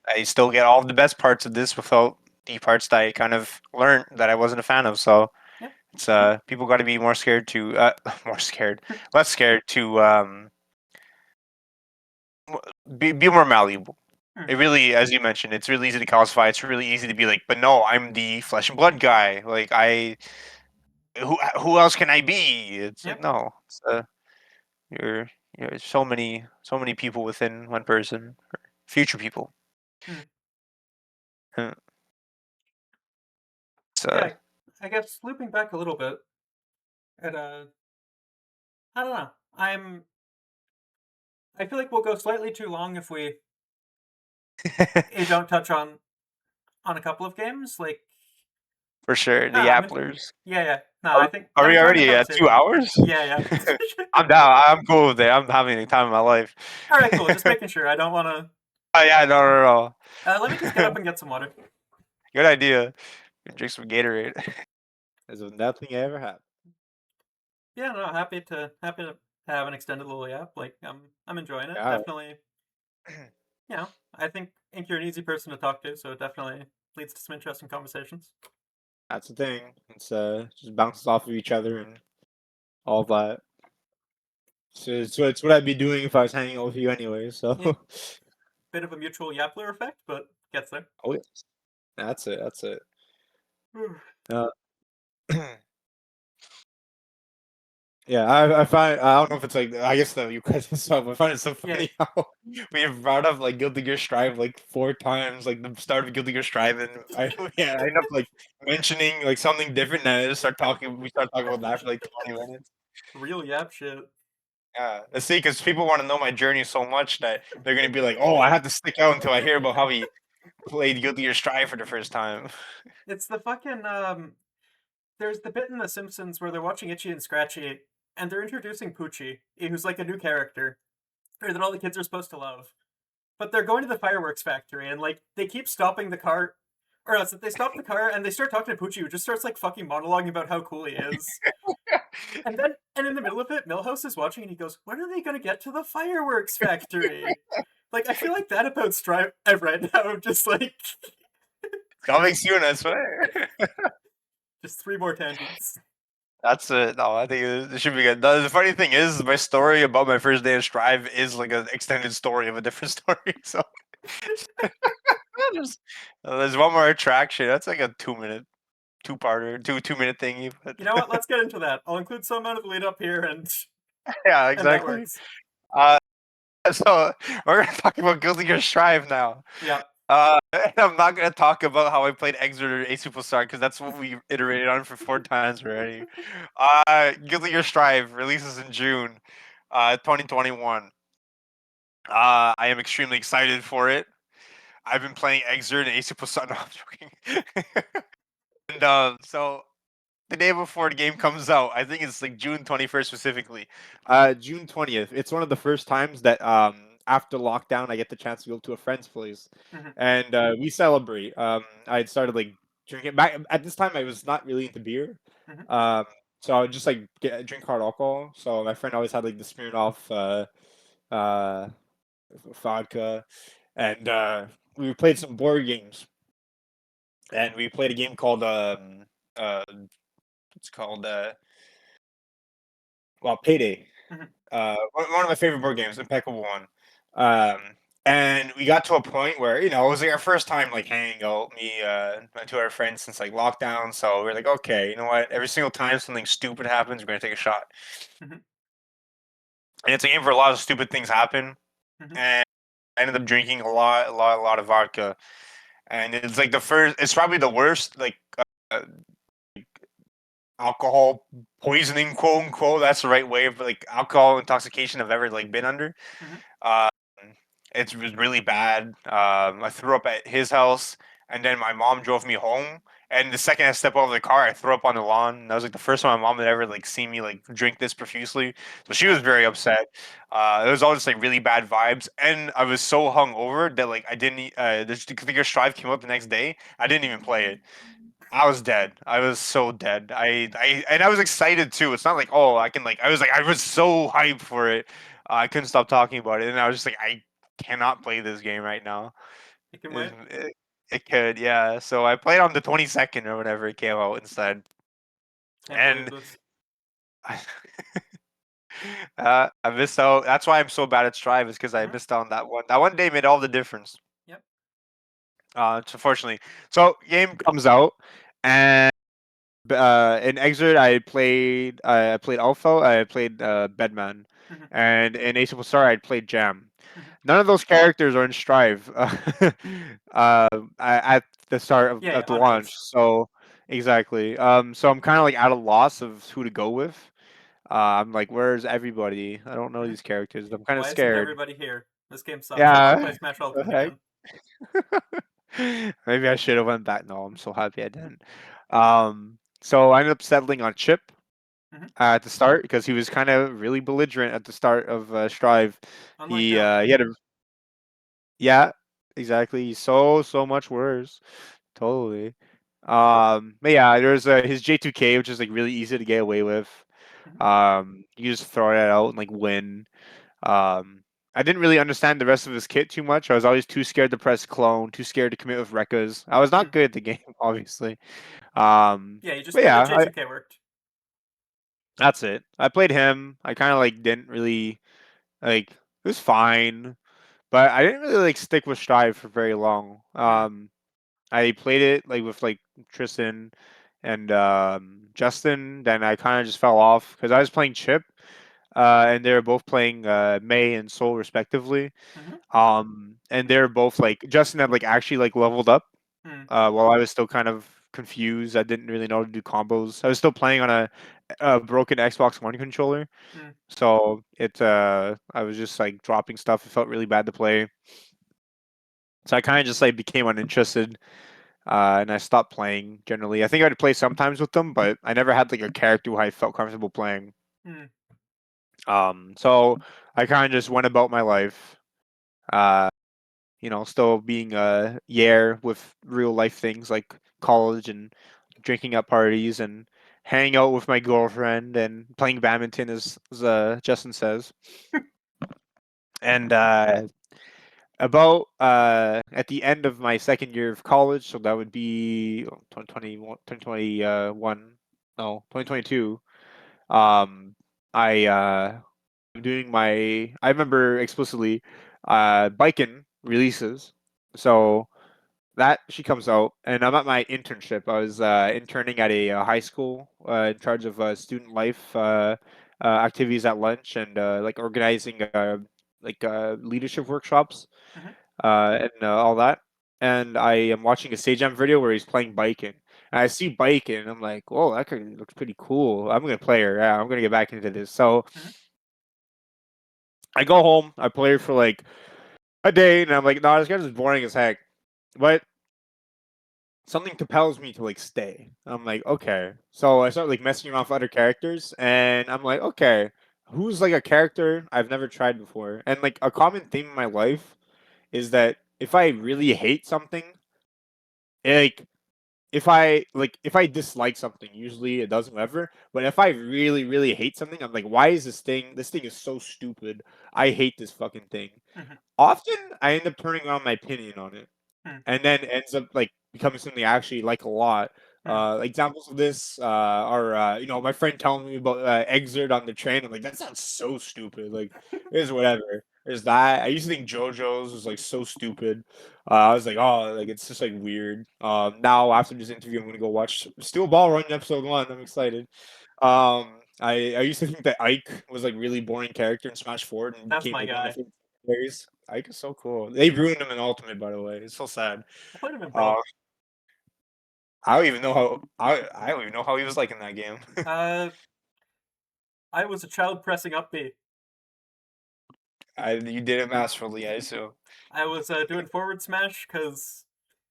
I still get all of the best parts of this without the parts that I kind of learned that I wasn't a fan of. So Yep. it's people got to be more scared to more scared, less scared to be more malleable. Hmm. It really, as you mentioned, it's really easy to calcify. It's really easy to be like, but no, I'm the flesh and blood guy. Like who else can I be? It's like Yep. no, it's, you're so many people within one person, future people. Hmm. Huh. It's, Yeah, I guess looping back a little bit, at I don't know. I feel like we'll go slightly too long if we don't touch on a couple of games. Like, for sure, I the don't know, Yapplers. yeah, yeah. No, I Are, think are I'm we enjoying the already at two conversation. hours? Yeah, yeah. I'm down. I'm cool with it. I'm having the time of my life. All right, cool. Just making sure. I don't want to. Oh yeah, no, no, Let me just get no. up and get some water. Good idea. Drink some Gatorade. As if nothing ever happened. Yeah, no, happy to have an extended little yap. Like, I'm enjoying it. Yeah, Definitely, I think you're an easy person to talk to, so it definitely leads to some interesting conversations. that's the thing. It's just bounces off of each other and all that. So it's what I'd be doing if I was hanging out with you anyway. So, Yeah, bit of a mutual Yappler effect, but gets there. oh yes, that's it. That's it. Uh, yeah, I find I don't know if it's like I guess the you guys stuff. I find it so Yeah, funny how we've brought up like Guilty Gear Strive like 4 times, like the start of Guilty Gear Strive, and I end up like mentioning like something different, and I just start talking. We start talking about that for like 20 minutes. real yap shit. Yeah, let's see, because people want to know my journey so much that they're gonna be like, "Oh, I have to stick out until I hear about how he played Guilty Gear Strive for the first time." It's the fucking There's the bit in The Simpsons where they're watching Itchy and Scratchy, and they're introducing Poochie, who's like a new character, or that all the kids are supposed to love. But they're going to the fireworks factory, and like they keep stopping the car, or else they stop the car and they start talking to Poochie, who just starts like fucking monologuing about how cool he is. And in the middle of it, Milhouse is watching, and he goes, "When are they gonna get to the fireworks factory?" Like I feel like that about Strive right now, just like Coming soon, I swear. just 3 more tangents. That's it. No, I think it should be good. The funny thing is, my story about my first day of Strive is like an extended story of a different story. So there's, there's one more attraction. That's like a 2 minute, two-parter, two-minute thingy. But You know what? Let's get into that. I'll include some amount of lead up here, yeah, and that exactly. works. Uh, so we're gonna talk about Guilty Gear Strive now. Yeah. And I'm not gonna talk about how I played Exeter A Superstar because that's what we iterated on for 4 times already. Guilty Gear Strive releases in June, 2021. I am extremely excited for it. I've been playing Exeter and A Superstar. No, I'm joking. And so the day before the game comes out, I think it's like June 21st specifically. June 20th. It's one of the first times that after lockdown I get the chance to go to a friend's place, Mhm. and we celebrate. I had started like drinking back at this time. I was not really into beer, Mhm. um, so I would just like drink hard alcohol. So my friend always had like the Smirnoff uh, vodka, and we played some board games, and we played a game called uh, it's called Payday. Mhm. One of my favorite board games, Impeccable One. Um, and we got to a point where it was like our first time like hanging out, me, my two other friends since like lockdown. So we're like, okay, you know what? Every single time something stupid happens, we're gonna take a shot. Mhm. And it's a game where a lot of stupid things happen. Mhm. And I ended up drinking a lot of vodka. And it's like the first. It's probably the worst. Like alcohol poisoning, quote unquote. That's the right way of like alcohol intoxication I've ever like been under. Mhm. Um, it was really bad. I threw up at his house, and then my mom drove me home. And the second I step out of the car, I threw up on the lawn. That was like the first time my mom had ever like seen me like drink this profusely. So she was very upset. It was all just like really bad vibes, and I was so hungover that like I didn't. The Sticker Strive came out the next day. I didn't even play it. I was dead. I was so dead. And I was excited too. It's not like oh I can like I was so hyped for it. I couldn't stop talking about it, and I was just like I cannot play this game right now. You can It, wait. it, it could, yeah. So I played on the 22nd or whenever it came out instead, Can't believe and this. I missed out. That's why I'm so bad at Strive is because I Mhm. missed out on that one. That one day made all the difference. Yep. Unfortunately, so game comes out and. In Exert, I played Alpha, I played Bedman, Mhm. and in Ace of Star, I played Jam. Mhm. None of those characters are in Strive at the start Yeah, yeah, of the on launch. release. So exactly. So I'm kind of like at a loss of who to go with. I'm like, where's everybody? I don't know Mhm. these characters. I'm kind of Why isn't scared. everybody here? This game sucks. I want to Yeah. play Smash The Ultimate heck? again. Maybe I should have went back. No, I'm so happy I didn't. So I ended up settling on Chip Mhm. at the start because he was kind of really belligerent at the start of Strive. Unlike now. He had a yeah, exactly. He's so much worse. Totally. But yeah, there's his J2K, which is like really easy to get away with. Mhm. You just throw it out and like win. Um, I didn't really understand the rest of his kit too much. I was always too scared to press clone, too scared to commit with Rekkas. I was not Mhm. good at the game, obviously. Yeah, you just But knew yeah, that J2K worked. that's it. I played him. I kind of like didn't really like. It was fine, but I didn't really like stick with Strive for very long. Mm. I played it like with like Tristan and Justin. Then I kind of just fell off because I was playing Chip, and they were both playing May and Soul respectively. Mhm. And they're both like Justin had like actually like leveled up, Mm. while I was still kind of confused. I didn't really know how to do combos. I was still playing on a broken Xbox One controller, Mm. so I was just like dropping stuff. It felt really bad to play, so I kind of just like became uninterested. And I stopped playing generally. I think I'd play sometimes with them, but I never had like a character who I felt comfortable playing. Mm. So I kind of just went about my life. Uh, still being Yaer with real life things like college and drinking at parties and hanging out with my girlfriend and playing badminton, as Justin says. And about at the end of my second year of college, so that would be 2021, 2021, no, 2022. I I'm doing I remember explicitly biking releases. So that she comes out, and I'm at my internship. I was interning at a high school in charge of student life activities at lunch and like organizing like leadership workshops Mhm. and all that. And I am watching a Sage Jam video where he's playing biking. And I see biking, and I'm like, "Whoa, that could looks pretty cool. I'm gonna play her. Yeah, I'm gonna get back into this." So Mhm. I go home. I play her for like a day, and I'm like, "No, this guy's just boring as heck." But something compels me to like stay. I'm like, okay. So I start like messing around with other characters, and I'm like, okay, who's like a character I've never tried before? And like a common theme in my life is that if I really hate something, like if I dislike something, usually it doesn't ever. But if I really hate something, I'm like, why is this thing? This thing is so stupid. I hate this fucking thing. Mhm. Often I end up turning around my opinion on it Mm. and then ends up like becoming something I actually like a lot. Mm. Examples of this are my friend telling me about Exert on the train. I'm like, that sounds so stupid. Like, it is whatever. There's that. I used to think JoJo's was like so stupid. I was like, oh, like it's just like weird. Now after this interview, I'm gonna go watch Steel Ball Run episode 1. I'm excited. I used to think that Ike was like really boring character in Smash 4 and That's became my like one of my guy. favorite players. Ike is so cool. They ruined him in Ultimate, by the way. It's so sad. I played him in Uh, Pro. I don't even know how I don't even know how he was like in that game. I was a child pressing up B. You did it masterfully, I assume. I was doing forward smash because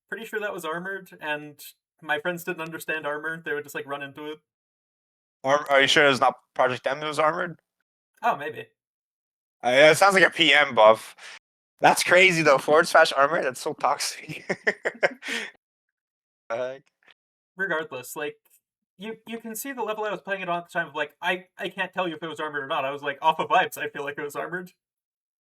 pretty sure that was armored, and my friends didn't understand armor. They would just like run into it. Are you sure it's not Project M that was armored? Oh, maybe. It sounds like a PM buff. That's crazy though. Forward slash armor. That's so toxic. uh, Regardless, like you can see the level I was playing it on at the time of like I can't tell you if it was armored or not. I was like off of vibes. I feel like it was armored.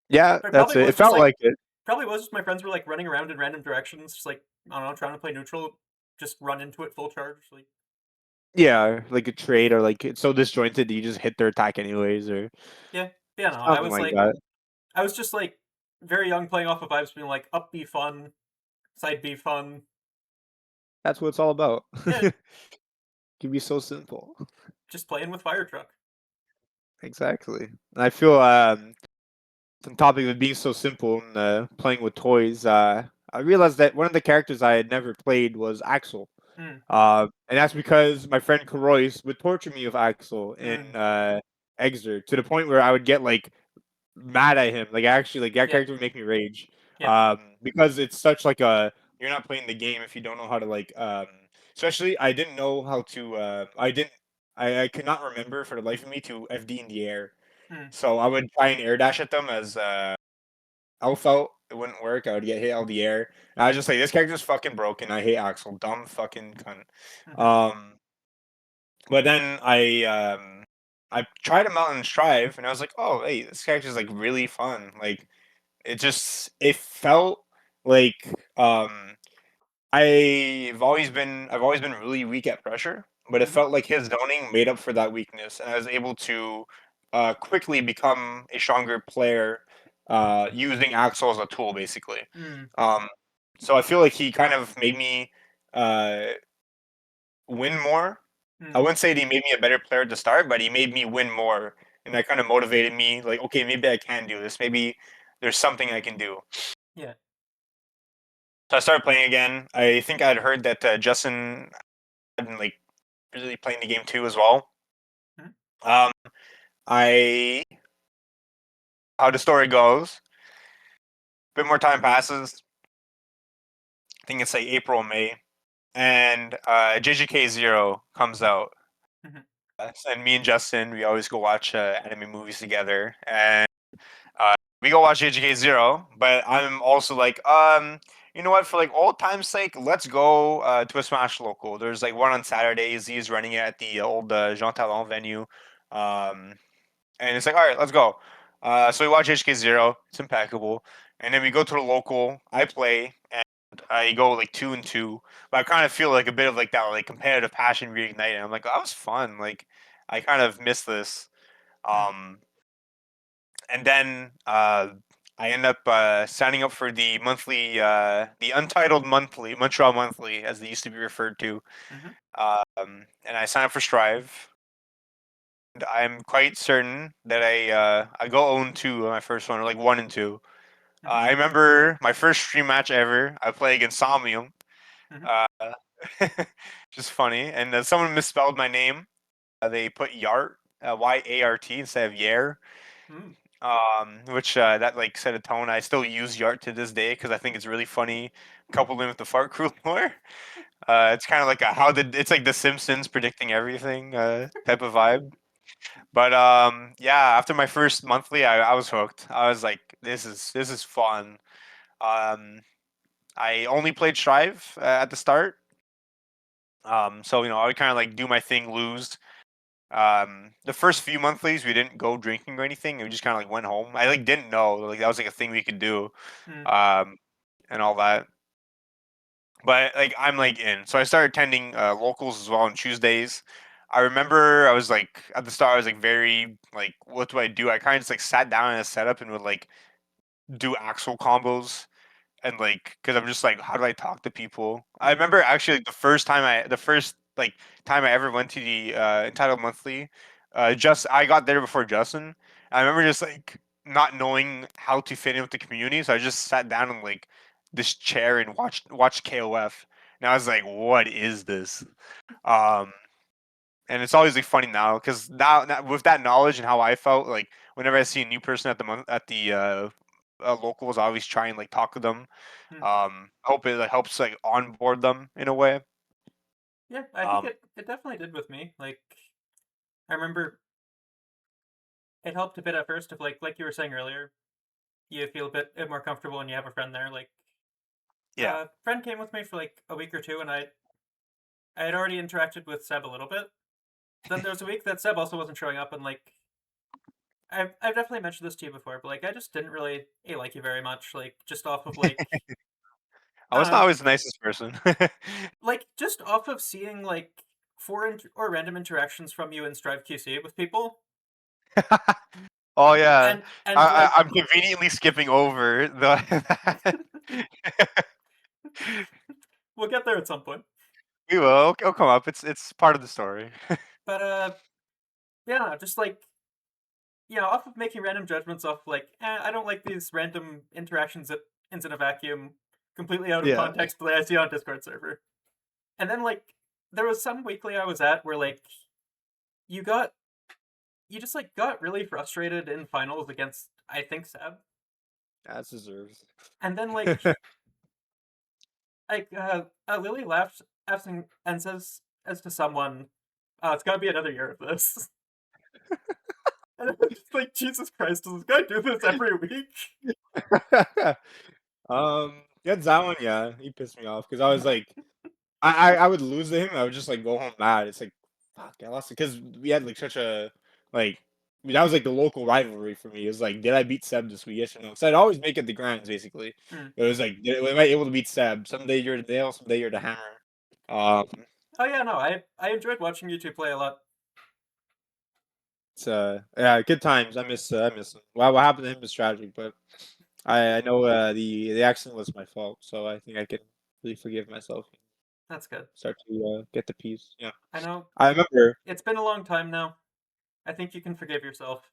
Yeah, But it that's probably it. was It just felt like like it. probably was just my friends were like running around in random directions, just like I don't know, trying to play neutral, just run into it full charge. Like Yeah, like a trade or like it's so disjointed that you just hit their attack anyways or yeah, no. something like that. I was just like very young playing off of vibes, being like up be fun, side be fun. That's what it's all about. Yeah, Can be so simple. just playing with fire truck. Exactly. And I feel the topic of being so simple and playing with toys, I realized that one of the characters I had never played was Axel. Mm, And that's because my friend Karois would torture me with Axel in mm, Exer to the point where I would get like mad at him. Like actually, like that yeah, character would make me rage. yeah. Because it's such like a you're not playing the game if you don't know how to like. Especially, I didn't know how to. I could not remember for the life of me to FD in the air. Mm, So I would try and air dash at them as Alpha. It wouldn't work. I would get hit out of the air. And I was just like, this character's fucking broken. I hate Axel. Dumb fucking cunt. mm-hmm, But then I tried him out in Strive, and I was like, oh, hey, this character's like really fun. Like it felt like I've always been really weak at pressure, but it mm-hmm, felt like his zoning made up for that weakness, and I was able to quickly become a stronger player using Axel as a tool, basically. mm, Um, so I feel like he kind of made me uh, win more. I mm, wouldn't say that he made me a better player at the start, but he made me win more, and that kind of motivated me. Like, okay, maybe I can do this. Maybe there's something I can do. yeah. So I started playing again. I think I'd heard that Justin had been like really playing the game too as well. Mm, Um, I how the story goes. A bit more time passes. I think it's like April, May, and JJK 0 comes out. mm-hmm, And me and Justin, we always go watch anime movies together, and we go watch JJK 0. But I'm also like, you know what? For like old time's sake, let's go to a Smash local. There's like one on Saturdays. He's running it at the old Jean venue, um, and it's like, all right, let's go. So we watch HK 0. It's impeccable, and then we go to the local. I play, and I go like 2-2. But I kind of feel like a bit of like that like competitive passion reignited. I'm like, oh, that was fun. Like I kind of miss this. mm, Um, and then I end up signing up for the monthly, the untitled monthly, Montreal monthly, as they used to be referred to. mm-hmm, And I sign up for Strive. And I'm quite certain that I go 0-2 on my first one, or like 1-2. mm-hmm, I remember my first stream match ever. I played against Somnium. mm-hmm, Uh, just funny. And someone misspelled my name. They put Yart, Yart instead of Yaer. mm, Which that like set a tone. I still use Yart to this day because I think it's really funny, coupled in with the fart crew lore. It's kind of like a how did it's like The Simpsons predicting everything type of vibe. But yeah, after my first monthly, I was hooked. I was like, this is fun. Um, I only played Strive at the start. So you know, I would kind of like do my thing, lose. The first few monthlies we didn't go drinking or anything. We just kind of like went home. I like didn't know like that was like a thing we could do, mm, um, and all that. But like I'm like in, so I started attending locals as well on Tuesdays. I remember I was like at the start I was like very like what do I do? I kind of just like sat down in a setup and would like do Axel combos and like because I'm just like how do I talk to people? I mm, remember actually like, the first like time I ever went to the entitled monthly, just I got there before Justin. I remember just like not knowing how to fit in with the community, so I just sat down in like this chair and watched KOF. and I was like, "What is this?" Um, and it's always like funny now because now with that knowledge and how I felt, like whenever I see a new person at the locals, I always try and like talk to them. Hmm. I hope it like, helps like onboard them in a way. Yeah, I think it definitely did with me. Like, I remember it helped a bit at first. Of like you were saying earlier, you feel a bit more comfortable when you have a friend there. Like, Yeah. friend came with me for like a week or two, and I had already interacted with Seb a little bit. Then there was a week that Seb also wasn't showing up, and like I've definitely mentioned this to you before, but like I just didn't really like you very much. Like just off of like I I was don't not know, always the nicest person. like just off of seeing like foreign or random interactions from you in Strive QC with people, Oh yeah, and like I'm conveniently skipping over the. we'll get there at some point. We will. It'll come up. It's part of the story. But yeah, just like off of making random judgments off like I don't like these random interactions that ends in a vacuum, completely out of Yeah. context that I see on Discord server. And then like there was some weekly I was at where like you got you just like got really frustrated in finals against I think Seb. That's deserves. And then like Lily laughs and says as to someone, "Oh, it's gotta be another year of this." And I'm just like, Jesus Christ, does this guy do this every week? Yeah, Za1on, yeah, he pissed me off because I was like, I would lose to him. I would just like go home mad. It's like, fuck, I lost it because we had like such a like. I mean, that was like the local rivalry for me. It was like, did I beat Seb this week? Yes or no? Because I'd always make it the grinds basically. Hmm. It was like, am I able to beat Seb? Someday you're the nail, someday you're the hammer. Um, Oh yeah, no, I enjoyed watching you two play a lot. it's yeah, good times. I miss him. Well, what happened to him is tragic, but I know the accident was my fault, so I think I can really forgive myself and That's good. start to get the peace. Yeah, I know I remember. it's been a long time now. I think you can forgive yourself.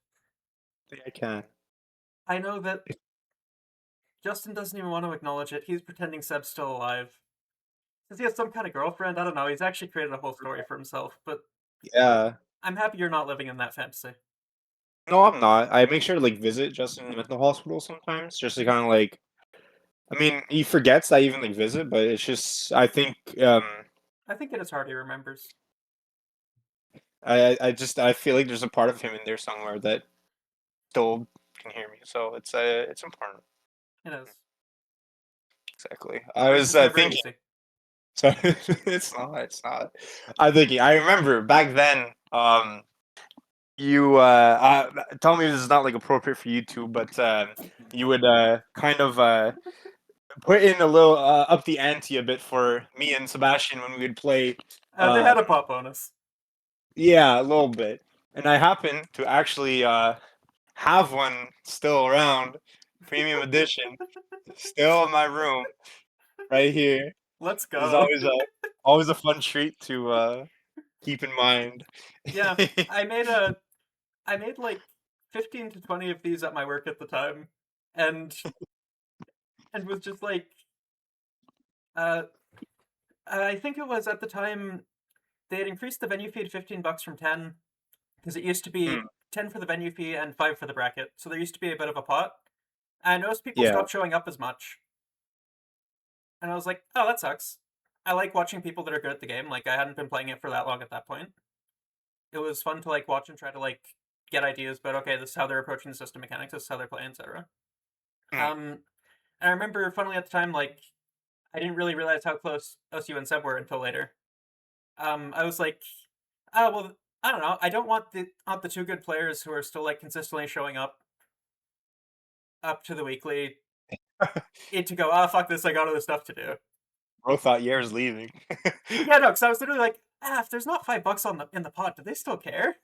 I think I can. I know that Justin doesn't even want to acknowledge it. He's pretending Seb's still alive. Because he has some kind of girlfriend. I don't know. He's actually created a whole story for himself. But Yeah. I'm happy you're not living in that fantasy. No, I'm not. I make sure to like visit Justin in the mental hospital sometimes, just to kind of like. I mean, he forgets that I even like visit, but it's just I think I think in his heart he remembers. I feel like there's a part of him in there somewhere that still can hear me, so it's important. It is. Exactly. I But it's was just never thinking. easy. So it's not. It's not. I'm thinking. I remember back then. You tell me this is not like appropriate for you two, but you would kind of put in a little up the ante a bit for me and Sebastian when we would play. They had a pop bonus. Yeah, a little bit. And I happen to actually have one still around, premium edition, still in my room right here. Let's It's go. always a fun treat to keep in mind. Yeah, I made like 15 to 20 of these at my work at the time, and was just like, uh, I think it was at the time they had increased the venue fee to $15 from 10 because it used to Hmm, be 10 for the venue fee and 5 for the bracket, so there used to be a bit of a pot. I noticed people yeah. stopped showing up as much, and I was like, oh, that sucks. I like watching people that are good at the game. Like I hadn't been playing it for that long at that point. It was fun to like watch and try to like get ideas, but okay, this is how they're approaching the system mechanics, this is how they're playing, etc. Hmm. And I remember, funnily at the time, like I didn't really realize how close OSU and Seb were until later. I was like, oh well, I don't know. I don't want the two good players who are still like consistently showing up to the weekly it to go. Oh fuck this! I got other stuff to do. Bro thought Yaer's leaving. Yeah, no, because I was literally like, if there's not $5 in the pot, do they still care?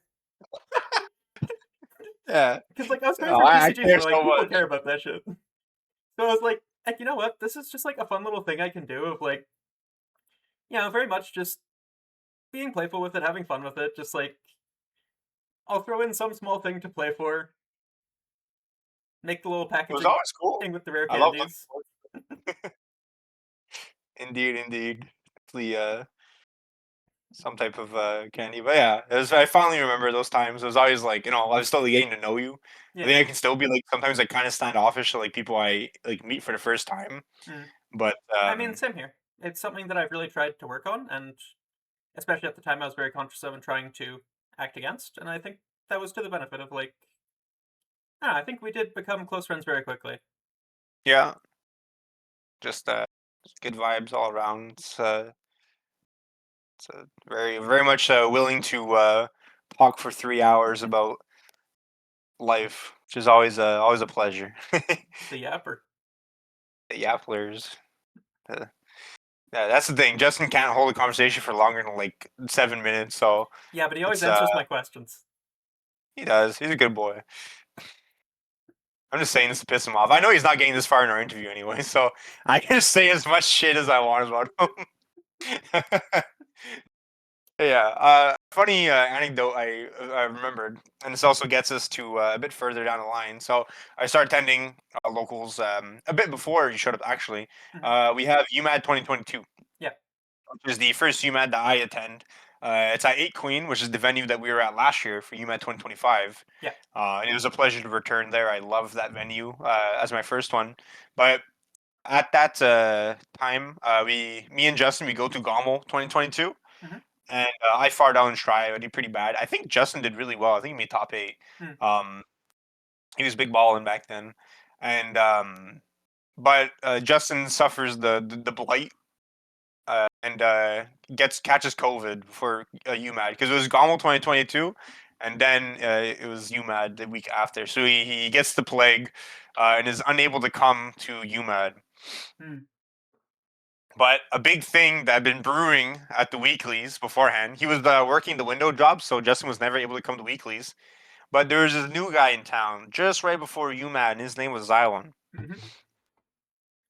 Yeah. Because like I was going Oh, for I TCGs, care where so like people much. care about that shit. So I was like, you know what? This is just like a fun little thing I can do of like, very much just being playful with it, having fun with it. Just like I'll throw in some small thing to play for, make the little It was packaging always cool. thing with the rare I love candies. looking forward. Indeed, indeed. the some type of candy. But yeah, it was. I finally remember those times. It was always like I was still getting to know you. I Yeah. think I can still be like sometimes like kind of standoffish to like people I like meet for the first time. Mm. But I mean, same here. It's something that I've really tried to work on, and especially at the time, I was very conscious of and trying to act against. And I think that was to the benefit of like, I think we did become close friends very quickly. yeah, just good vibes all around. It's very very much willing to talk for 3 hours about life, which is always a pleasure. The Yapper. The Yapplers. Uh, yeah, that's the thing. Justin can't hold a conversation for longer than like 7 minutes, so Yeah, but he always it's answers my questions. he does. He's a good boy. I'm just saying this to piss him off. I know he's not getting this far in our interview anyway, so I can just say as much shit as I want about him. Yeah, funny anecdote I remembered, and this also gets us to a bit further down the line. So I started attending locals a bit before you showed up. Actually, we have UMAD 2022. Yeah. Which is the first UMAD that I attend. It's at 8 Queen, which is the venue that we were at last year for UMAD 2025. Yeah. And it was a pleasure to return there. I love that venue as my first one. But at that time, me and Justin, we go to Gommel 2022. Mhm. And I far down and try. I did pretty bad. I think Justin did really well. I think he made top 8. Mm. He was big balling back then. And but Justin suffers the blight and catches COVID for UMAD because it was Gommel 2022, and then it was UMAD the week after. So he gets the plague and is unable to come to UMAD. Mm. But a big thing that had been brewing at the weeklies beforehand, he was working the window job, so Justin was never able to come to weeklies. But there was this new guy in town just right before UMAD, and his name was Za1on. Mhm.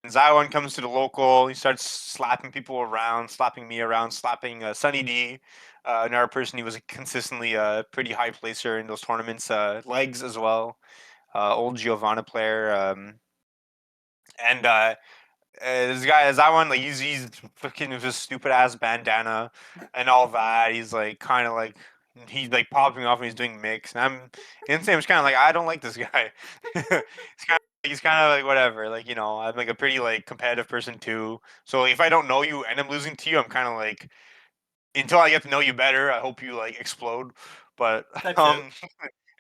And Za1on comes to the local. He starts slapping people around, slapping me around, slapping Sunny D, another person who was consistently a pretty high placer in those tournaments. Legs as well, old Giovanna player. And this guy, Za1on, like he's fucking with his stupid ass bandana and all that. He's like kind of like he's like popping off and he's doing mix. And I'm insane. I'm just kind of like I don't like this guy. He's kind of like whatever. Like I'm like a pretty like competitive person too. So if I don't know you and I'm losing to you, I'm kind of like until I get to know you better. I hope you like explode, but Type shit.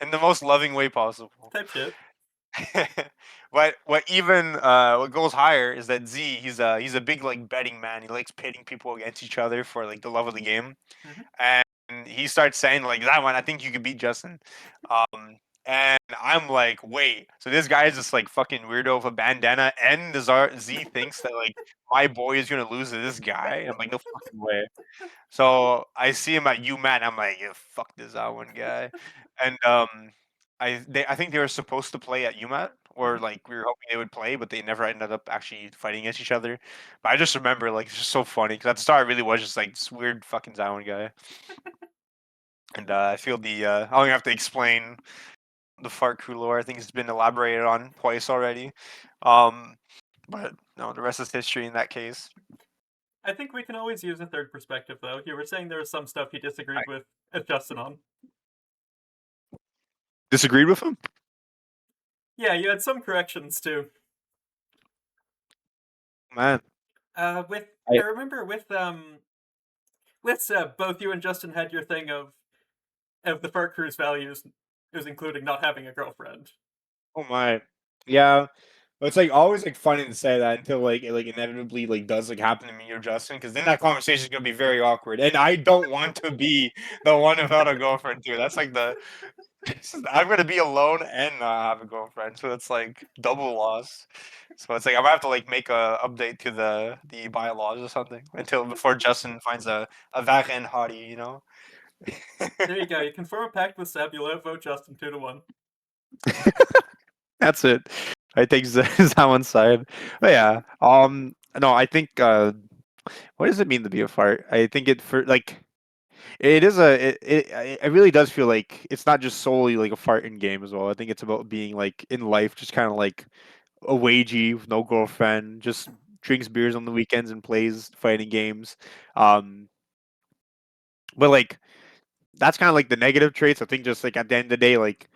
in the most loving way possible. Type shit. But what goes higher is that Z he's a big like betting man. He likes pitting people against each other for like the love of the game, Mhm. and he starts saying like that one I think you could beat Justin, and I'm like wait so this guy is just like fucking weirdo with a bandana and the Z thinks that like my boy is gonna lose to this guy. I'm like no fucking way. So I see him at UMAT. I'm like, yeah, fuck this one guy, and I think they were supposed to play at UMAT, or Mhm. like we were hoping they would play, but they never ended up actually fighting against each other. But I just remember like it's just so funny because at the start it really was just like this weird fucking Zion guy, and I feel I don't have to explain the fart crew lore. I think it's been elaborated on twice already. Um, but no, the rest is history in that case. I think we can always use a third perspective, though. You were saying there was some stuff you I disagreed with Justin on. Disagreed with him? Yeah, you had some corrections too. Man, With I I remember with both you and Justin had your thing of the fart crew's values is including not having a girlfriend. oh my, yeah. But it's like always like funny to say that until like it like inevitably like does like happen to me or Justin, because then that conversation is gonna be very awkward, and I don't want to be the one without a girlfriend too. That's like I'm gonna be alone and not have a girlfriend, so it's like double loss. So it's like I'm gonna have to like make a update to the bylaws or something until before Justin finds a vacant hottie, you know. There you go. You can form a pact with Sabula, vote Justin 2-1. That's it. I think is on one side. But yeah. No, I think what does it mean to be a fart? I think it for like it is it really does feel like it's not just solely like a fart in game as well. I think it's about being like in life just kind of like a wagey with no girlfriend, just drinks beers on the weekends and plays fighting games. Um, but like that's kind of like the negative traits. I think just like at the end of the day, like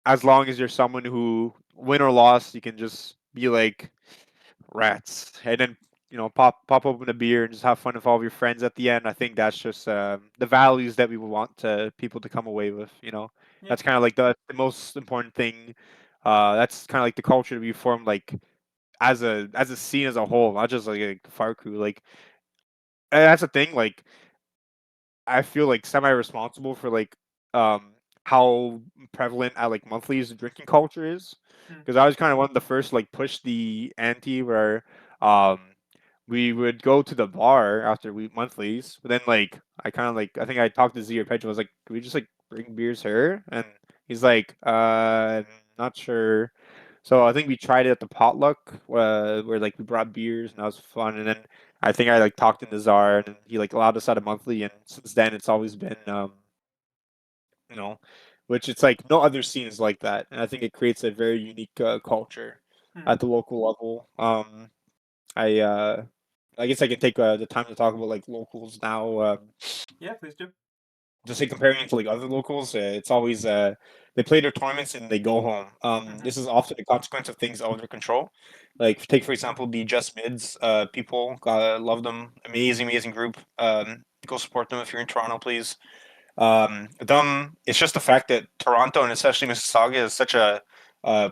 as long as you're someone who win or loss, you can just be like rats, and then pop open a beer and just have fun with all of your friends at the end. I think that's just the values that we would want to people to come away with. Yeah. That's kind of like the most important thing. That's kind of like the culture that we formed, like as a scene as a whole, not just like a fire crew. Like and that's the thing. Like I feel like semi-responsible for like how prevalent at like monthlies the drinking culture is, Mm. because I was kind of one of the first like push the ante where um we would go to the bar after we monthlies, but then like I kind of like I think I talked to Z or Pedro. I was like, can we just like bring beers here? And he's like, not sure. So I think we tried it at the potluck, where like we brought beers and that was fun. And then I think I like talked to Nazar and he like allowed us out a monthly, and since then it's always been you know, which it's like no other scene is like that, and I think it creates a very unique culture Mm. at the local level. I I guess I can take the time to talk about like locals now. Yeah, please do. Just like comparing it to like other locals, it's always they play their tournaments and they go home. Mm-hmm. This is often a consequence of things out of their control. Like take for example the Just Mids people. Love them, amazing group. Go support them if you're in Toronto, please. It's just the fact that Toronto and especially Mississauga is such a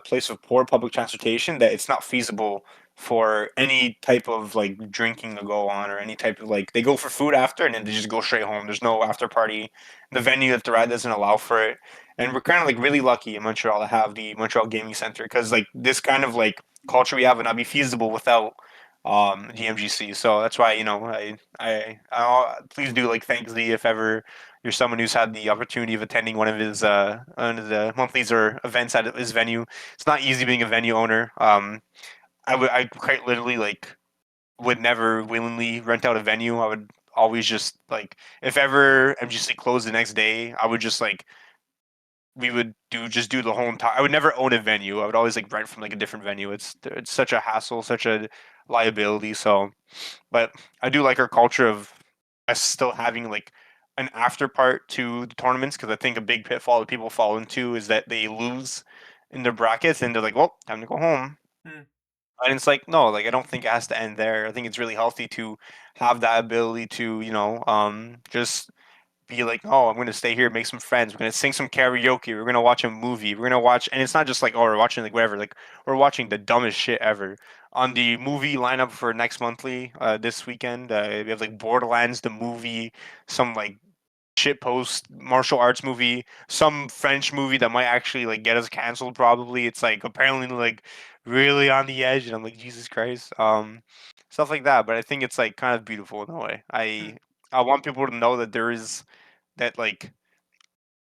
place of poor public transportation that it's not feasible for any type of like drinking to go on or any type of like they go for food after and then they just go straight home. There's no after party. The venue that they're at doesn't allow for it, and we're kind of like really lucky in Montreal to have the Montreal Gaming Center because like this kind of like culture we have would not be feasible without the MGC. So that's why I please do like thank Z if ever you're someone who's had the opportunity of attending one of the monthlies or events at his venue. It's not easy being a venue owner. I quite literally like would never willingly rent out a venue. I would always just like if ever MGC closed the next day, I would just like we would do the whole entire. I would never own a venue. I would always like rent from like a different venue. It's such a hassle, such a liability. So but I do like our culture of us still having like an after part to the tournaments because I think a big pitfall that people fall into is that they lose in their brackets and they're like, well, time to go home. Mm. And it's like, no, like I don't think it has to end there. I think it's really healthy to have that ability to, just be like, oh, I'm gonna stay here, make some friends. We're gonna sing some karaoke. We're gonna watch a movie. We're gonna watch, and it's not just like, oh, we're watching like whatever. Like we're watching the dumbest shit ever. On the movie lineup for next monthly, this weekend, we have like Borderlands the movie, some like shit post martial arts movie, some French movie that might actually like get us canceled. Probably, it's like apparently like really on the edge, and I'm like, Jesus Christ, stuff like that. But I think it's like kind of beautiful in a way. Mm. I want people to know that there is that like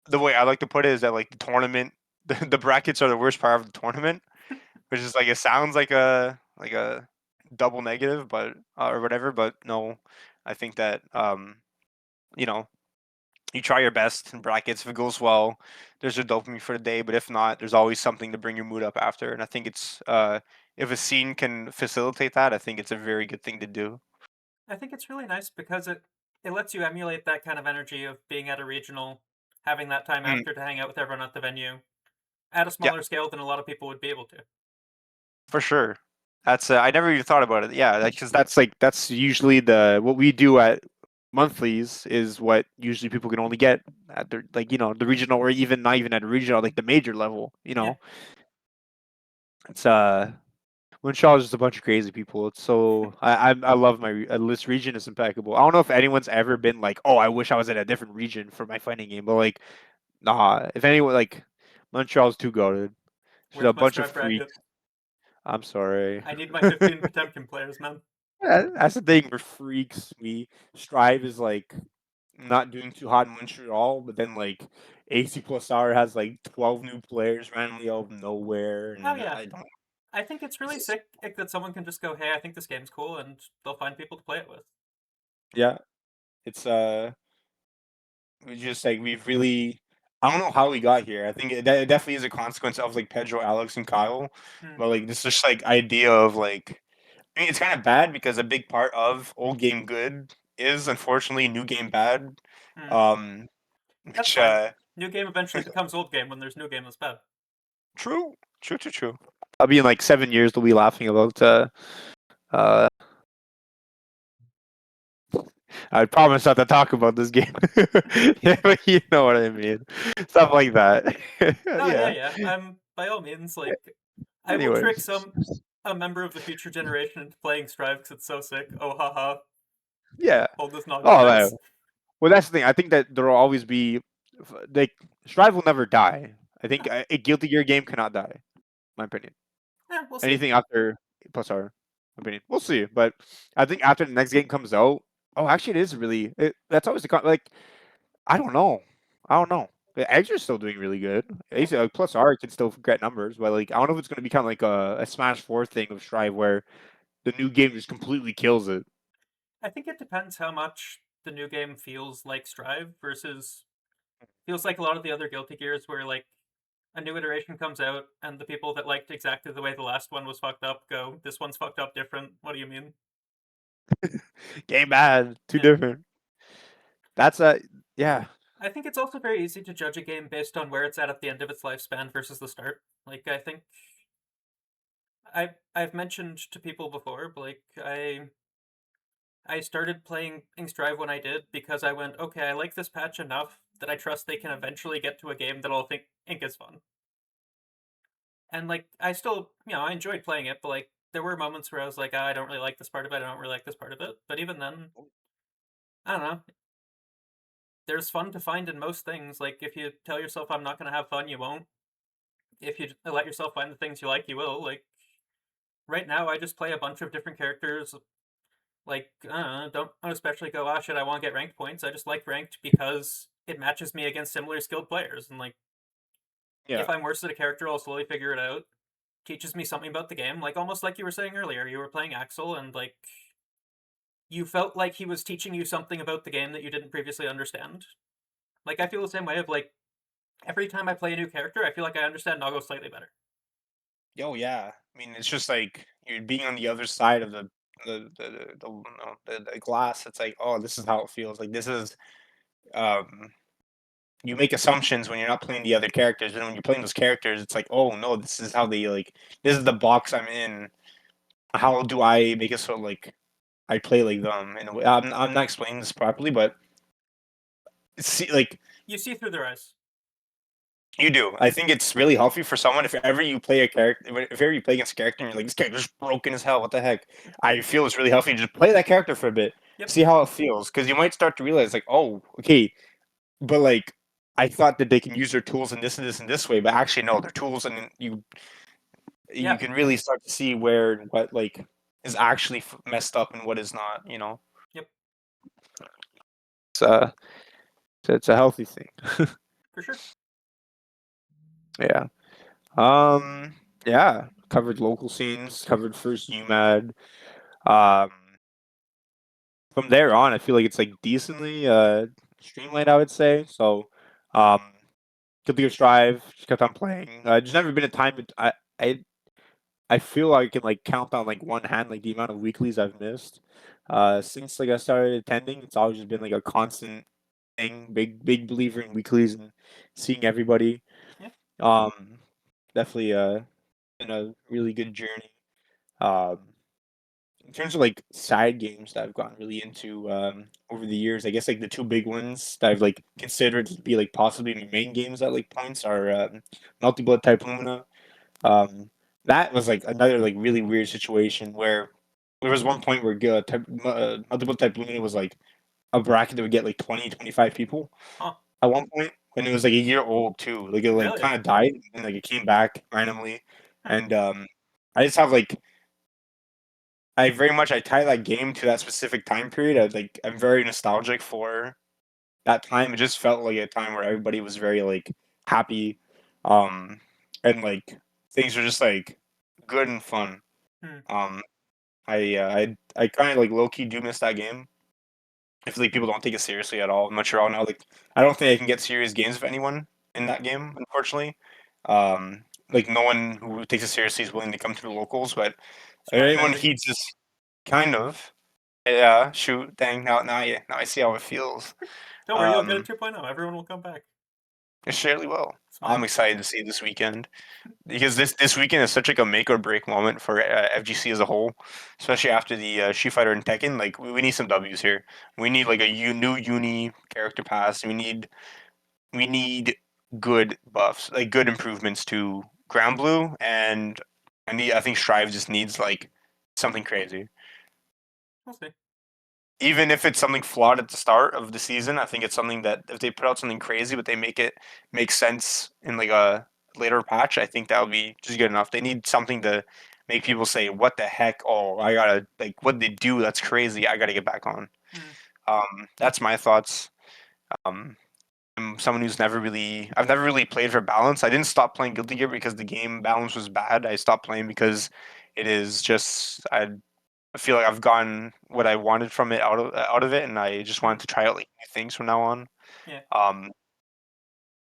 the way I like to put it is that like the tournament, the brackets are the worst part of the tournament, which is like it sounds like a double negative, but or whatever. But no, I think that you know you try your best in brackets. If it goes well, there's a dopamine for the day. But if not, there's always something to bring your mood up after. And I think it's if a scene can facilitate that, I think it's a very good thing to do. I think it's really nice because it lets you emulate that kind of energy of being at a regional, having that time Mm, after to hang out with everyone at the venue at a yeah, smaller scale than a lot of people would be able to. for sure. That's I never even thought about it. Yeah, because that's like that's usually the what we do at monthlies is what usually people can only get at the like the regional or even not even at a regional like the major level. Yeah. It's Montreal is just a bunch of crazy people. It's so I love my this region is impeccable. I don't know if anyone's ever been like, oh, I wish I was in a different region for my fighting game, but like, nah. If anyone like Montreal's too goated. Just a Where's my bunch of strive bracket? freaks. I'm sorry. I need my 15 Potemkin players, man. That's the thing. We're freaks. We Strive is like not doing too hot in Montreal, but then like AC plus R has like 12 new players randomly out of nowhere, Oh and yeah. I don't. I think it's really sick that someone can just go, hey, I think this game's cool, and they'll find people to play it with. Yeah, it's we just like we've really. I don't know how we got here. I think it definitely is a consequence of like Pedro, Alex, and Kyle, Hmm. but like this just like idea of like I mean, it's kind of bad because a big part of old game good is unfortunately new game bad. Hmm. Um, That's which fine. New game eventually becomes old game when there's new game that's bad. true, true, true, true. I'll be in like 7 years. They'll be laughing about. Uh, I promise not to talk about this game. Yeah, but you know what I mean. Stuff like that. Oh yeah, Yeah. yeah. By all means, like I will trick Anyways. a member of the future generation into playing Strive because it's so sick. Oh haha, Yeah. hold this Naga Oh, man. hands. Well, that's the thing. I think that there will always be, like, Strive will never die. I think a Guilty Gear game cannot die. My opinion. We'll see. Anything after plus our opinion, we'll see. But I think after the next game comes out, oh, actually, it is really. That's always like. I don't know. I don't know. The Edge are still doing really good. Yeah. Plus R can still get numbers, but like I don't know if it's going to become like a Smash 4 thing of Strive where the new game just completely kills it. I think it depends how much the new game feels like Strive versus feels like a lot of the other Guilty Gears where like a new iteration comes out and the people that liked exactly the way the last one was fucked up go, this one's fucked up different. What do you mean? Game bad, too Yeah. different. That's a yeah. I think it's also very easy to judge a game based on where it's at the end of its lifespan versus the start. Like I think I've mentioned to people before, but like I started playing Strive when I did because I went, okay, I like this patch enough that I trust they can eventually get to a game that I'll think is fun. And like I still, I enjoyed playing it, but like there were moments where I was like, I don't really like this part of it. I don't really like this part of it. But even then, I don't know. There's fun to find in most things. Like if you tell yourself I'm not going to have fun, you won't. If you let yourself find the things you like, you will. Like right now, I just play a bunch of different characters. Like don't especially go, ah, shit, I want to get ranked points. I just like ranked because it matches me against similar skilled players. And like Yeah. if I'm worse at a character, I'll slowly figure it out. Teaches me something about the game, like almost like you were saying earlier. You were playing Axel, and like you felt like he was teaching you something about the game that you didn't previously understand. Like I feel the same way of like every time I play a new character, I feel like I understand Nago slightly better. Oh yeah, I mean it's just like you're being on the other side of the glass. It's like, oh, this is how it feels. Like this is um you make assumptions when you're not playing the other characters, and when you're playing those characters, it's like, oh no, this is how they like. This is the box I'm in. How do I make it so like I play like them in a way? I'm not explaining this properly, but see, like You see through their eyes. you do. I think it's really healthy for someone if ever you play a character, if ever you play against a character and you're like, this character's broken as hell. What the heck? I feel it's really healthy to just play that character for a bit, Yep. see how it feels, because you might start to realize like, oh, okay, but like I thought that they can use their tools in this and this and this way, but actually no, they're tools, and you Yeah. can really start to see where and what like is actually messed up and what is not. You know. Yep. It's it's a healthy thing. For sure. Yeah. Um. Yeah. Covered local scenes. Covered first UMAD. Um. From there on, I feel like it's like decently streamlined. I would say so. Um. Guilty Gear Strive. Just kept on playing. There's never been a time I I feel I can like count on like one hand like the amount of weeklies I've missed. Since like I started attending, it's always just been like a constant thing. Big believer in weeklies and seeing everybody. Yeah. Um, definitely been a really good journey. Um, in terms of like side games that I've gotten really into over the years, I guess like the two big ones that I've like considered to be like possibly my main games at like points are Multi Blood Type Lumina. Um, that was like another like really weird situation where there was one point where Multi Blood Type Lumina was like a bracket that would get like 20, 25 people Huh. at one point, and it was like a year old too. Like it like Really? kind of died and like it came back randomly, Hmm. and I just have like I very much I tie that game to that specific time period. I'm very nostalgic for that time. It just felt like a time where everybody was very like happy, um, and like things were just like good and fun. Hmm. Um, I kind of like low key do miss that game. I feel like people don't take it seriously at all in Montreal now. Like I don't think I can get serious games with anyone in that game, unfortunately. Like no one who takes it seriously is willing to come to the locals, but if Smart anyone strategy. heeds this. Kind of. Yeah. Shoot. Dang. Now I see how it feels. Don't worry, you'll get a 2.0. Everyone will come back. It surely will. Smart. I'm excited to see it this weekend because this weekend is such like a make or break moment for FGC as a whole, especially after the Street Fighter and Tekken. Like we need some W's here. We need like a new uni character pass. We need good buffs, like good improvements to Ground Blue, and I think Strive just needs like something crazy. We'll see. Even if it's something flawed at the start of the season, I think it's something that if they put out something crazy, but they make it make sense in like a later patch, I think that would be just good enough. They need something to make people say, "What the heck? Oh, I gotta like what they do? That's crazy. I gotta get back on." Mm. That's my thoughts. I'm someone I've never really played for balance. I didn't stop playing Guilty Gear because the game balance was bad. I stopped playing because it is just I feel like I've gotten what I wanted from it out of it, and I just wanted to try out like new things from now on. Yeah. Um,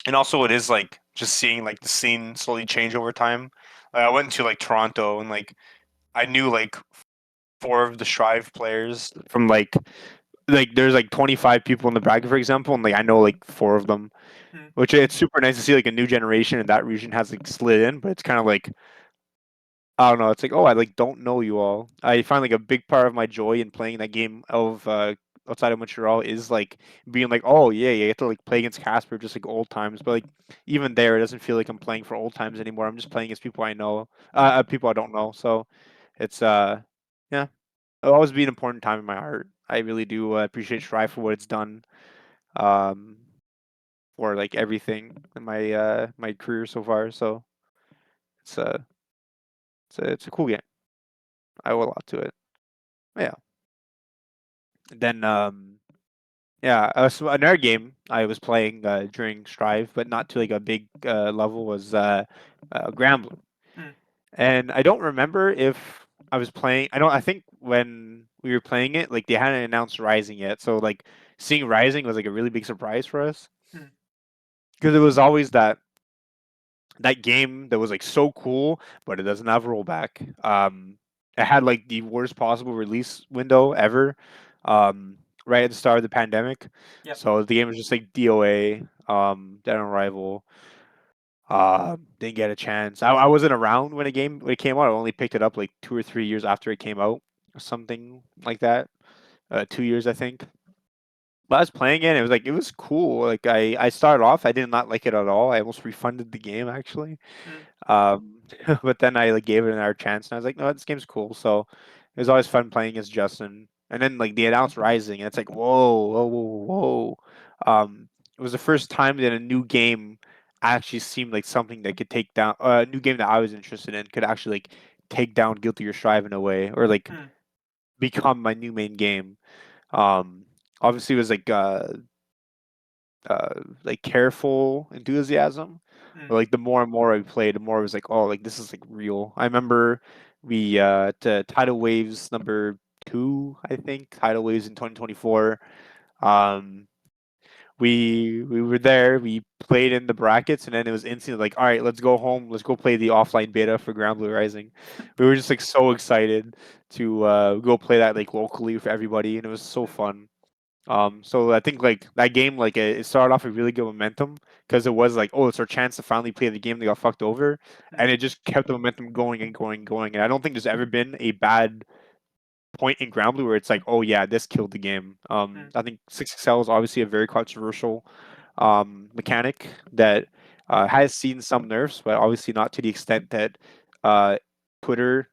and also it is like just seeing like the scene slowly change over time. Like I went to like Toronto and like I knew like four of the Strive players from like there's like 25 people in the bracket for example, and like I know like four of them, Mm. which it's super nice to see like a new generation in that region has like slid in, but it's kind of like I don't know. It's like, oh, I like don't know you all. I find like a big part of my joy in playing that game of outside of Montreal is like being like, oh yeah, you get to like play against Casper just like old times. But like even there, it doesn't feel like I'm playing for old times anymore. I'm just playing against people I know, people I don't know. So it's yeah, it'll always be an important time in my heart. I really do appreciate Strive for what it's done, um, for like everything in my career so far. So it's it's a cool game. I owe a lot to it. Yeah. Then yeah, another game I was playing during Strive, but not to like a big level was Granblue. Mm. And I don't remember if I was playing. I don't. I think when we were playing it, like they hadn't announced Rising yet, so like seeing Rising was like a really big surprise for us Mm. because it was always that game that was like so cool, but it doesn't have rollback. It had like the worst possible release window ever, right at the start of the pandemic. Yep. So the game was just like DOA, Dead on Arrival. Didn't get a chance. I wasn't around when it came out. I only picked it up like 2 or 3 years after it came out, or something like that. 2 years, I think. But I was playing it. It was like it was cool. Like I started off, I did not like it at all. I almost refunded the game actually. Mm. Um, but then I like gave it another chance, and I was like, no, this game's cool. So it was always fun playing as Justin. And then like they announced Rising, and it's like, whoa, whoa, whoa, whoa. It was the first time that a new game actually seemed like something that could take down a new game that I was interested in could actually like take down Guilty Gear Strive in a way, or like Mm. become my new main game. Um, Obviously, it was like careful enthusiasm. But Mm. like the more and more I played, the more I was like, oh, like this is like real. I remember we to Tidal Waves number 2, I think, Tidal Waves in 2024. Um, we were there, we played in the brackets, and then it was instantly like, all right, let's go home, let's go play the offline beta for Ground Blue Rising. We were just like so excited to go play that like locally for everybody, and it was so Mm. fun. So I think like that game, like it started off with really good momentum because it was like, oh, it's our chance to finally play the game that got fucked over, and Mm. it just kept the momentum going and going and going. And I don't think there's ever been a bad point in Ground Blue where it's like, oh yeah, this killed the game. Mm. I think 6XL is obviously a very controversial mechanic that has seen some nerfs, but obviously not to the extent that uh, Twitter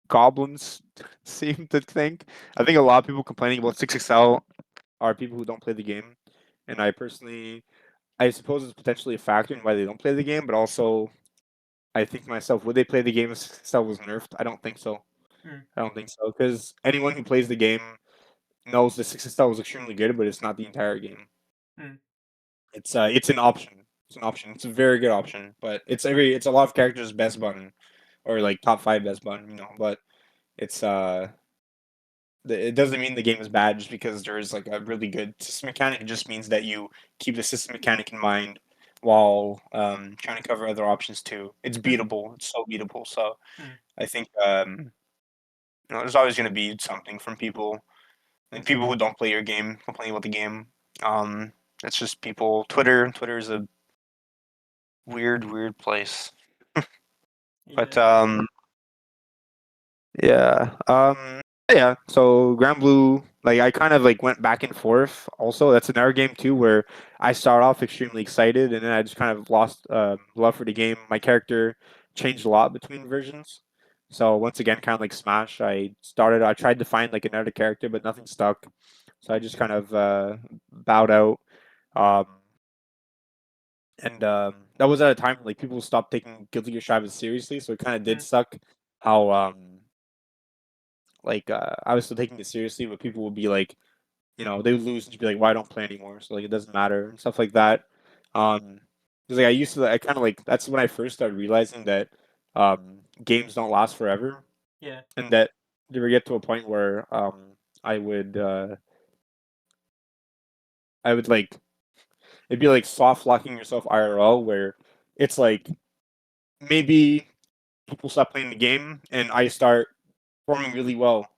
goblins seem to think. I think a lot of people complaining about 6XL are people who don't play the game. And I suppose it's potentially a factor in why they don't play the game, but also I think to myself, would they play the game if Cell was nerfed? I don't think so. Mm. I don't think so. Because anyone who plays the game knows the 6XL was extremely good, but it's not the entire game. Mm. It's an option. It's an option. It's a very good option. But it's a lot of characters' best button. Or like top 5 best button, but it's it doesn't mean the game is bad just because there is like a really good system mechanic. It just means that you keep the system mechanic in mind while trying to cover other options too. It's Mm. beatable. It's so beatable. So Mm. I think there's always going to be something from people, and people who don't play your game complaining about the game. Um, it's just people. Twitter is a weird place. But Yeah. Yeah. Yeah. So Grand Blue, like I kind of like went back and forth. Also, that's another game too where I start off extremely excited and then I just kind of lost love for the game. My character changed a lot between versions. So once again, kind of like Smash, I tried to find like another character, but nothing stuck. So I just kind of bowed out. Um, and that was at a time like people stopped taking Guilty Gear Strive seriously, so it kind of did Mm. suck how I was still taking it seriously, but people would be like, they would lose and just be like, "Why don't play anymore?" So like it doesn't matter and stuff like that. Because like I kind of like that's when I first started realizing that games don't last forever, Yeah. and that they would get to a point where I would I would like it'd be like soft locking yourself IRL where it's like maybe people stop playing the game and I start performing really well.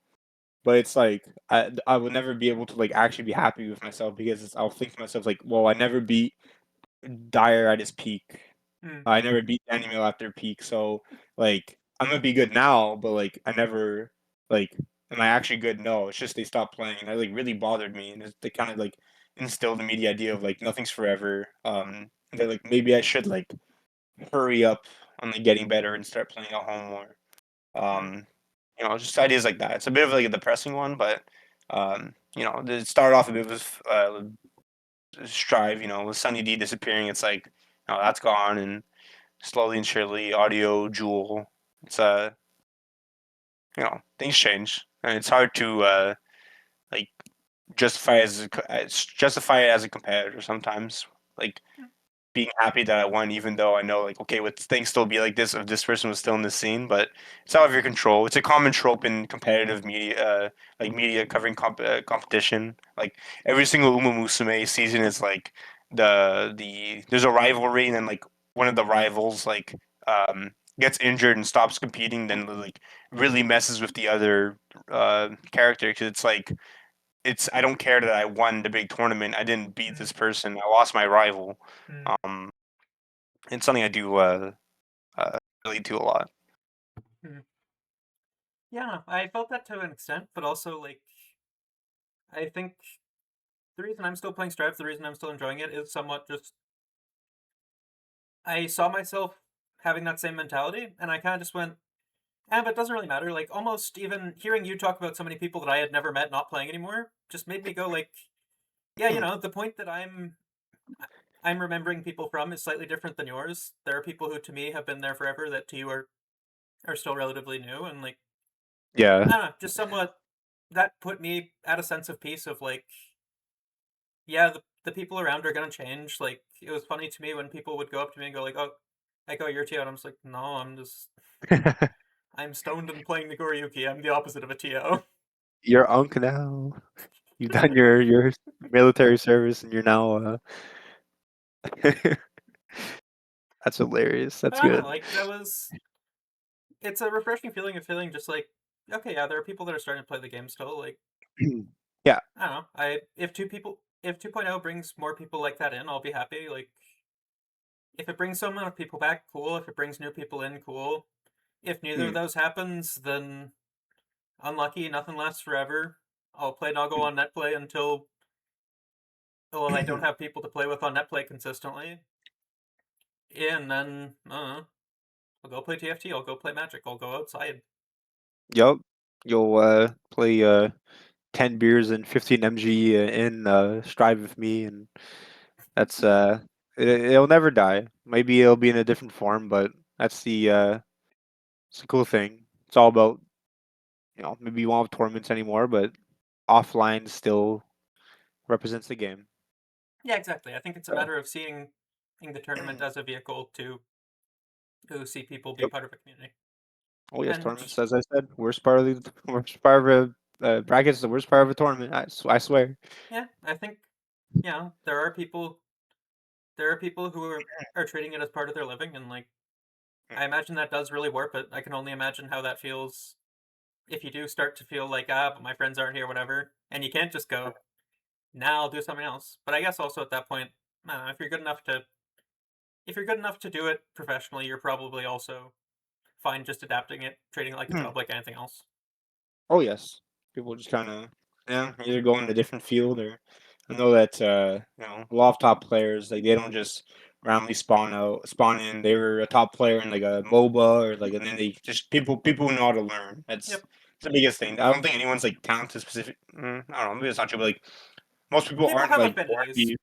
But it's like I would never be able to like actually be happy with myself because I'll think to myself like, well, I never beat Dyer at his peak. Mm. I never beat Animal at their peak. So like I'm gonna be good now, but like I never like am I actually good? No, it's just they stopped playing and that like really bothered me and they kind of like instilled in me the idea of like nothing's forever. And that like maybe I should like hurry up on like getting better and start playing at home more. Mm. Just ideas like that. It's a bit of like a depressing one, but it started off a bit with Strive. With Sunny D disappearing, it's like, that's gone, and slowly and surely, Audio, Jewel, it's things change, and it's hard to like justify it as a competitor sometimes. Like being happy that I won, even though I know, like, okay, would things still be like this if this person was still in the scene? But it's out of your control. It's a common trope in competitive media, like media covering competition. Like every single Uma Musume season is like the there's a rivalry, and then like one of the rivals gets injured and stops competing, then like really messes with the other character because it's like I don't care that I won the big tournament. I didn't beat Mm. this person. I lost my rival. Mm. Um, it's something I do relate to a lot. Mm. Yeah, I felt that to an extent, but also like I think the reason I'm still playing Strive, the reason I'm still enjoying it is somewhat just I saw myself having that same mentality, and I kind of just went, but it doesn't really matter. Like almost even hearing you talk about so many people that I had never met not playing anymore just made me go like, yeah, the point that I'm remembering people from is slightly different than yours. There are people who to me have been there forever that to you are still relatively new, and like I Yeah. don't know, just somewhat that put me at a sense of peace of like, yeah, the people around are gonna change. Like it was funny to me when people would go up to me and go like, oh, you're TO, and I'm just like, no, I'm stoned and playing the Goriyuki. I'm the opposite of a TO. You're Unk now. You've done your military service and you're now that's hilarious. But That's I don't know, good. like it's a refreshing feeling of feeling just like, okay, yeah, there are people that are starting to play the game still. Like Yeah. I don't know, if 2.0 brings more people like that in, I'll be happy. Like if it brings some amount of people back, cool. If it brings new people in, cool. If neither of Mm. those happens, then unlucky. Nothing lasts forever. I'll play Noggo on netplay until I don't have people to play with on netplay consistently. Yeah, and then I'll go play TFT. I'll go play Magic. I'll go outside. Yup. You'll play 10 beers and 15 mg in Strive with me and that's it'll never die. Maybe it'll be in a different form, but that's it's a cool thing. It's all about, maybe you won't have tournaments anymore, but offline still represents the game. Yeah, exactly. I think it's a matter of seeing the tournament as a vehicle to see people be Yep. part of a community. Oh yes, And tournaments. As I said, worst part of the worst part of a brackets. The worst part of a tournament. I swear. yeah, I think there are people who are treating it as part of their living, and like I imagine that does really warp it. I can only imagine how that feels if you do start to feel like, but my friends aren't here, whatever, and you can't just go, now I'll do something else. But I guess also at that point, if you're good enough to do it professionally, you're probably also fine just adapting it, treating it like a Hmm. job like anything else. Oh yes, people just kind of either go in a different field or I know that a lot of top players like they don't just randomly spawn in. They were a top player in like a MOBA or like and then they just people know how to learn. That's Yep. the biggest thing. I don't think anyone's like talented specific. I don't know. Maybe it's not true, but like most people People aren't have like born to affinities. be.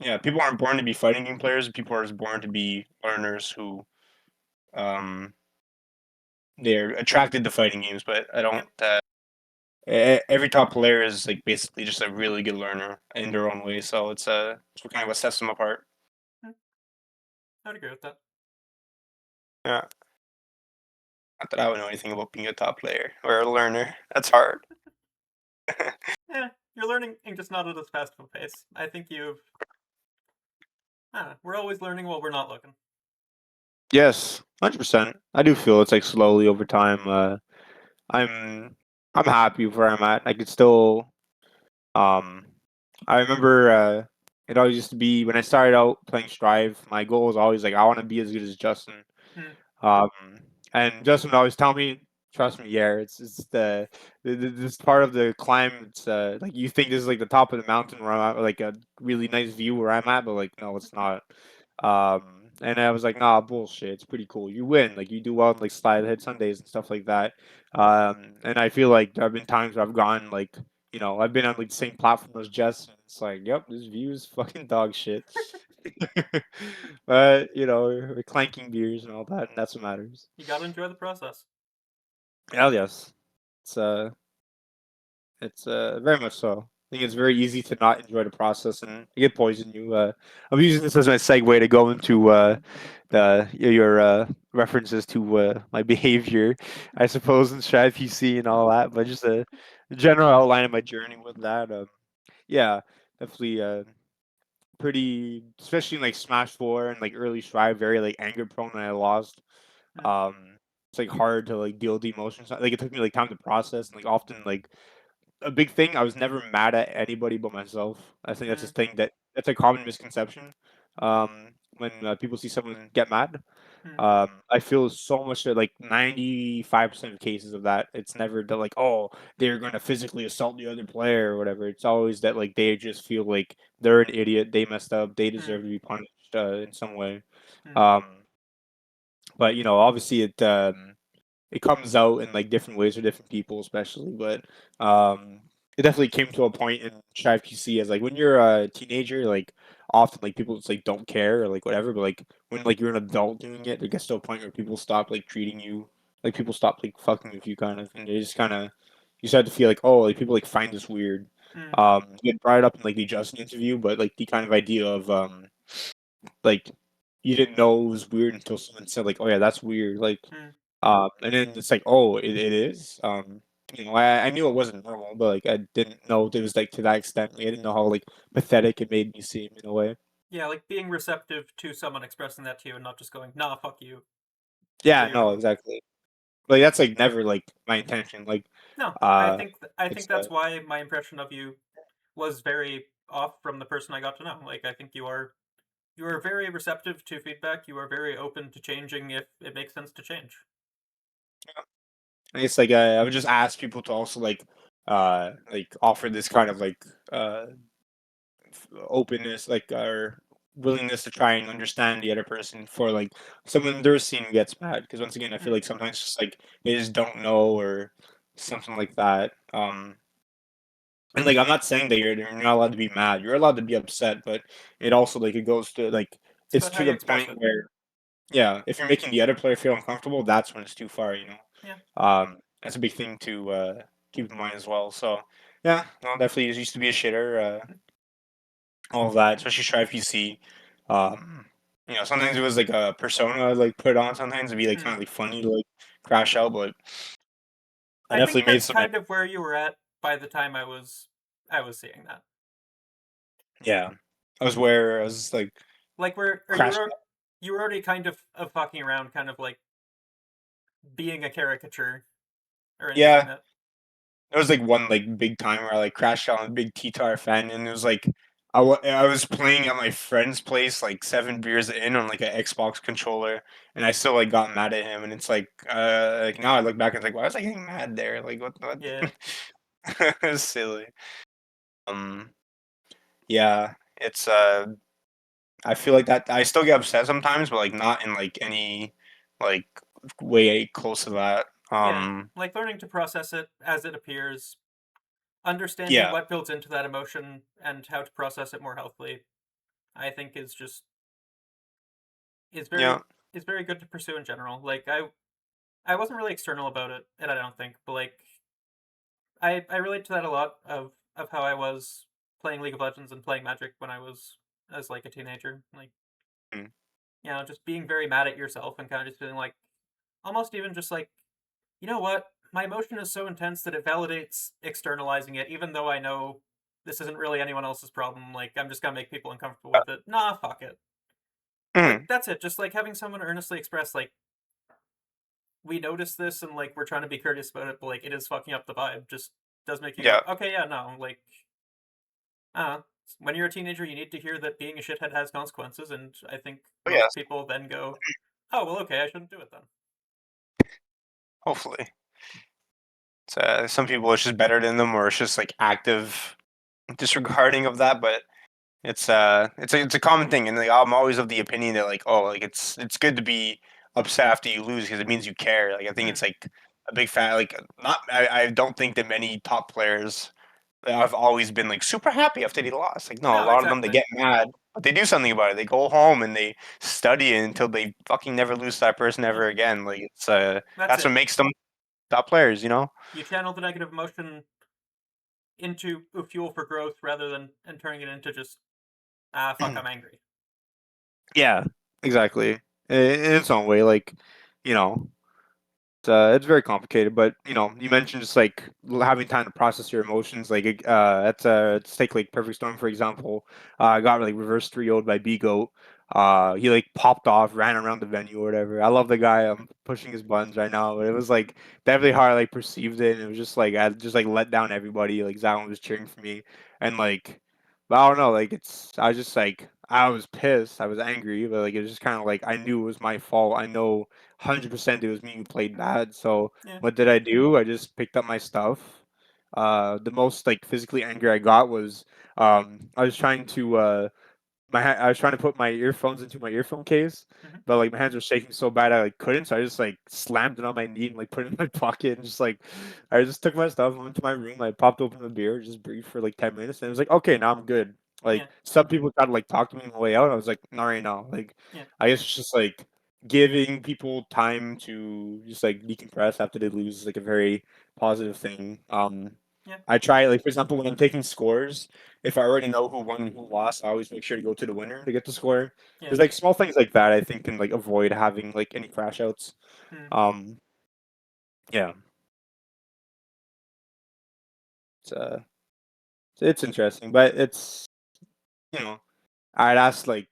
Yeah, people aren't born to be fighting game players. People are just born to be learners who um they're attracted to fighting games. But I don't. Yep. Every top player is like basically just a really good learner in their own way. So it's kind of what sets them apart. I'd agree with that. Yeah, not that I would know anything about being a top player or a learner. That's hard. You're learning and just not at as fast of a pace. I think we're always learning while we're not looking. Yes, 100%. I do feel it's like slowly over time. I'm I'm happy with where I'm at. I could still um I remember it always used to be when I started out playing Strive. My goal was always like I want to be as good as Justin. Hmm. Um, and Justin would always tell me, "Trust me, yeah, it's this part of the climb. It's like you think this is like the top of the mountain where I'm at, like a really nice view where I'm at, but like no, it's not." And I was like, "Nah, bullshit. It's pretty cool. You win. Like you do well in like slide hit Sundays and stuff like that." And I feel like there have been times where I've gone like I've been on like the same platform as Jess. And it's like, yep, this view is fucking dog shit. But we're clanking beers and all that, and that's what matters. You gotta enjoy the process. Hell yes, it's very much so. I think it's very easy to not enjoy the process and get poison you. I'm using this as my segue to go into your references to my behavior, I suppose, in Strat PC and all that. But just a general outline of my journey with that. Yeah, definitely. Pretty, especially in like Smash 4 and like early Strive, very like anger prone when I lost. Hmm. Um, it's like hard to like deal with the emotions. Like it took me like time to process, and like often like a big thing. I was never mad at anybody but myself. I think that's a Hmm. thing that's a common misconception. When people see someone get mad, Hmm. I feel so much that like 95% of cases of that, it's never that like, oh, they're going to physically assault the other player or whatever. It's always that like they just feel like they're an idiot, they messed up, they Hmm. deserve to be punished in some way. Hmm. Um, but obviously it comes out in like different ways for different people, especially. But it definitely came to a point in Strive PC as like when you're a teenager, like often like people just like don't care or like whatever. But like when like you're an adult doing it, it gets to a point where people stop like treating you like people stop like fucking with you kind of, and they just kind of you start to feel like oh like people like find this weird. Hmm. You had brought it up in like the Justin interview, but like the kind of idea of like you didn't know it was weird until someone said like oh yeah that's weird like Hmm. and then it's like, oh, it is. I knew it wasn't normal, but like I didn't know it was like to that extent. Like, I didn't know how like pathetic it made me seem in a way. Yeah, like being receptive to someone expressing that to you and not just going, nah, fuck you, do Yeah, your no, own. exactly. Like that's like never like my intention. Like, No, uh, I think it's that's why my impression of you was very off from the person I got to know. Like I think you are very receptive to feedback. You are very open to changing if it makes sense to change. it's like I would just ask people to also like offer this kind of like uh openness, like or willingness to try and understand the other person for like someone their scene gets mad. Because once again, I feel Mm, like sometimes just like they just don't know or something like that. And like I'm not saying that you're not allowed to be mad. You're allowed to be upset, but it also like it goes to like it's it's about how to you the express point it. where yeah, if you're making the other player feel uncomfortable, that's when it's too far. Yeah, That's a big thing to keep in mind as well. So yeah, no, definitely it used to be a shitter. All of that, especially Strive PC. Um, sometimes it was like a persona I'd like put on. Sometimes it'd be like kind mm. of like funny to like crash out, but I I think definitely made that's some. kind of where you were at by the time I was seeing that. Yeah, I was where I was like Like where or crashing. you were already kind of fucking around, kind of like being a caricature or anything like Yeah, that. there was like one like big time where I like crashed out on a big T-Tar fan, and it was like I was playing at my friend's place like 7 beers in on like an Xbox controller, and I still like got mad at him, and it's like now I look back and it's like why was I getting mad there? Like what? Yeah, It was silly. Um, yeah, it's I feel like that I still get upset sometimes, but like not in like any like way close to that. yeah. Like learning to process it as it appears, understanding Yeah, what builds into that emotion and how to process it more healthily, I think is yeah, very good to pursue in general. Like I wasn't really external about it, and I don't think, but like I relate to that a lot of how I was playing League of Legends and playing Magic when I was as like a teenager. Like, mm, just being very mad at yourself and kind of just feeling like almost even just like, you know what? My emotion is so intense that it validates externalizing it, even though I know this isn't really anyone else's problem. Like, I'm just gonna make people uncomfortable with it. Nah, fuck it. Like, mm, that's it. Just like having someone earnestly express, like, we notice this and like we're trying to be courteous about it, but like it is fucking up the vibe. Just does make you yeah. go, okay, yeah, no, like, uh, when you're a teenager, you need to hear that being a shithead has consequences, and I think Oh, most yes, people then go, oh, well, okay, I shouldn't do it then. hopefully. It's, some people it's just better than them, or it's just like active disregarding of that. But it's a common thing, and like, I'm always of the opinion that like oh like it's good to be upset after you lose because it means you care. Like I think Mm. it's like a big fan. Like not I don't think that many top players have always been like super happy after they lost. Like no, a No, lot of them they exactly. get mad, but they do something about it. They go home and they study it until they fucking never lose to that person Yeah, ever again. Like it's that's that's what it. makes them top players. You know. You channel the negative emotion into a fuel for growth rather than and turning it into just, ah, fuck, I'm angry. Yeah, exactly. In its own way, like, you know, it's very complicated, but you mentioned just like having time to process your emotions. Like, let's take like Perfect Storm for example. I got like reverse 3-0'd by B Goat. He like popped off, ran around the venue or whatever. I love the guy. I'm pushing his buttons right now, but it was like definitely how I like perceived it. And it was just like I just like let down everybody. Like Za1on was cheering for me, and like, but I don't know. Like I was just like I was pissed. I was angry, but like it was just kind of like I knew it was my fault. I know 100% it was me who played bad. So Yeah, what did I do? I just picked up my stuff. The most like physically angry I got was I was trying to I was trying to put my earphones into my earphone case, mm-hmm. but like my hands were shaking so bad I like couldn't. So I just like slammed it on my knee and like put it in my pocket and just like I just took my stuff, went to my room, I popped open the beer, just breathed for like 10 minutes, and it was like okay, now I'm good. Like Yeah, some people tried to like talk to me on the way out. I was like, not right now. Like yeah, I guess it's just like giving people time to just like decompress after they lose is like a very positive thing. yeah, I try like for example when I'm taking scores, if I already know who won and who lost, I always make sure to go to the winner to get the score. yeah. There's like small things like that I think can like avoid having like any crash outs. Mm. Um, yeah, it's it's interesting, but it's you know I'd ask like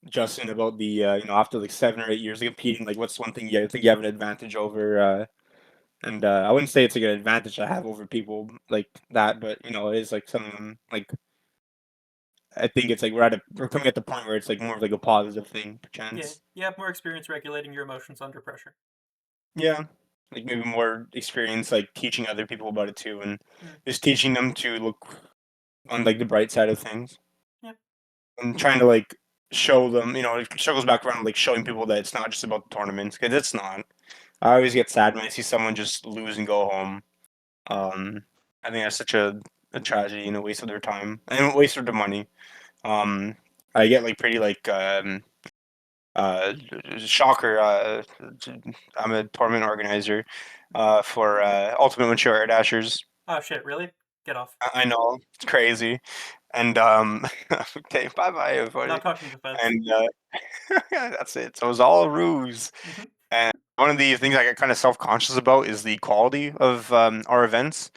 Justin about the after like 7 or 8 years of competing, like what's one thing you think you have an advantage over and I wouldn't say it's like an advantage I have over people like that, but it is like something like I think it's like we're coming at the point where it's like more of like a positive thing, Yeah, perchance. you have more experience regulating your emotions under pressure. Yeah, like maybe more experience like teaching other people about it too, and Mm. just teaching them to look on like the bright side of things Yeah, and trying to like show them. It circles back around like showing people that it's not just about the tournaments because it's not. I always get sad when I see someone just lose and go home. mm. Um, I think that's such a tragedy and a waste of their time and a waste of their money. Um, I get like pretty like uh, shocker. I'm a tournament organizer for Ultimate Montreal Dashers. Oh shit, really? Get off. I know it's crazy, and okay, bye bye Not everybody, talking to the feds. and that's it. So it was all a ruse. Mm-hmm. And one of the things I get kind of self conscious about is the quality of our events.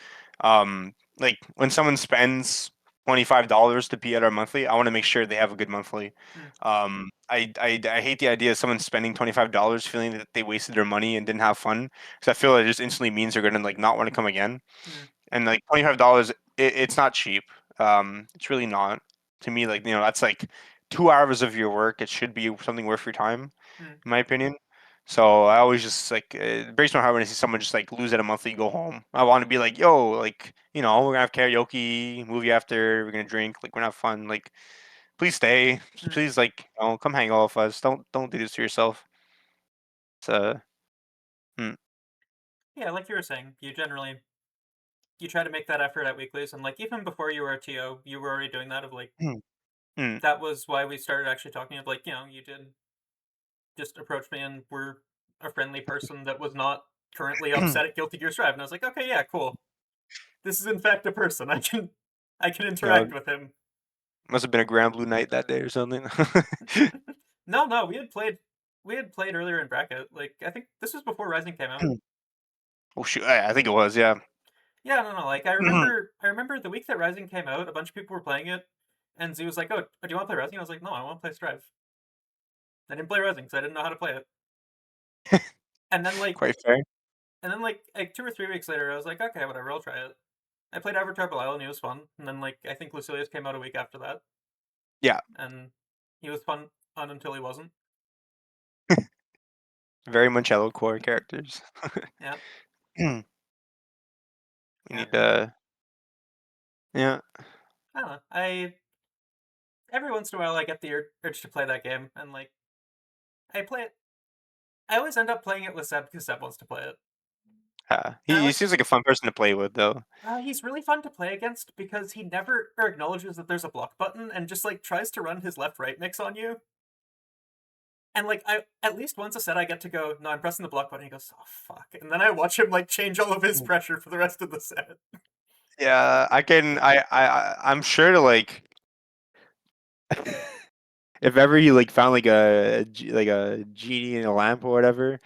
Like when someone spends $25 to be at our monthly, I want to make sure they have a good monthly. Mm. I hate the idea of someone spending $25 feeling that they wasted their money and didn't have fun, because I feel it just instantly means they're gonna like not want to come again. Mm, And like $25, it's not cheap. It's really not. To me, like that's like 2 hours of your work. It should be something worth your time, mm, in my opinion. So I always just like it breaks my heart when I see someone just like lose it a monthly, go home. I want to be like, yo, like we're gonna have karaoke, movie after, we're gonna drink, like we're gonna have fun. Like please stay, mm. please like come hang out with us. Don't do this to yourself. It's mm, Yeah, like you were saying, you try to make that effort at weeklies, and like even before you were a TO, you were already doing that. Of like mm, mm. that was why we started actually talking. Of like you did just approach me and were a friendly person that was not currently upset at Guilty Gear Strive, and I was like, okay, yeah, cool. This is in fact a person. I can Yeah, interact with him. must have been a Grand Blue night that day or something. No, we had played earlier in bracket. Like I think this was before Rising came out. Oh shoot, I think it was, yeah. Yeah, no. Like I remember the week that Rising came out, a bunch of people were playing it, and Z was like, "Oh, do you want to play Rising?" I was like, "No, I want to play Strive." I didn't play Rising because I didn't know how to play it. And then like Quite fair. and then like 2 or 3 weeks later, I was like, "Okay, whatever, I'll try it." I played Avatar Belial and he was fun. And then like I think Lucilius came out a week after that, Yeah, and he was fun until he wasn't. very Moncello core characters. Yeah, We yeah. need yeah. I don't know. I every once in a while I get the urge to play that game, and like I play it. I always end up playing it with Seb because Seb wants to play it. And I He like seems like a fun person to play with, though. he's really fun to play against because he never acknowledges that there's a block button and just like tries to run his left right mix on you. And like I at least once a set I get to go, no, I'm pressing the block button. He goes, oh fuck, and then I watch him like change all of his Mm. pressure for the rest of the set. Yeah, I can. I'm sure to like. If ever he like found like like a genie in a lamp or whatever,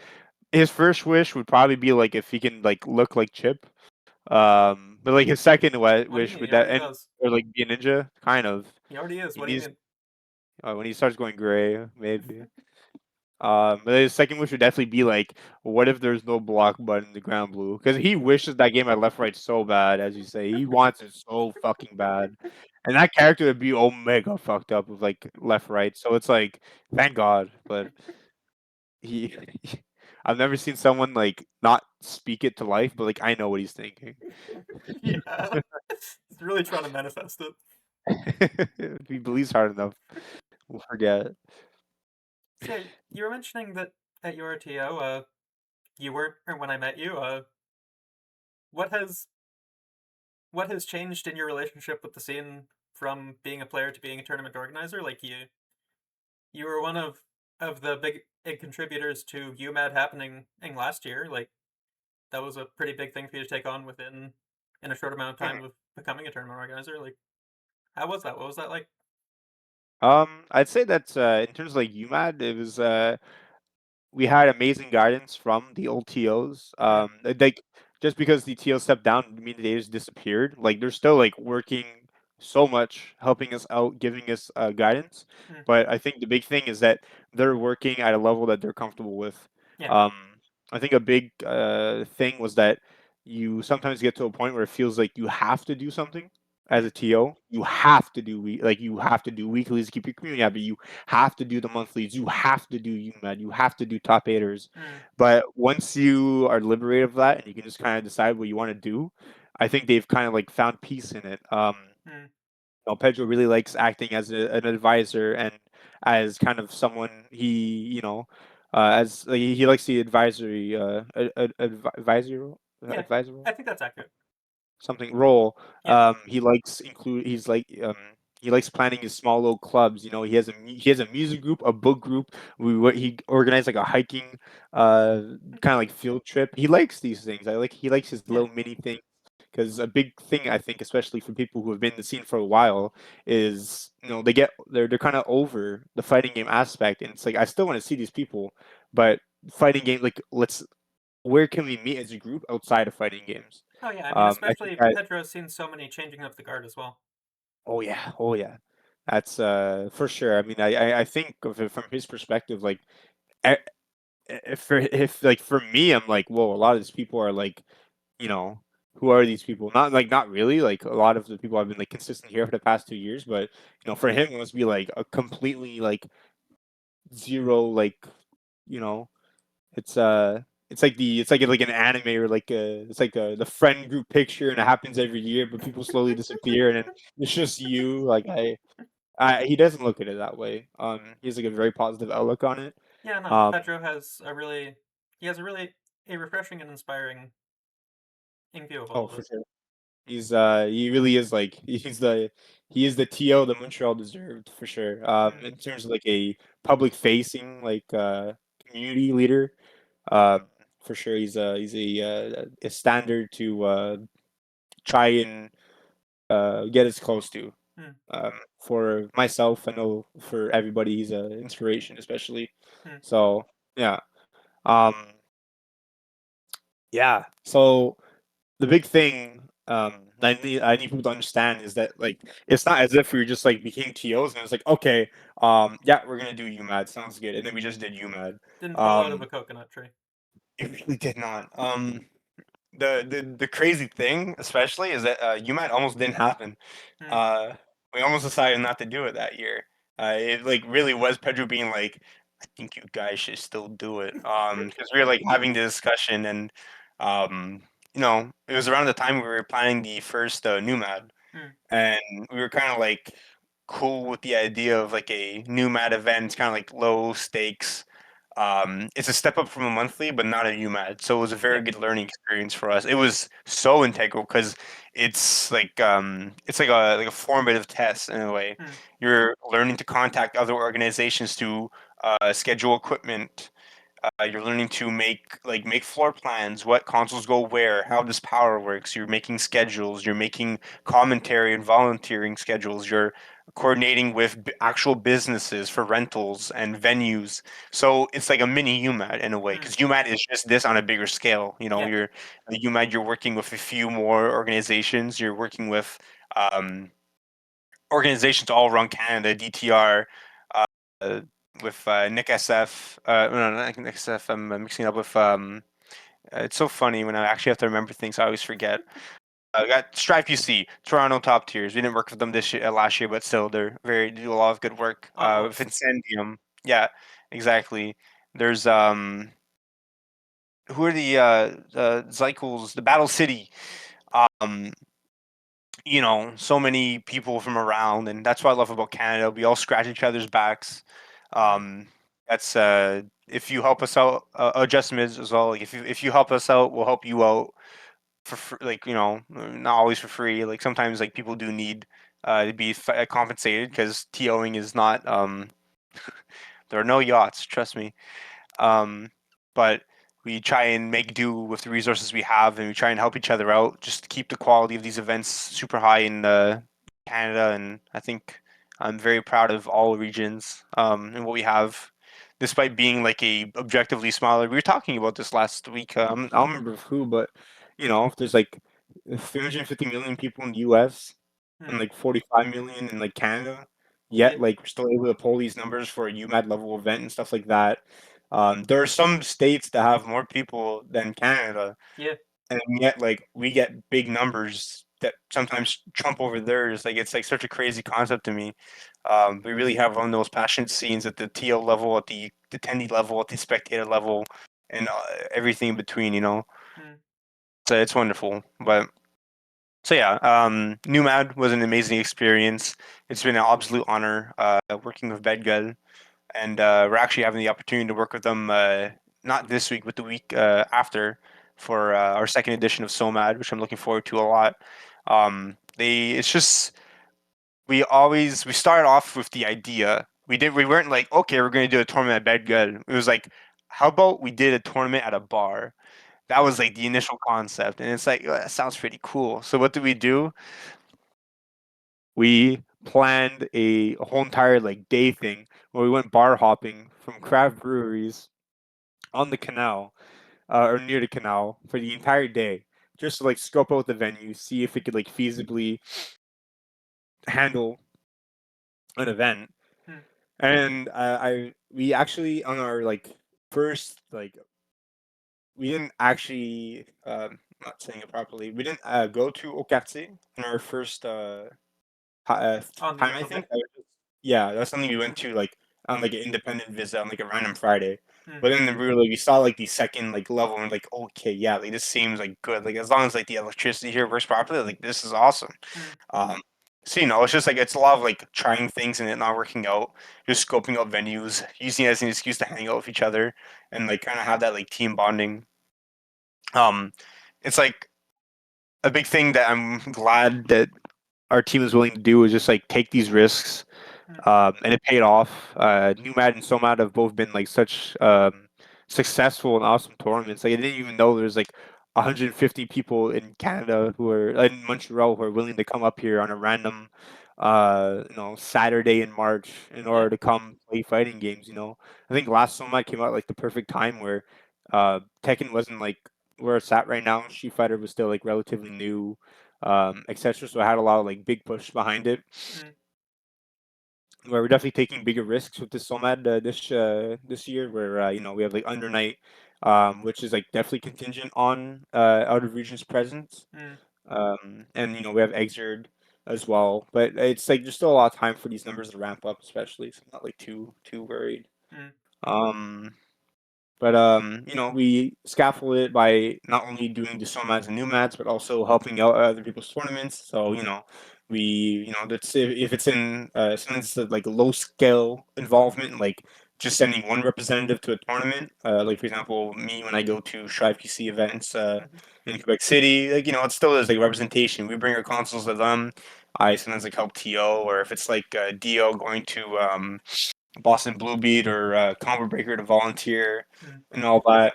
his first wish would probably be like if he can like look like Chip. But like his second What do you wish mean? would He that already and does. or like be a ninja, kind of. He already is. He What do you needs mean? when he starts going gray, maybe. But his second wish would definitely be like, what if there's no block button in the ground blue? Because he wishes that game had left right so bad, as you say. He wants it so fucking bad. And that character would be omega fucked up with like left right. So it's like, thank God. But he I've never seen someone like not speak it to life, but like I know what he's thinking. Yeah, he's really trying to manifest it. If he believes hard enough, we'll forget. So yeah, you were mentioning that at your TO, you weren't, or when I met you, what has what has changed in your relationship with the scene from being a player to being a tournament organizer? Like you were one of the big contributors to UMAD happening in last year. Like that was a pretty big thing for you to take on in a short amount of time of becoming a tournament organizer. Like how was that? What was that like? I'd say that in terms of like UMAD, it was we had amazing guidance from the old TOs. Mm, Like just because the TO stepped down didn't mean they just disappeared. Like they're still like working so much, helping us out, giving us guidance. mm, But I think the big thing is that they're working at a level that they're comfortable with. yeah. Um, I think a big thing was that you sometimes get to a point where it feels like you have to do something as Mm, a TO. You have to do like you have to do weeklies to keep your community happy. You have to do the monthlies. You have to do UMAD. You have to do top eighters. mm, But once you are liberated of that and you can just kind of decide what you want to do, I think they've kind of like found peace in it. mm, Pedro really likes acting as an advisor and as kind of someone as like, he likes the advisory advisor yeah. advisor I think that's accurate. something role. Yeah. He likes include. He's like he likes planning his small little clubs. He has a music group, a book group. He organized like a hiking kind of like field trip. He likes these things. He likes his Yeah. little mini thing. Because a big thing I think, especially for people who have been in the scene for a while, is they're kind of over the fighting game aspect, and it's like I still want to see these people, but fighting game like let's where can we meet as a group outside of fighting games? Oh yeah. I mean, I think especially that Pedro's seen so many changing of the guard as well. oh yeah, oh yeah. That's for sure. I mean, I think of it from his perspective, like I- if like for me, I'm like, whoa, a lot of these people are like, you know, who are these people? Not really. Like a lot of the people have been like consistent here for the past 2 years, but for him it must be like a completely like zero, like you know, it's it's like an anime or like it's like the friend group picture and it happens every year, but people slowly disappear and then it's just you. Like he doesn't look at it that way. He has like a very positive outlook on it. Yeah, no, Um, Pedro has a really he has a really a refreshing and inspiring view of all oh, of for it. sure. He really is like he is the TO that Montreal deserved for sure. Mm, In terms of like a public facing like community leader, for sure he's a standard to try and get as close to. mm, For myself, I know for everybody, he's an inspiration, especially. mm, So yeah, um, yeah. So the big thing I need people to understand is that like it's not as if we just like became TOs and it's like okay, yeah, we're gonna do UMAD, sounds good, and then we just did UMAD. didn't fall out of Um, a coconut tree. It really did not. The crazy thing, especially, is that UMAT almost didn't happen. Mm, Uh, we almost decided not to do it that year. It like really was Pedro being like, "I think you guys should still do it." Because we were like having the discussion, and it was around the time we were planning the first NUMAD, mm, and we were kind of like cool with the idea of like a NUMAD event. It's kind of like low stakes. It's a step up from a monthly, but not a UMAD. So it was a yeah. very good learning experience for us. It was so integral because it's like a formative test in a way. Mm, You're learning to contact other organizations to schedule equipment. You're learning to make floor plans, what consoles go where, how this power works. You're making schedules. You're making commentary and volunteering schedules. You're coordinating with actual businesses for rentals and venues. So it's like a mini UMAT in a way, mm, because UMAT is just this on a bigger scale. yeah. You're the UMAT. You're working with a few more organizations. You're working with um, organizations all around Canada, DTR, uh, with Nick SF. No, not Nick SF. I'm mixing it up with. It's so funny when I actually have to remember things. I always forget. I got Stripe UC, Toronto top tiers. We didn't work with them this year, last year, but still, they do a lot of good work. With Oddlost. Incendium, yeah, exactly. There's who are the Zycles, the Battle City. Um, so many people from around, and that's what I love about Canada. We all scratch each other's backs. Mm, Um, that's if you help us out, adjustments as well. Like if you help us out, we'll help you out for free, like not always for free. Like sometimes like people do need to be compensated because TOing is not. There are no yachts, trust me. Um, but we try and make do with the resources we have, and we try and help each other out, just to keep the quality of these events super high in Canada. And I think I'm very proud of all regions and what we have, despite being like a objectively smaller. We were talking about this last week. I don't remember who, but if there's like 350 million people in the U.S. and mm, like 45 million in like Canada, yeah. yet like we're still able to pull these numbers for a UMAD level event and stuff like that. There are some states that have more people than Canada, Yeah. and yet like we get big numbers that sometimes trump over theirs. Like it's like such a crazy concept to me. We really have one of those passionate scenes at the TO level, at the attendee level, at the spectator level, and everything in between. Mm, So it's wonderful. But so yeah, NUMAD was an amazing experience. It's been an absolute honor working with Bedgud, and we're actually having the opportunity to work with them not this week, but the week after for our second edition of SOMAD, which I'm looking forward to a lot. It's just we started off with the idea. We weren't like okay, we're going to do a tournament at Bedgud. It was like, how about we did a tournament at a bar? That was mm, like the initial concept, and it's like that sounds pretty cool. So what did we do? We planned a whole entire like day thing where we went bar hopping from craft breweries on the canal or near the canal for the entire day, just to like scope out the venue, see if it could like feasibly handle an event, Hmm. and we actually on our first we didn't actually not saying it properly. We didn't go to Okatsu in our first On the time. I initial day. think yeah, that's something we went to on an independent visit on a random Friday. Hmm. But then we saw the second level and okay, yeah, this seems good. As long as the electricity here works properly, this is awesome. Hmm. Um, so it's just it's a lot of trying things and it not working out, just scoping out venues, using it as an excuse to hang out with each other and kind of have that team bonding. Um, it's a big thing that I'm glad that our team is willing to do is just take these risks, Hmm. and it paid off. Numad and Somad have both been such successful and awesome tournaments. I didn't even know there's 150 people in Canada who are in Montreal who are willing to come up here on a random, Saturday in March in Yeah. order to come play fighting games. I think last Somad came out the perfect time where Tekken wasn't where it's at right now. Street Fighter was still relatively new, etc. So I had a lot of big push behind it. Hmm. Where we're definitely taking bigger risks with this Somad this year, where we have Under Night, which is definitely contingent on out of region's presence, Hmm. and we have Exerd as well. But it's there's still a lot of time for these numbers to ramp up, especially. So I'm not too worried. Hmm. Um, but we scaffold it by not only doing the Somads and Numads, but also helping out other people's tournaments. So we that's if it's in since it's a low scale involvement, just sending one representative to a tournament. For example, me when I go to Strive PC events Hmm. in Quebec City, it still is representation. We bring our consoles to them. I sometimes help TO, or if it's DO going to Boston Blue Beat or Combo Breaker to volunteer Hmm. and all that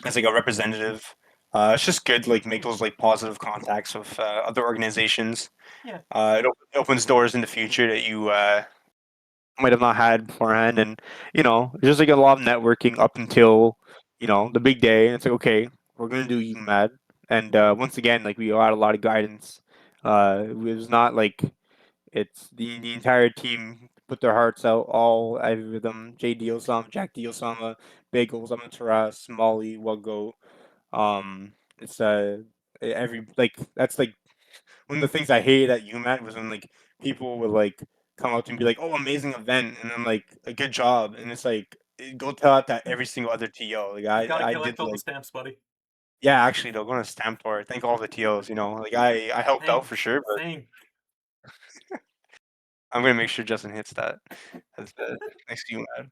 as a representative. It's just good to make those positive contacts with other organizations. Yeah. It opens doors in the future that you might have not had beforehand, and just a lot of networking up until the big day. And it's okay, we're gonna do UMAD, and once again, we had a lot of guidance. It was not it's the entire team put their hearts out, all of them. JD Osama, Jack D Osama, Bagels, Amaterasu, Molly, Wuggo. It's every that's one of the things I hated at UMAT was when people would come up to me and be oh, amazing event, and I'm a good job, and it's go tell that to every single other TO. You gotta I did collect all the stamps, buddy. yeah, actually they're going to stamp for it. Thank all the TOs. I helped out Same. for sure, but Same. I'm gonna make sure Justin hits that as the next UMAT.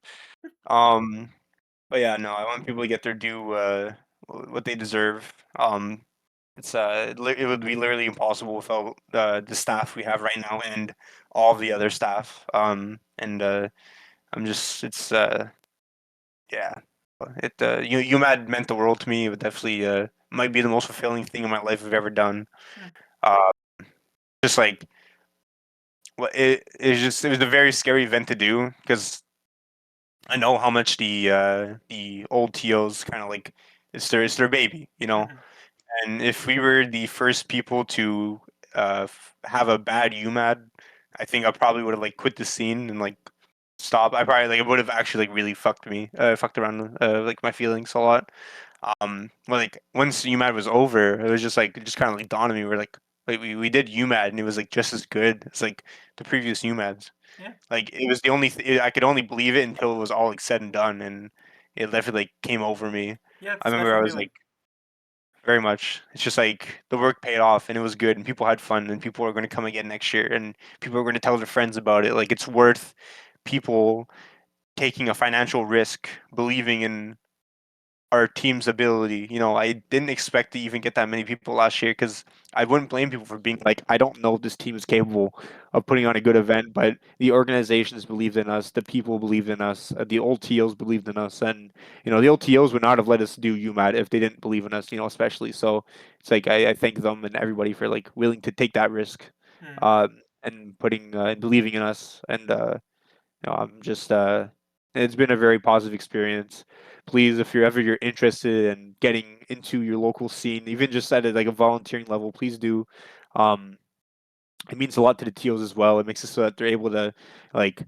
Um, but yeah, no, I want people to get their due, what they deserve. It would be literally impossible without the staff we have right now and all of the other staff. And I'm just, it's yeah, UMAD meant the world to me. It would definitely might be the most fulfilling thing in my life I've ever done. Hmm. Uh, just it was a very scary event to do because I know how much the old TOs kind of it's their baby, Hmm. And if we were the first people to have a bad UMAD, I think I probably would have quit the scene and stop. I probably it would have actually really fucked around my feelings a lot. But once UMAD was over, it was just it just kind of dawned on me. We're wait, we did UMAD and it was just as good as the previous UMADs. Yeah. It was the only I could only believe it until it was all said and done, and it definitely came over me. Yeah. It's I a remember special I was feeling. very much. It's just the work paid off and it was good and people had fun and people are going to come again next year and people are going to tell their friends about it. It's worth people taking a financial risk, believing in our team's ability. I didn't expect to even get that many people last year because I wouldn't blame people for being I don't know if this team is capable of putting on a good event, but the organizations believed in us, the people believed in us, the old TOs believed in us, and the old TOs would not have let us do UMAT if they didn't believe in us, especially. So it's I thank them and everybody for willing to take that risk, Hmm. and putting believing in us, and I'm just it's been a very positive experience. Please, if you're interested in getting into your local scene, even just at a volunteering level, please do. Um, it means a lot to the teals as well. It makes it so that they're able to, like,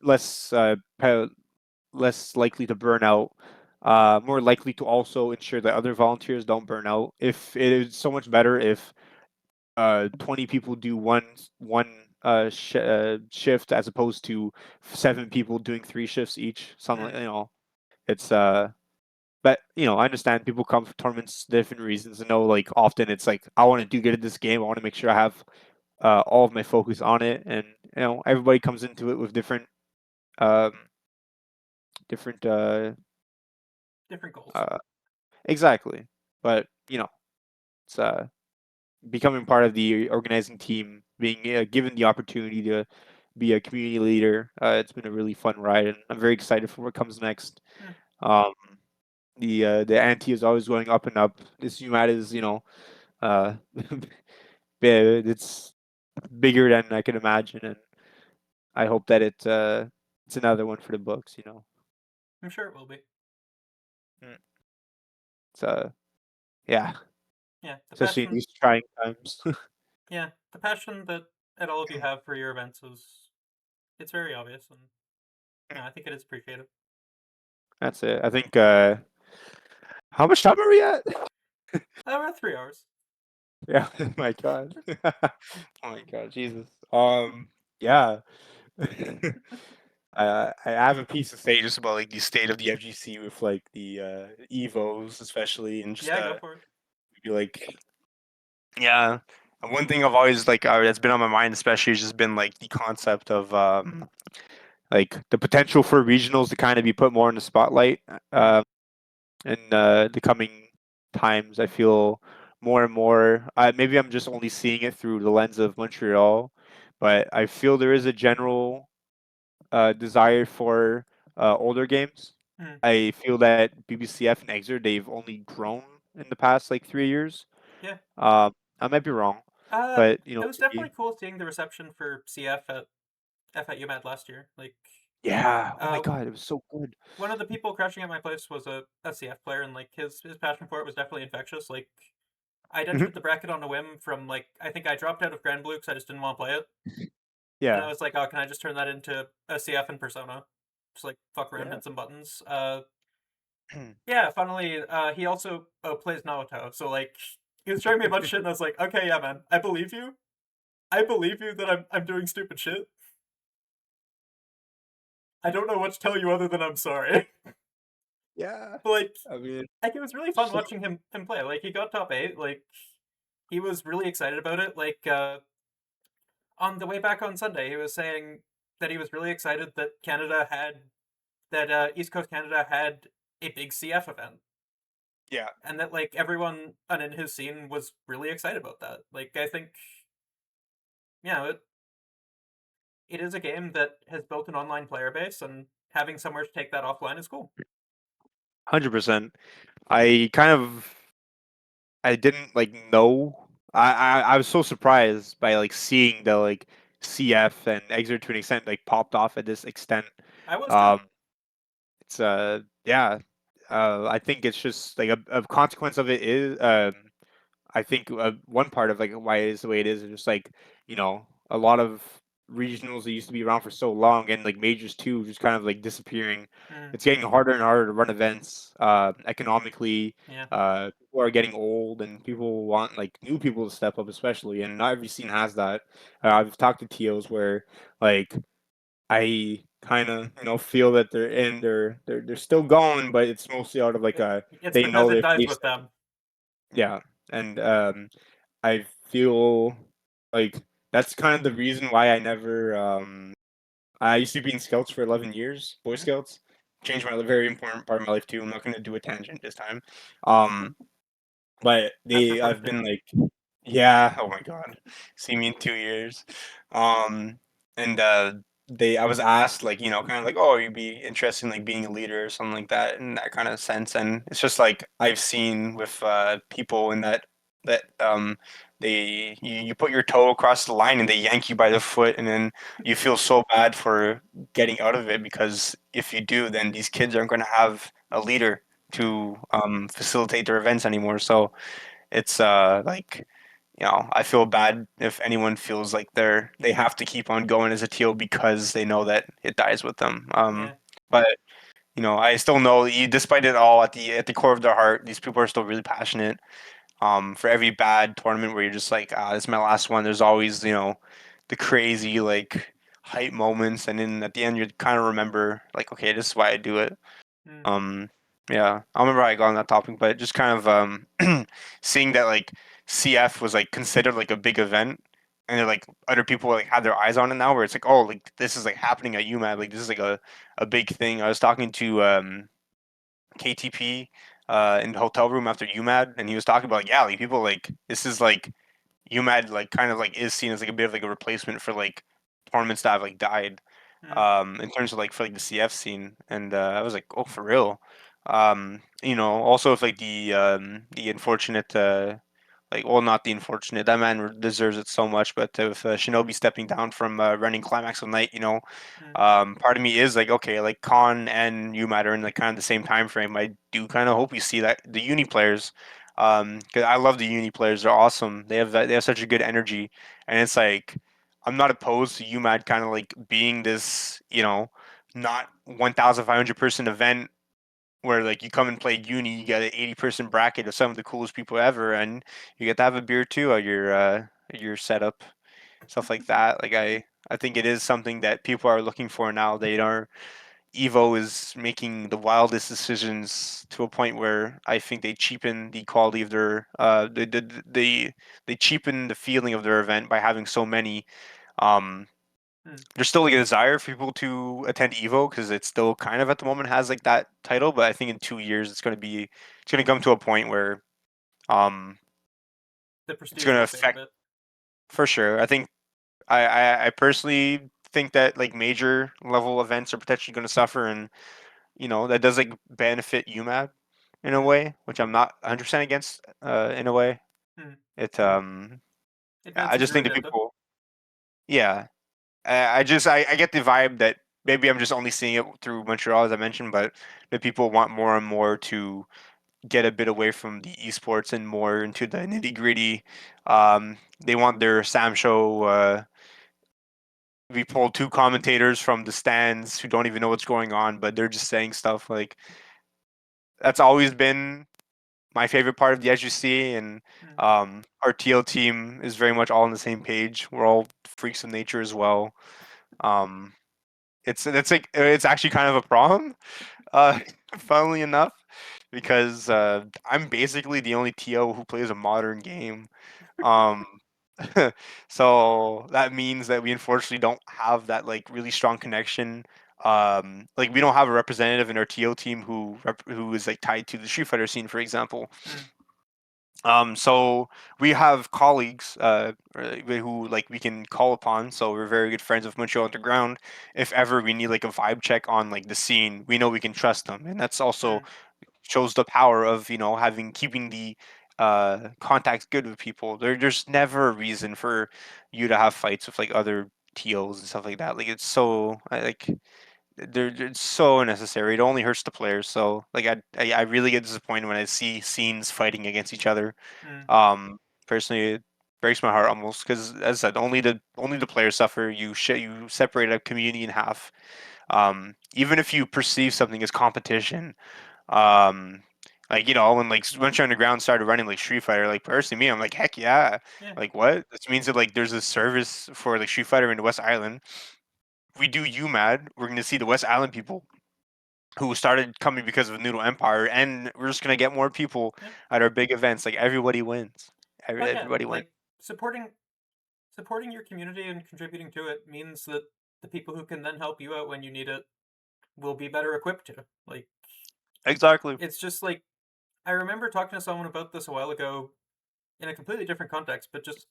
less likely to burn out, more likely to also ensure that other volunteers don't burn out. If it is so much better if 20 people do one shift as opposed to 7 people doing 3 shifts each. Something Mm, it's but I understand people come for tournaments different reasons. I know like often it's like I want to do good at this game. I want to make sure I have all of my focus on it, and everybody comes into it with um different different goals. uh exactly. But it's becoming part of the organizing team, being given the opportunity to be a community leader. It's been a really fun ride, and I'm very excited for what comes next. Mm, Um, the ante is always going up and up. This UMAT is uh, it's bigger than I can imagine, and I hope that it's another one for the books. I'm sure it will be. Mm. It's yeah, Yeah, the especially in passion. these trying times. Yeah, the passion that all of you have for your events is it's very obvious, and yeah, I think it is appreciated. That's it. I think. How much time are we at? Around 3 hours. Yeah. Oh my God. Oh my God. Jesus. Yeah. I have a piece to say just about like the state of the FGC with like the Evos especially, and just Yeah, go for it. be like, yeah. And one thing I've always like that's been on my mind especially has just been like the concept of like the potential for regionals to kind of be put more in the spotlight. Mm, In the coming times. I feel more and more. Maybe I'm just only seeing it through the lens of Montreal, but I feel there is a general desire for older games. mm. I feel that BBCF and Exer they've only grown in the past like 3 years. Yeah. I might be wrong, Uh, but it was maybe. definitely cool seeing the reception for CF at UMAD last year. Like, Yeah. Oh my uh, God, it was so good. one of the people crashing at my place was a CF player, and like his passion for it was definitely infectious. Like, I'd Mhm. entered the bracket on a whim from like I think I dropped out of Grand Blue because I just didn't want to play it, and I Yeah. was like, oh, can I just turn that into a CF in Persona? Just like fuck around, Yeah. hit some buttons. Yeah, funnily, he also plays Naoto, so like he was showing me a bunch of shit, and I was like, okay, yeah, man, I believe you. I believe you that I'm doing stupid shit. I don't know what to tell you other than I'm sorry. Yeah. But I mean, like it was really fun just watching him play. Like he got top 8. Like he was really excited about it. Like on the way back on Sunday, he was saying that he was really excited that Canada had that East Coast Canada had a big CF event, yeah. and that like everyone in his scene was really excited about that. Like I think yeah, it is a game that has built an online player base, and having somewhere to take that offline is cool. 100%. I kind of I didn't like know. I was so surprised by like seeing the like CF and Exer to an extent like popped off at this extent. I was too. Um, it's yeah. I think it's just like a consequence of it is I think one part of like why it is the way it is just like a lot of regionals that used to be around for so long and like majors too just kind of like disappearing. Mm, It's getting harder and harder to run events economically. yeah, People are getting old and people want like new people to step up, especially, and not every scene has that. I've talked to TOs where like I kind of feel that they're still going, but it's mostly out of like it's they because know it they dies face with them. yeah, and I feel like that's kind of the reason why I never. I used to be in Scouts for 11 years, Boy Mm, Scouts. Changed my very important part of my life too. I'm not going to do a tangent this time. Um, but that's your I've birthday. been like, yeah. Oh my God, see me in 2 years. Um, and I was asked like, kind of like, oh, you'd be interested in like being a leader or something like that in that kind of sense. And it's just like I've seen with people in that you put your toe across the line and they yank you by the foot, and then you feel so bad for getting out of it because if you do, then these kids aren't going to have a leader Mm, to facilitate their events anymore. So it's like, I feel bad if anyone feels like they have to keep on going as a teal because they know that it dies with them. Yeah. But I still know despite it all, at the core of their heart, these people are still really passionate. For every bad tournament where you're just like, this is my last one, there's always, the crazy like hype moments, and then at the end you kind of remember like, okay, this is why I do it. Mm. Um, yeah, I remember how I got on that topic, but just kind of seeing that like CF was like considered like a big event, and then like other people like had their eyes on it now, where it's like, oh, like this is like happening at UMAD, like this is like a big thing. I was talking to KTP in the hotel room after UMAD, and he was talking about like, yeah, like people like this is like UMAD like kind of like is seen as like a bit of like a replacement for like tournaments that have like died Mm. in terms of like for like the CF scene, and I was like, oh, for real. Also if like the unfortunate like, well, not the unfortunate, that man deserves it so much, but if Shinobi stepping down from running Climax of Night, Mm. part of me is like, okay, like Khan and UMAT are in like kind of the same time frame. I do kind of hope we see that the uni players, because I love the uni players. They're awesome. They have such a good energy, and it's like I'm not opposed to UMAT kind of like being this, not 1,500 person event where like you come and play uni, you get an 80-person bracket of some of the coolest people ever, and you get to have a beer too at your setup, stuff like that. Like I think it is something that people are looking for now. They are Evo is making the wildest decisions to a point where I think they cheapen the quality of their they cheapen the feeling of their event by having so many. Um, Mm. there's still like a desire for people to attend Evo because it still kind of at the moment has like that title, but I think in 2 years it's gonna come to a point where um The it's prestige gonna will fade a affect bit. for sure. I think I personally think that like major level events are potentially gonna suffer, and that does like benefit UMAD in a Mm. way, which I'm not 100% against in a way. Mm. It I Advances just your think that agenda. people, yeah, I get the vibe that maybe I'm just only seeing it through Montreal, as I mentioned, but that people want more and more to get a bit away from the esports and more into the nitty gritty. They want their Sam show. We pulled two commentators from the stands who don't even know what's going on, but they're just saying stuff like that's always been my favorite part of the SGC, and Mm. our TL team is very much all on the same page. We're all freaks of nature as well. Um, it's actually kind of a problem, uh, funnily enough, because I'm basically the only TO who plays a modern game. Um, so that means that we unfortunately don't have that like really strong connection. Like we don't have a representative in our TO team who is like tied to the Street Fighter scene, for example. Mm. So we have colleagues who like we can call upon. So we're very good friends with Montreal Underground. If ever we need like a vibe check on like the scene, we know we can trust them, and that's also Mm. shows the power of having keeping the contacts good with people. There's never a reason for you to have fights with like other TOs and stuff like that. Like it's so like they're so unnecessary. It only hurts the players. So like I really get disappointed when I see scenes fighting against each other. Mm. Um, Personally, it breaks my heart almost because, as I said, only the players suffer. You separate a community in half. Even if you perceive something as competition, um, like when like Venture Underground started running like Street Fighter, like personally me, I'm like, heck yeah. Yeah. Like what? This means that like there's a service for like Street Fighter in the West Island. If we do UMAD, we're gonna see the West Island people who started coming because of Noodle Empire, and we're just gonna get more people Yeah. at our big events. Like everybody wins. Oh yeah. Everybody wins. Like supporting your community and contributing to it means that the people who can then help you out when you need it will be better equipped to. Like Exactly. it's just like I remember talking to someone about this a while ago in a completely different context, but just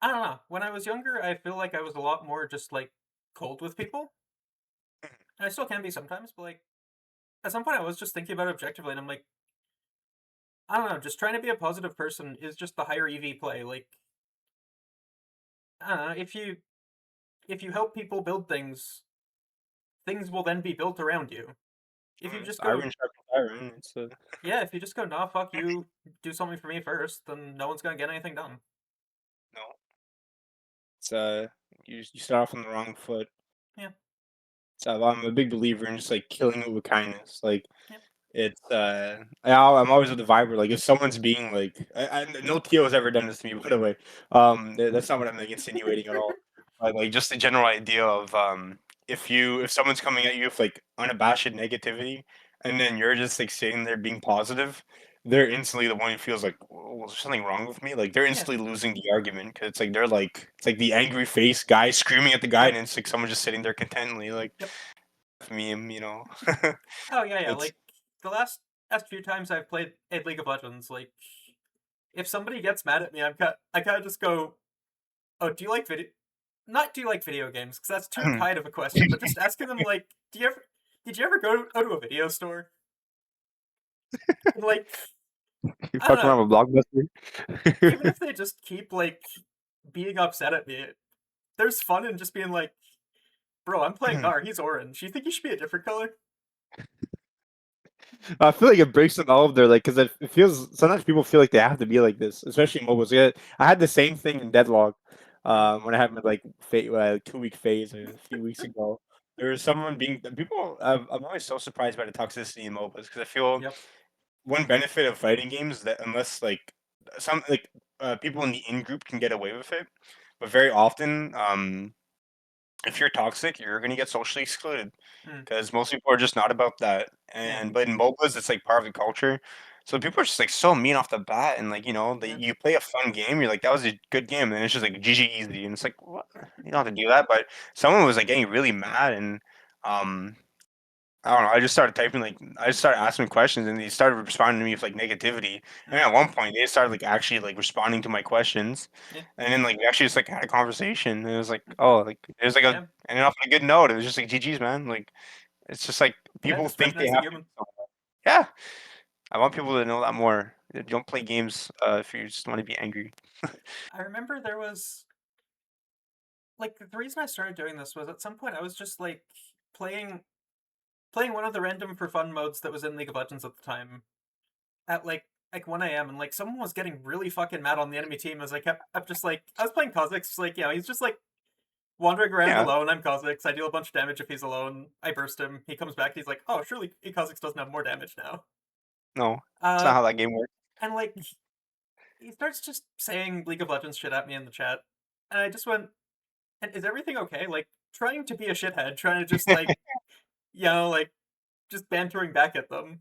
I don't know. When I was younger, I feel like I was a lot more just like cold with people. And I still can be sometimes, but like at some point I was just thinking about it objectively and I'm like, I don't know, just trying to be a positive person is just the higher EV play. Like I don't know, if you help people build things, things will then be built around you. If you just go Iron siren. It's Yeah, if you just go, nah, fuck you, do something for me first, then no one's gonna get anything done. no. It's you start off on the wrong foot. Yeah. So I'm a big believer in just like killing it with kindness. Like Yep. it's I'm always with the vibe where like if someone's being like no TO has ever done this to me by the way. That's not what I'm like insinuating at all. But like just the general idea of if someone's coming at you with like unabashed negativity and then you're just like sitting there being positive, they're instantly the one who feels like, well, there's something wrong with me. Like they're Yeah. instantly losing the argument because it's like they're like it's like the angry face guy screaming at the guy Yep. and it's like someone just sitting there contently like Yep. meme, you know. Oh yeah. It's Like the last few times I've played a League of Legends, like if somebody gets mad at me, I kind of just go, oh, do you like video? Not do you like video games? Because that's too kind of a question. But just asking them like, did you ever go to a video store? And, like, You I don't fuck know. around with Even Blockbuster. if they just keep like being upset at me, there's fun in just being like, bro, I'm playing Nar. He's orange. You think you should be a different color? I feel like it breaks them all of their like because it feels sometimes people feel like they have to be like this, especially in mobiles. Yeah, I had the same thing in Deadlock when I had my like 2 week phase a few weeks ago. There was someone being people. I'm always so surprised by the toxicity in MOBAs because I feel Yep. one benefit of fighting games is that unless like some like people in the in group can get away with it, but very often if you're toxic, you're gonna get socially excluded Mm, because most people are just not about that. yeah. And but in MOBAs, it's like part of the culture. So people are just like so mean off the bat, and like Yeah. you play a fun game, you're like that was a good game, and it's just like GG easy, and it's like what you don't have to do that. But someone was like getting really mad, and um I don't know. I just started typing like I just started asking questions, and they started responding to me with like negativity. And Mm, at one point, they started like actually like responding to my questions, yeah. and then like we actually just like had a conversation. And it was like oh like it was like a Yeah. ended off on a good note. It was just like GG's man. Like it's just like Yeah. people Just think they recognize the have to. human. Yeah, I want people to know that more. Don't play games if you just want to be angry. I remember there was like the reason I started doing this was at some point I was just like playing one of the random for fun modes that was in League of Legends at the time at like 1 a.m. and like someone was getting really fucking mad on the enemy team as I kept up just like I was playing Kha'Zix, like he's just like wandering around Yeah, alone. I'm Kha'Zix. I deal a bunch of damage if he's alone. I burst him. He comes back. He's like, oh, surely Kha'Zix doesn't have more damage now. no, it's Uh, not how that game works. and like he starts just saying League of Legends shit at me in the chat, and I just went, and is everything okay? Like trying to be a shithead, trying to just like like just bantering back at them.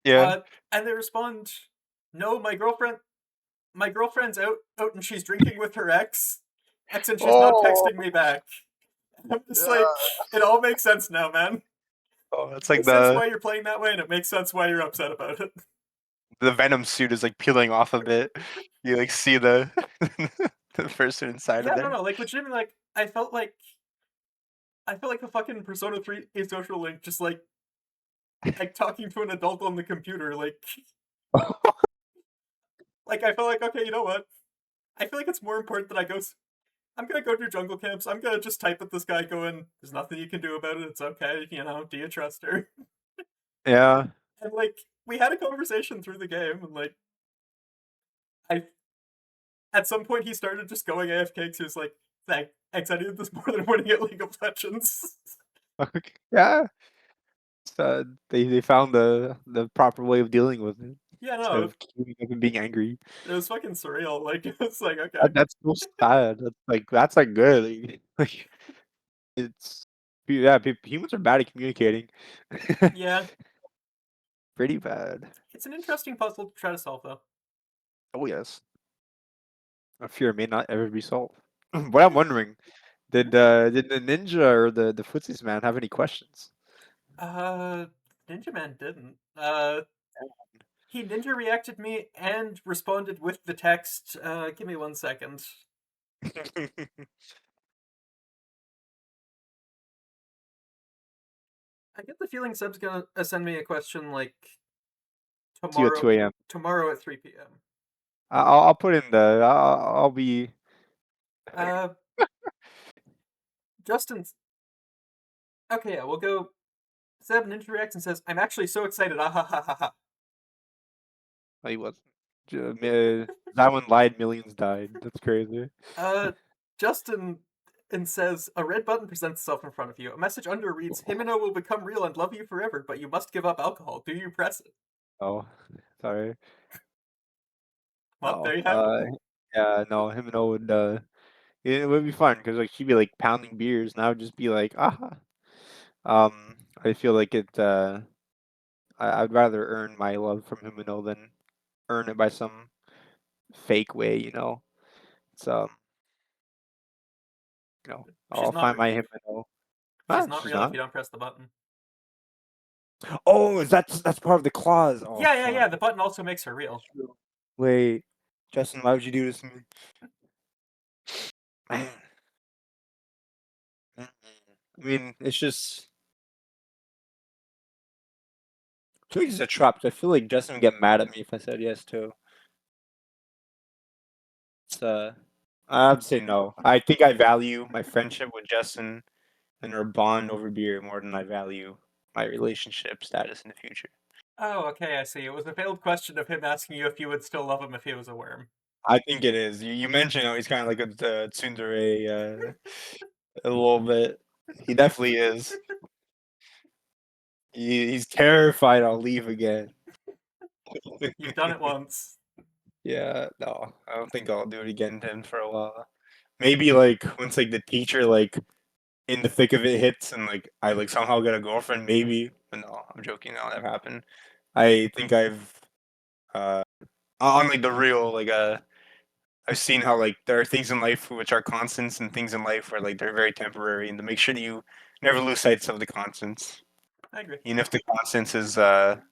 Yeah. And they respond, "No, my girlfriend's out and she's drinking with her ex, and she's not Oh, texting me back." I'm just yeah. like, it all makes sense now, man. Oh, that's It like makes sense why you're playing that way, and it makes sense why you're upset about it. the Venom suit is like peeling off a bit. You like see the the person inside of Yeah, no, there. no, like legitimately, like I felt like a fucking Persona 3 asocial link, just like talking to an adult on the computer, like I felt like okay, you know what? I feel like it's more important that I'm gonna go do jungle camps. I'm gonna just type at this guy going, "There's nothing you can do about it. It's okay. Do you trust her?" Yeah. And like we had a conversation through the game, and like I at some point he started just going AFK because he was like, "Thanks, I needed this more than winning at League of Legends." Okay. Yeah. They found the proper way of dealing with it Yeah, instead no, of keeping up and being angry. it was fucking surreal. Like it's like okay, That's so sad. That's like good. Like it's yeah. Humans are bad at communicating. yeah, Pretty bad. it's an interesting puzzle to try to solve though. Oh yes. A fear may not ever be solved. What I'm wondering, did the ninja or the footsies man have any questions? Uh, Ninja Man didn't. He ninja reacted me and responded with the text. Give me 1 second. I get the feeling Seb's gonna send me a question like See you at 2 a.m. tomorrow at 3 p.m. I'll put in I'll be Uh, Justin's okay. Yeah, we'll go. Za1on interacts and says, "I'm actually so excited, ah ha ha ha ha." Oh, he wasn't. That one lied, millions died. That's crazy. Justin and says, "A red button presents itself in front of you. A message under reads, Himeno will become real and love you forever, but you must give up alcohol. Do you press it?" Oh, sorry. Well, No. there you have it. Yeah, no. Him and O would. It would be fun because like she'd be like pounding beers, and I would just be like, ah. I feel like it. I'd rather earn my love from Himeno than earn it by some fake way. It's She's I'll not find my really. Himeno. She's Ah, not she's real if not. you don't press the button. Oh, that's part of the clause. Oh Yeah. fuck. The button also makes her real. True. Wait, Justin, why would you do this to me? Man. I mean, it's just. I feel like it's a trap. I feel like Justin would get mad at me if I said yes too. It's I have to say no. I think I value my friendship with Justin and our bond over beer more than I value my relationship status in the future. Oh, okay, I see. It was a veiled question of him asking you if you would still love him if he was a worm. I think it is. You mentioned how he's kind of like a tsundere a little bit. He definitely is. He's terrified I'll leave again. You've done it once. Yeah, no, I don't think I'll do it again to him for a while. Maybe like once like the teacher like in the thick of it hits and like I like somehow get a girlfriend, maybe. But no, I'm joking. That'll never happen. I think I've on like the real like I've seen how like there are things in life which are constants and things in life where like they're very temporary, and to make sure that you never lose sight of the constants. I agree. Even if the constants is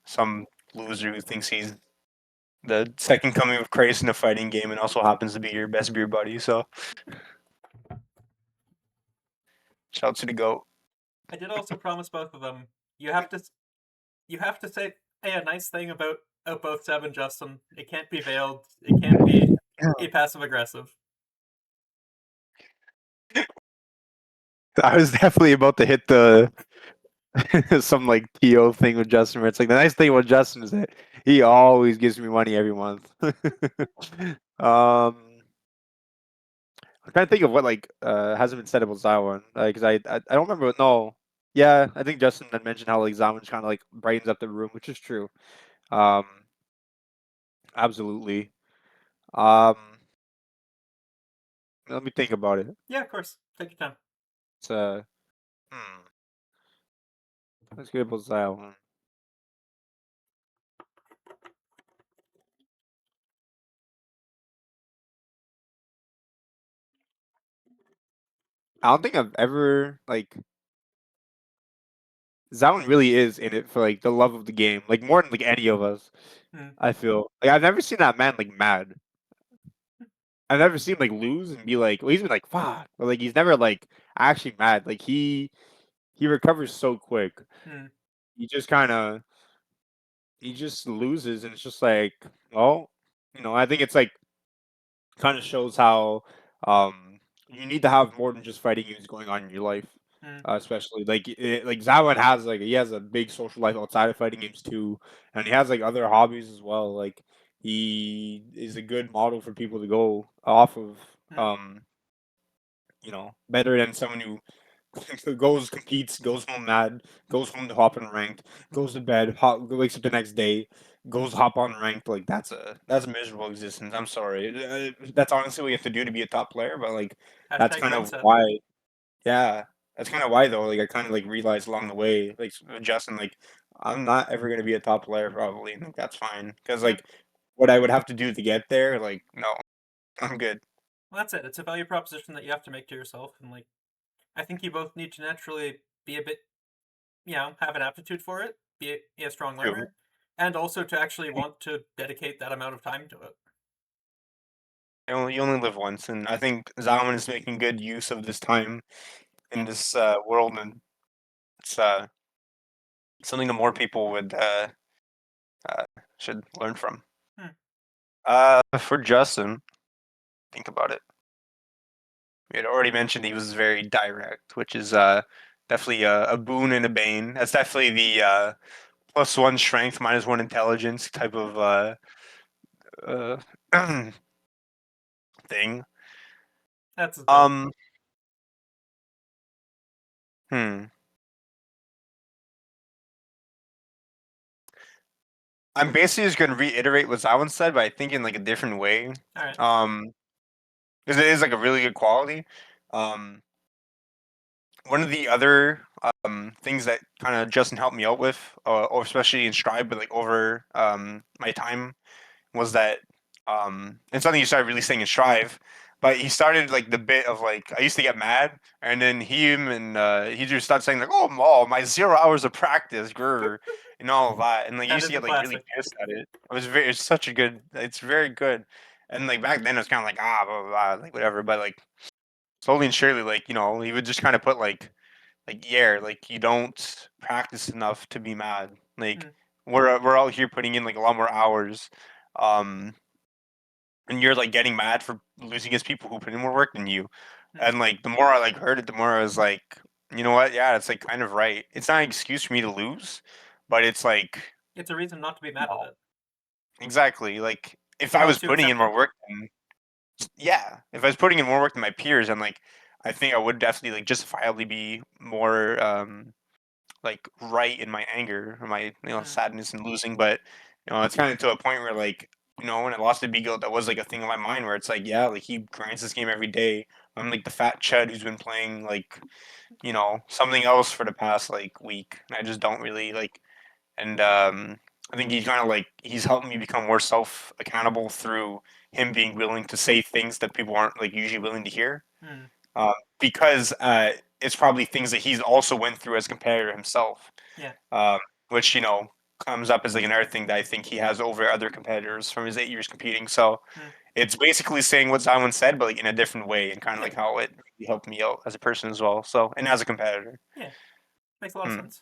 some loser who thinks he's the second coming of Christ in a fighting game and also happens to be your best beer buddy. So shout to the goat. I did also promise both of them. You have to. You have to say a nice thing about both Seb and Justin. It can't be veiled. It can't be a passive aggressive. I was definitely about to hit the some like TO thing with Justin where it's like the nice thing with Justin is that he always gives me money every month. I'm trying to think of what like hasn't been said about Za1on because I don't remember. No, yeah, I think Justin had mentioned how like Za1on's kind of like brightens up the room, which is true. Um, absolutely. Um, let me think about it. Yeah, of course. Take your time. It's hmm, let's get about Za1on. I don't think I've ever like Za1on really is in it for like the love of the game, like more than like any of us. Hmm. I feel like I've never seen that man like mad. I've never seen him like lose and be like, well, he's been like fuck, but like he's never like actually mad. Like he recovers so quick. Hmm. He just kind of he just loses, and it's just like, well, I think it's like kind of shows how you need to have more than just fighting games going on in your life. Hmm. Especially like Za1on has like he has a big social life outside of fighting games too, and he has like other hobbies as well. Like he is a good model for people to go off of. Hmm. Um, better than someone who goes, competes, goes home mad, goes home to hop on ranked, goes to bed, wakes up the next day, goes hop on ranked. Like that's a miserable existence. I'm sorry. That's honestly what you have to do to be a top player. But like that's Hashtag kind of mindset. why. Yeah, that's kind of why though. Like I kind of like realized along the way, like Justin, like I'm not ever gonna be a top player probably. And, like that's fine because Yeah. like what I would have to do to get there, like no, I'm good. Well, that's it. It's a value proposition that you have to make to yourself, and like I think you both need to naturally be a bit, have an aptitude for it, be a strong True. learner, and also to actually want to dedicate that amount of time to it. You only live once, and I think Za1on is making good use of this time in this world, and it's something that more people would uh, should learn from. Hmm. For Justin, think about it. We had already mentioned he was very direct, which is Definitely a boon and a bane. That's definitely the +1 strength, -1 intelligence type of uh, thing. That's his bet. Um, hmm. I'm basically just gonna reiterate what Za1on said, but I think in like a different way. All right. Um, because it is like a really good quality. Um, one of the other things that kind of Justin helped me out with, or especially in Stride, but like over my time, was that and something you started really saying in Strive, but he started like the bit of like I used to get mad, and then him and he just started saying like, oh, my 0 hours of practice, grr, and all of that, and like you That used to is a get like really classic. pissed at it. It's such a good, it's very good, and like back then it was kind of like blah blah blah like whatever, but like slowly and surely like he would just kind of put like Yaer, like you don't practice enough to be mad. Like Mm, we're out here putting in like a lot more hours, um, and you're like getting mad for losing against people who put in more work than you. mm. And like the more I like heard it, the more I was like, you know what? Yeah, it's like kind of right. It's not an excuse for me to lose, but it's like It's a reason not to be mad at it. exactly like if It I was helps you putting in accept more it. work than yeah, if I was putting in more work than my peers, and like I think I would definitely like justifiably be more like right in my anger or my Mm, sadness and losing, but it's kind of to a point where like when I lost to Beagle, that was like a thing in my mind where it's like yeah, like he grinds this game every day. I'm like the fat chud who's been playing like something else for the past like week, and I just don't really like. And I think he's kind of like he's helped me become more self accountable through him being willing to say things that people aren't like usually willing to hear mm. because it's probably things that he's also went through as a competitor himself, Yeah. um, which comes up as like another thing that I think he has over other competitors from his 8 years competing. So Mm. it's basically saying what Za1on said, but like in a different way, and kind of Yeah. like how it really helped me out as a person as well. So and as a competitor, Yeah. Makes a lot of Hmm. sense.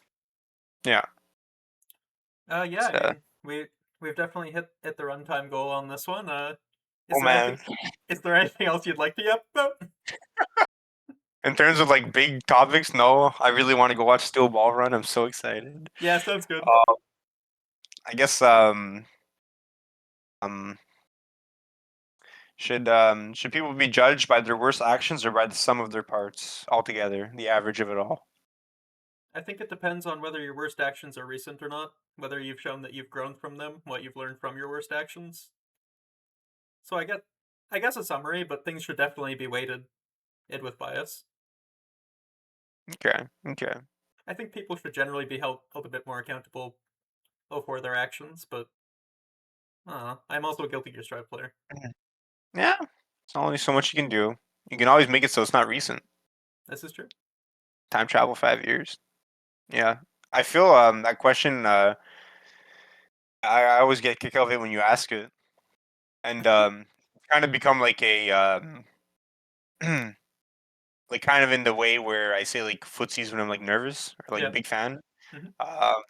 Yeah. Yeah, I So, mean, we've definitely hit the runtime goal on this one. Is oh there anything man, is there anything else you'd like to yap about? in terms of like big topics, no, I really want to go watch Steel Ball Run. I'm so excited. Yeah, sounds good. Uh, I guess um should people be judged by their worst actions or by the sum of their parts altogether, the average of it all? I think it depends on whether your worst actions are recent or not, whether you've shown that you've grown from them, what you've learned from your worst actions. So I guess a summary, but things should definitely be weighted in with bias. Okay, okay. I think people should generally be held a bit more accountable for their actions, but I'm also a Guilty Gear Strive player. Mhm. Yeah, it's only so much you can do. You can always make it so it's not recent. This is true. Time travel 5 years. Yeah, I feel that question. I always get a kick out of it when you ask it, and kind of become like a like kind of in the way where I say like footsies when I'm like nervous or like a Yeah. big fan. Hmm.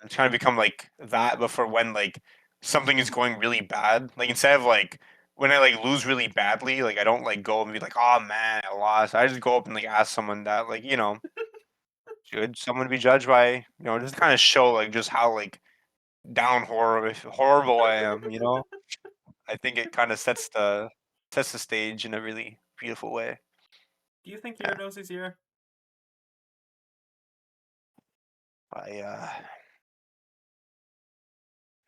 It's kind of become like that, but for when like something is going really bad. Like instead of like when I like lose really badly, like I don't like go and be like, oh man, I lost. I just go up and like ask someone that like should someone be judged by just kind of show like just how like down horrible I am. I think it kind of sets the stage in a really beautiful way. Do you think Yaer Yeah. knows his year? I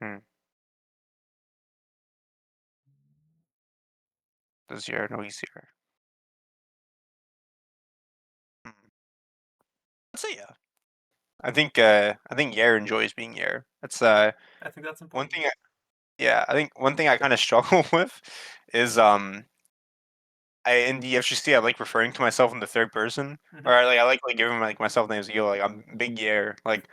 hmm, does Yair know he's here? Hmm. I'd say yeah. I think Yair enjoys being Yair. That's I think that's one important. thing. Yeah, I think one thing I kind of struggle with is I in the FGC I like referring to myself in the third person, Hmm. or like I like giving like myself names. Yo, like I'm Big Yair. Like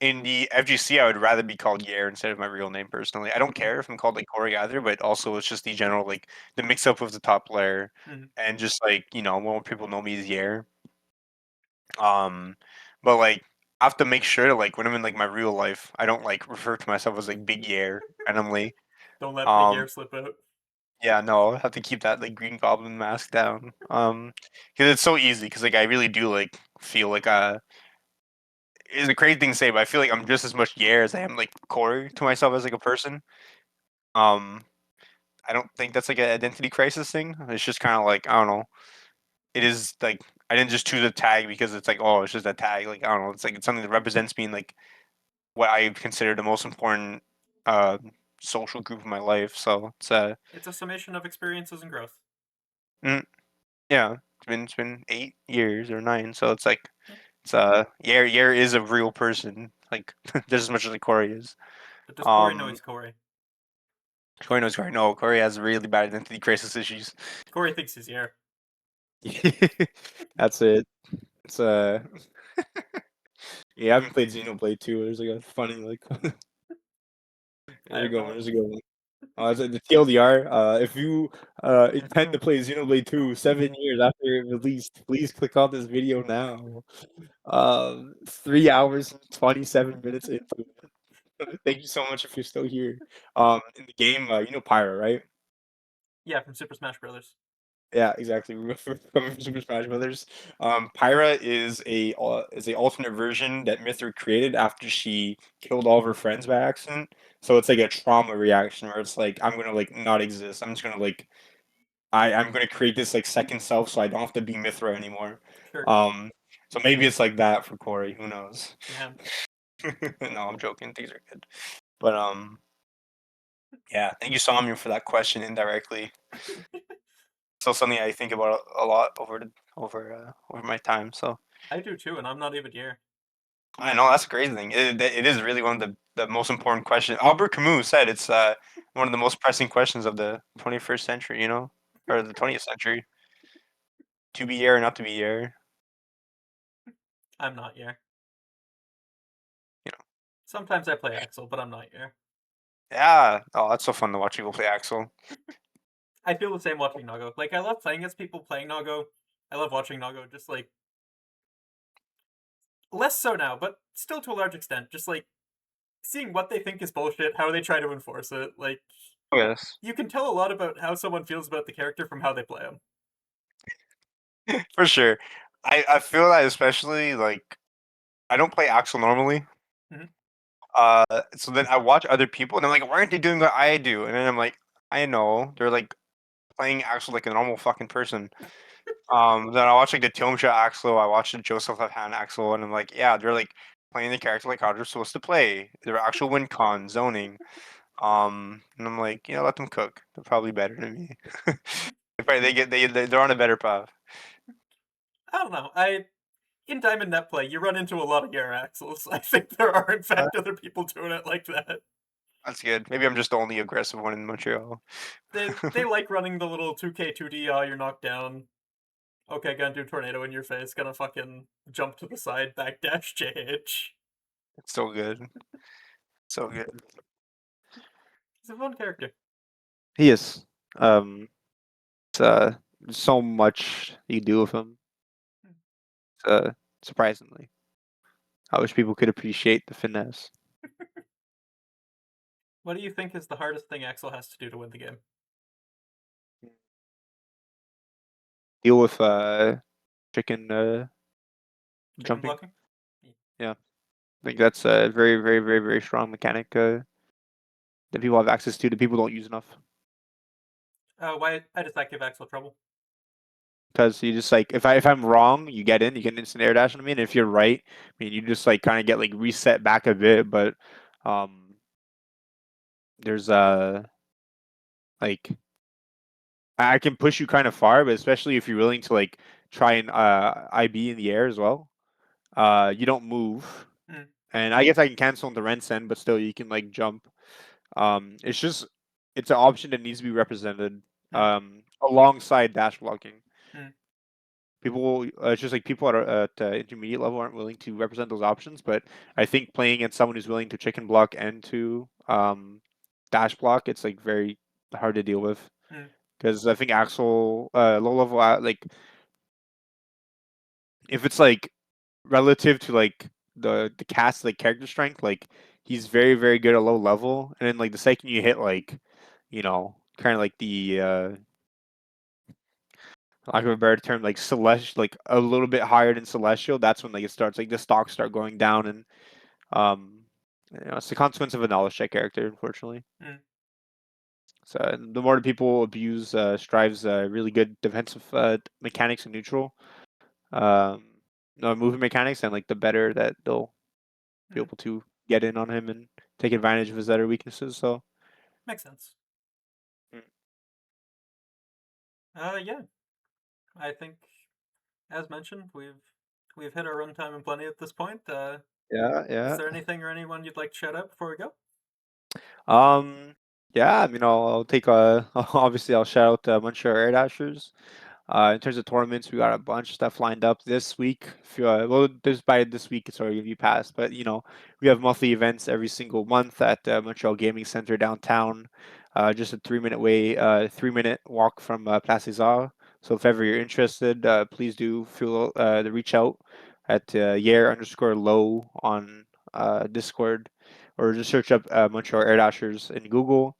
in the FGC, I would rather be called Yair instead of my real name personally. I don't care if I'm called like Corey either, but also it's just the general like the mix up of the top player Hmm. and just like more people know me as Yair. Um, but like I have to make sure like when I'm in like my real life, I don't like refer to myself as like Big Yair randomly. Don't let Big Um, Yaer slip out. Yeah, no, I have to keep that like Green Goblin mask down. Because it's so easy. Because like I really do like feel like it's a crazy thing to say, but I feel like I'm just as much Yair as I am like Corey to myself as like a person. Um, I don't think that's like an identity crisis thing. It's just kind of like I don't know. It is like I didn't just choose a tag because it's like oh it's just a tag. Like I don't know. It's like it's something that represents me in like what I consider the most important uh social group of my life. So It's a summation of experiences and growth. mm, yeah. It's been 8 years or 9. So it's like Yeah. it's Yair is a real person. Like just as much as like Corey is. But does Corey know Um, he's Corey? Corey knows Corey. No, Corey has really bad identity crisis issues. Corey thinks he's Yair. That's it. It's yeah, I haven't played Xenoblade 2. There's like a funny like I there's a have good no one. one. There's a good one. It's like the TLDR. If you intend to play Xenoblade 2 7 years after it released, please click on this video now. 3 hours and 27 minutes into it. Thank you so much if you're still here. In the game, you know Pyra, right? Yeah, from Super Smash Brothers. Yeah, exactly. We're coming from Super Smash Brothers. Pyra is a alternate version that Mythra created after she killed all of her friends by accident. So it's like a trauma reaction where it's like I'm gonna like not exist. I'm just gonna like I'm gonna create this like second self so I don't have to be Mythra anymore. Sure. Um, so maybe it's like that for Corey. Who knows? Yeah. No, I'm joking. These are good. But yeah. Thank you, Samir, for that question indirectly. Still something I think about a lot over my time. So I do too, and I'm not even Yair. I know that's a crazy thing. It is really one of the most important questions. Albert Camus said it's one of the most pressing questions of the 21st century. You know, or the 20th century. To be Yair or not to be Yair. I'm not Yair. You know. Sometimes I play Axel, but I'm not Yair. Yeah. Oh, that's so fun to watch people play Axel. I feel the same watching Nago. Like, I love playing as people playing Nago. I love watching Nago, just like, less so now, but still to a large extent. Just like, seeing what they think is bullshit, how they try to enforce it. Like, Yes. you can tell a lot about how someone feels about the character from how they play him. For sure. I feel that especially like I don't play Axel normally. Mhm. So then I watch other people and I'm like, why aren't they doing what I do? And then I'm like, I know they're like playing Axel like a normal fucking person. Then I watch like the Tilmsha Axel, I watch the Joseph Lefhan Axel, and I'm like, yeah, they're like playing the character like how they're supposed to play. They're actual win con zoning. And I'm like, let them cook. They're probably better than me. They're on a better path. I don't know. In Diamond Net play, you run into a lot of Yair Axels. I think there are, in fact, other people doing it like that. That's good. Maybe I'm just the only aggressive one in Montreal. They like running the little 2K 2D, you're knocked down. Okay, gonna do tornado in your face, gonna fucking jump to the side, backdash JH. It's so good. So good. He's a fun character. He is. It's, so much you do with him. Surprisingly, I wish people could appreciate the finesse. What do you think is the hardest thing Axel has to do to win the game? Deal with chicken Chicken jumping. blocking? Yeah, I think that's a very, very, very, very strong mechanic that people have access to that people don't use enough. Why does that give Axel trouble? Because you just like if I'm wrong, you get in, you can instant air dash on me, and if you're right, I mean you just like kind of get like reset back a bit, but there's like I can push you kind of far, but especially if you're willing to like try and IB in the air as well. You don't move, Mm, and I guess I can cancel on the rent send, but still you can like jump. It's just it's an option that needs to be represented mm, alongside dash blocking. mm, People, it's just like people at intermediate level aren't willing to represent those options. But I think playing against someone who's willing to chicken block and to dash block, it's like very hard to deal with. mm, Because I think Axel, low level, like if it's like relative to like the cast like character strength, like he's very very good at low level, and then like the second you hit like, you know, kind of like the lack of a better term, like celestial, like a little bit higher than celestial, that's when like it starts, like the stocks start going down, and it's the consequence of a knowledge check character, unfortunately. Mm. So the more the people abuse Strive's really good defensive mechanics in neutral, no moving mechanics, and like the better that they'll be able to get in on him and take advantage of his other weaknesses. So Makes sense. Mm. Yeah. I think, as mentioned, we've hit our runtime in plenty at this point. yeah. Is there anything or anyone you'd like to shout out before we go? Yeah, I mean, I'll take obviously I'll shout out Montreal Air Dashers. In terms of tournaments, we got a bunch of stuff lined up this week. If you, well, this by this week it's already passed, but we have monthly events every single month at Montreal Gaming Center downtown. Just a 3-minute walk from Place des Arts. So if ever you're interested, please do feel to reach out at Yaer_low on Discord, or just search up Montreal Air Dashers in Google.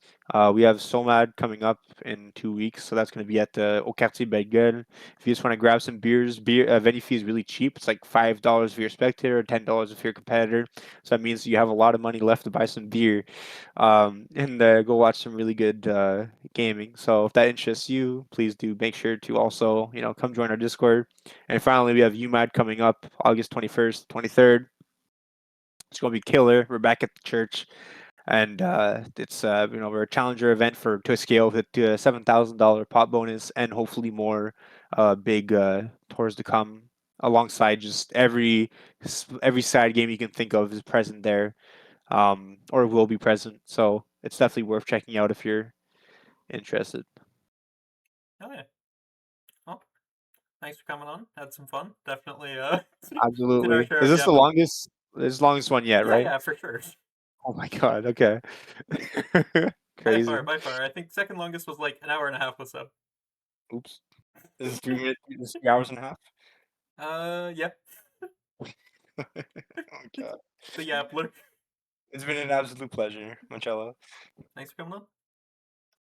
We have SOMAD coming up in 2 weeks, so that's going to be at the Au Quartier Bellegueule. If you just want to grab some beers, venue fee is really cheap. It's like $5 if you're a spectator, $10 if you're a competitor. So that means you have a lot of money left to buy some beer, and go watch some really good gaming. So if that interests you, please do make sure to also come join our Discord. And finally, we have UMAD coming up August 21st, 23rd. It's going to be killer. We're back at the church, and it's we're a challenger event to a scale with a $7,000 pot bonus, and hopefully more big tours to come. Alongside just every side game you can think of is present there, or will be present. So it's definitely worth checking out if you're interested. Oh yeah. Well, thanks for coming on. Had some fun. Definitely did our Absolutely. share Is of this the yapping. longest? This is the longest one yet, right? Yeah, for sure. Oh my god. Okay. Crazy. By far. I think second longest was like an hour and a half with sub. Oops. This is 3 minutes. This is 3 hours and a half. Yeah. Oh god. The Yappler. It's been an absolute pleasure, Marcello. Thanks for coming on.